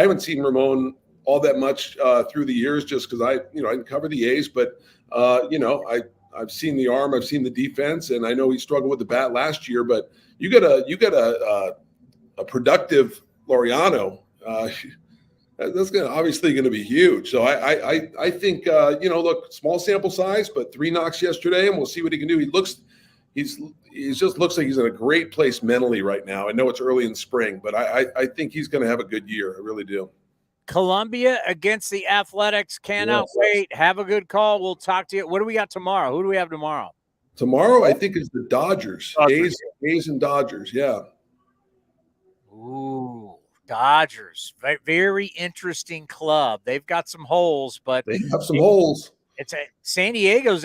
haven't seen Ramon all that much through the years, just because I didn't cover the A's, but I've seen the arm, I've seen the defense, and I know he struggled with the bat last year. But you got a productive Laureano. That's obviously going to be huge. So I think look, small sample size, but 3 knocks yesterday, and we'll see what he can do. He just looks like he's in a great place mentally right now. I know it's early in spring, but I think he's going to have a good year. I really do. Colombia against the Athletics. Cannot wait. Have a good call. We'll talk to you. What do we got tomorrow? Who do we have tomorrow? Tomorrow, I think, is the Dodgers. A's and Dodgers. Yeah. Ooh, Dodgers. Very interesting club. They've got some holes, but they have some holes. San Diego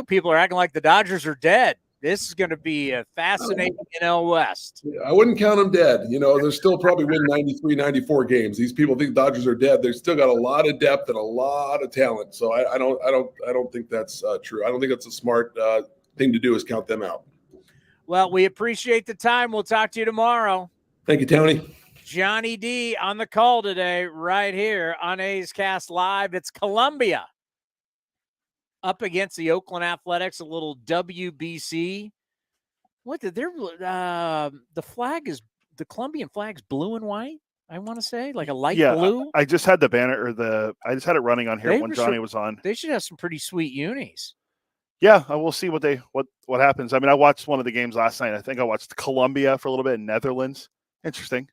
people are acting like the Dodgers are dead. This is going to be a fascinating NL West. I wouldn't count them dead. They're still probably win 93, 94 games. These people think Dodgers are dead. They've still got a lot of depth and a lot of talent. So I don't think that's true. I don't think that's a smart thing to do, is count them out. Well, we appreciate the time. We'll talk to you tomorrow. Thank you, Tony. Johnny D on the call today, right here on A's Cast Live. It's Colombia up against the Oakland Athletics, a little WBC. What did the Colombian flag's blue and white? I want to say like a light blue. I just had the banner I just had it running on here when Johnny was on. They should have some pretty sweet unis. Yeah, we'll see what happens. I mean, I watched one of the games last night. I think I watched Colombia for a little bit in Netherlands. Interesting.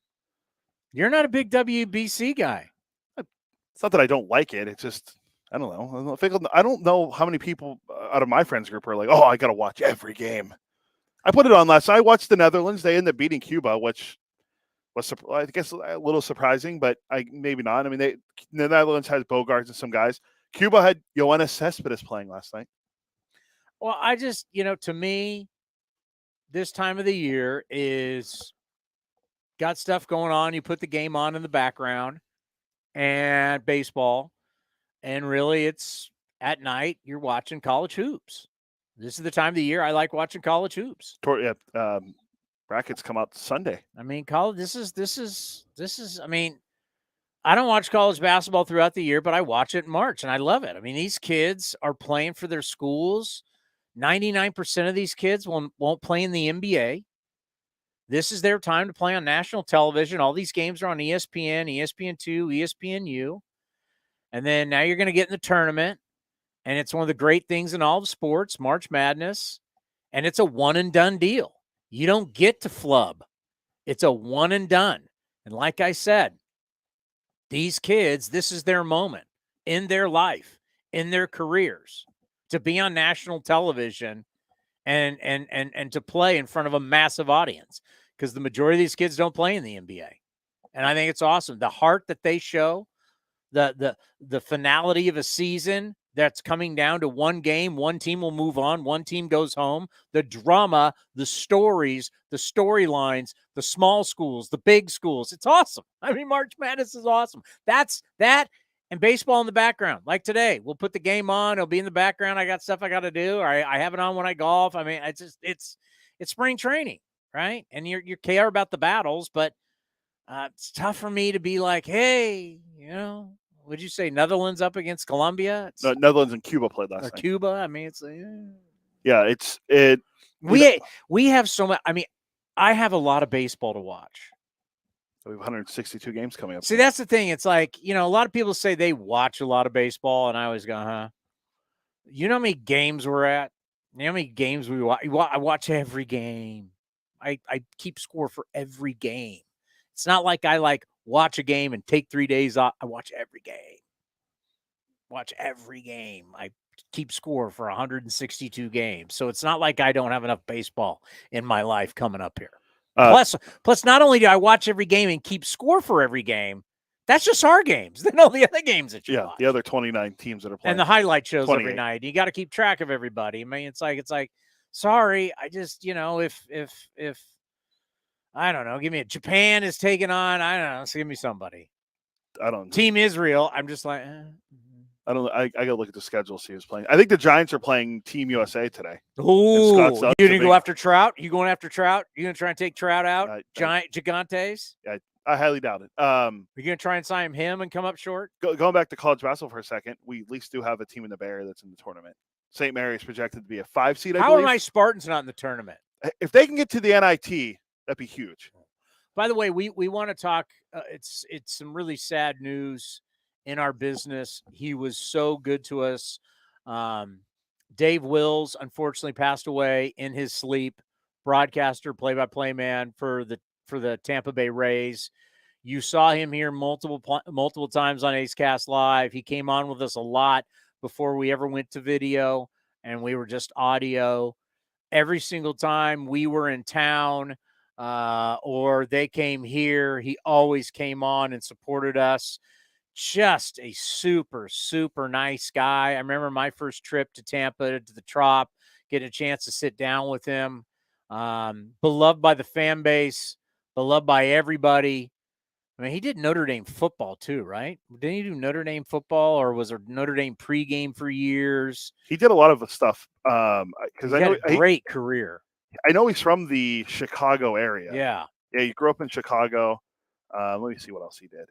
You're not a big WBC guy. It's not that I don't like it. It's just, I don't know. I don't know how many people out of my friends group are like, oh, I got to watch every game. I put it on last night. I watched the Netherlands. They ended up beating Cuba, which was, I guess, a little surprising, but maybe not. I mean, the Netherlands has Bogarts and some guys. Cuba had Yoenis Cespedes playing last night. Well, I just, to me, this time of the year is got stuff going on. You put the game on in the background and baseball. And really, it's at night, you're watching college hoops. This is the time of the year I like watching college hoops. Brackets come out Sunday. I mean, college, this is, I mean, I don't watch college basketball throughout the year, but I watch it in March, and I love it. I mean, these kids are playing for their schools. 99% of these kids won't play in the NBA. This is their time to play on national television. All these games are on ESPN, ESPN2, ESPNU. And then now you're going to get in the tournament, and it's one of the great things in all of sports, March Madness, and it's a one-and-done deal. You don't get to flub. It's a one-and-done. And like I said, these kids, this is their moment in their life, in their careers, to be on national television and to play in front of a massive audience, because the majority of these kids don't play in the NBA. And I think it's awesome. The heart that they show, the finality of a season that's coming down to one game, one team will move on, one team goes home, the drama, the stories, the storylines, the small schools, the big schools. It's awesome. I mean, March Madness is awesome. That's that. And baseball in the background. Like today, we'll put the game on. It'll be in the background. I got stuff I got to do. Or I have it on when I golf. I mean, it's spring training, right? And you care about the battles, but it's tough for me to be like, hey, would you say Netherlands up against Colombia? No, Netherlands and Cuba played last night. Cuba. I mean, it's we have so much. I mean, I have a lot of baseball to watch. We have 162 games coming up. See, that's the thing. It's like, a lot of people say they watch a lot of baseball, and I always go, huh? You know how many games we're at? You know how many games we watch? I watch every game. I keep score for every game. It's not like I watch a game and take 3 days off. I watch every game. I keep score for 162 games. So it's not like I don't have enough baseball in my life coming up here. Plus, not only do I watch every game and keep score for every game, that's just our games. Then all the other games that you watch. The other 29 teams that are playing. And the highlight shows 28. every night. You got to keep track of everybody. I mean, it's like, sorry, I just, if I don't know, give me a Japan is taking on, I don't know, so give me somebody. I don't. Team Israel. I'm just like, I don't. I got to look at the schedule, see who's playing. I think the Giants are playing Team USA today. Oh, you didn't go after Trout? You going after Trout? You gonna try and take Trout out? Gigantes? I highly doubt it. You're gonna try and sign him and come up short? Going back to college basketball for a second, we at least do have a team in the Bay Area that's in the tournament. St. Mary's projected to be a 5 seed. How are my Spartans not in the tournament? If they can get to the NIT, that'd be huge. By the way, we want to talk. It's some really sad news in our business. He was so good to us. Dave Wills unfortunately passed away in his sleep. Broadcaster, play-by-play man for the Tampa Bay Rays. You saw him here multiple times on Ace Cast Live. He came on with us a lot before we ever went to video, and we were just audio. Every single time we were in town or they came here, he always came on and supported us. Just a super, super nice guy. I remember my first trip to Tampa, to the Trop, getting a chance to sit down with him. Beloved by the fan base, beloved by everybody. I mean, he did Notre Dame football too, right? Didn't he do Notre Dame football, or was there Notre Dame pregame for years? He did a lot of stuff. Because I know a great career. I know he's from the Chicago area. Yeah. Yeah, he grew up in Chicago. Let me see what else he did.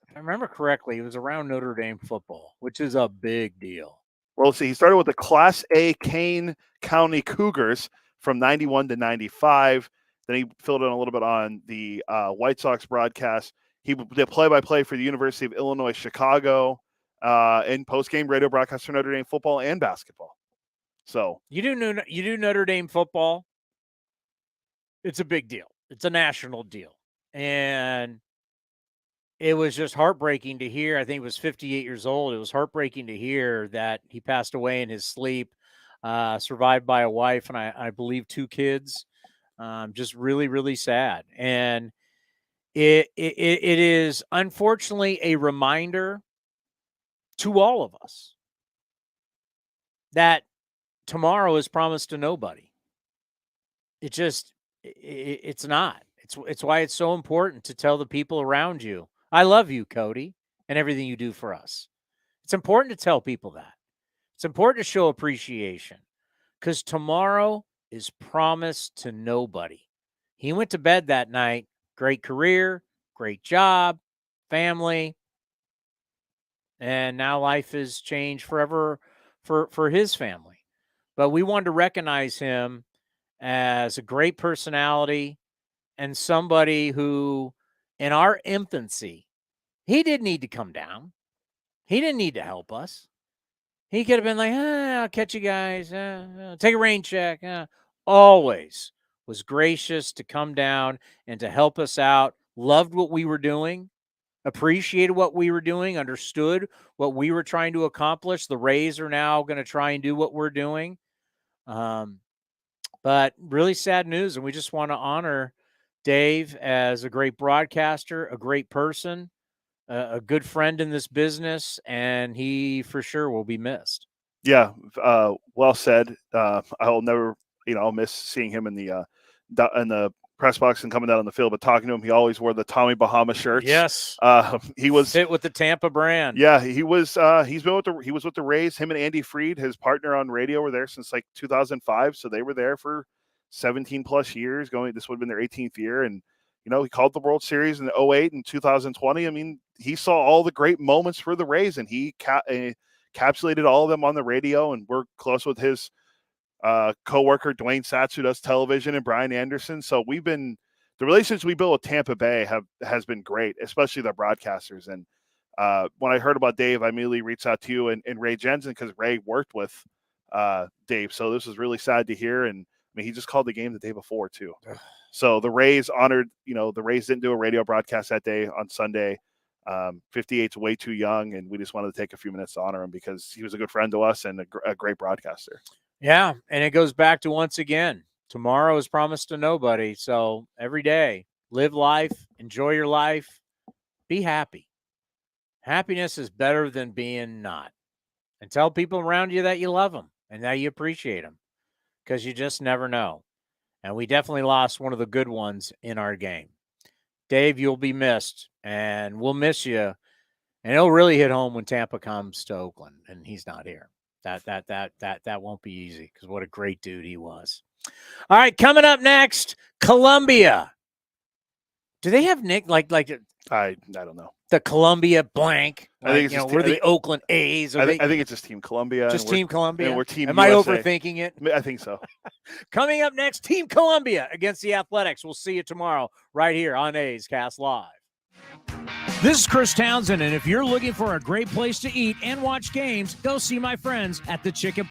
If I remember correctly, he was around Notre Dame football, which is a big deal. Well, let's see. He started with the Class A Kane County Cougars from 91 to 95. Then he filled in a little bit on the White Sox broadcast. He did play-by-play for the University of Illinois Chicago and post-game radio broadcast for Notre Dame football and basketball. So you do Notre Dame football. It's a big deal. It's a national deal. And it was just heartbreaking to hear. I think he was 58 years old. It was heartbreaking to hear that he passed away in his sleep, survived by a wife and I believe 2 kids. Just really, really sad. And it is unfortunately a reminder to all of us that tomorrow is promised to nobody. It's not. It's why it's so important to tell the people around you, I love you, Cody, and everything you do for us. It's important to tell people that. It's important to show appreciation because tomorrow is promised to nobody. He went to bed that night. Great career, great job, family. And now life has changed forever for his family. But we wanted to recognize him as a great personality and somebody who, in our infancy, he didn't need to come down. He didn't need to help us. He could have been like, I'll catch you guys. Take a rain check. Always was gracious to come down and to help us out. Loved what we were doing. Appreciated what we were doing. Understood what we were trying to accomplish. The Rays are now going to try and do what we're doing. But really sad news. And we just want to honor Dave as a great broadcaster, a great person, a good friend in this business, and he for sure will be missed. Yeah, well said. I'll never, I'll miss seeing him in the press box and coming down on the field. But talking to him, he always wore the Tommy Bahama shirts. Yes, he was fit with the Tampa brand. Yeah, he was. He was with the Rays. Him and Andy Freed, his partner on radio, were there since like 2005. So they were there for 17 plus years. This would have been their 18th year, and he called the World Series in 2008 and 2020. I mean, he saw all the great moments for the Rays, and he encapsulated all of them on the radio. And we're close with his co-worker Dwayne Satz, who does television, and Brian Anderson. So the relationships we built with Tampa Bay has been great, especially the broadcasters. And when I heard about Dave, I immediately reached out to you and Ray Jensen because Ray worked with Dave. So this was really sad to hear. And I mean, he just called the game the day before too. So the Rays honored, the Rays didn't do a radio broadcast that day on Sunday. 58's way too young, and we just wanted to take a few minutes to honor him because he was a good friend to us and a great broadcaster. Yeah, and it goes back to, once again, Tomorrow is promised to nobody. So every day, live life, enjoy your life, be happy. Happiness is better than being not. And tell people around you that you love them and that you appreciate them, because you just never know. And we definitely lost one of the good ones in our game. Dave, you'll be missed, and we'll miss you. And it'll really hit home when Tampa comes to Oakland and he's not here. That won't be easy, because what a great dude he was. All right, coming up next, Colombia. Do they have Nick like I don't know. The Columbia blank? I think it's we're the Oakland A's. I think it's just Team Columbia. Just Team Columbia. And we're Team Am USA. I overthinking it? I think so. Coming up next, Team Columbia against the Athletics. We'll see you tomorrow right here on A's Cast Live. This is Chris Townsend, and if you're looking for a great place to eat and watch games, go see my friends at the Chicken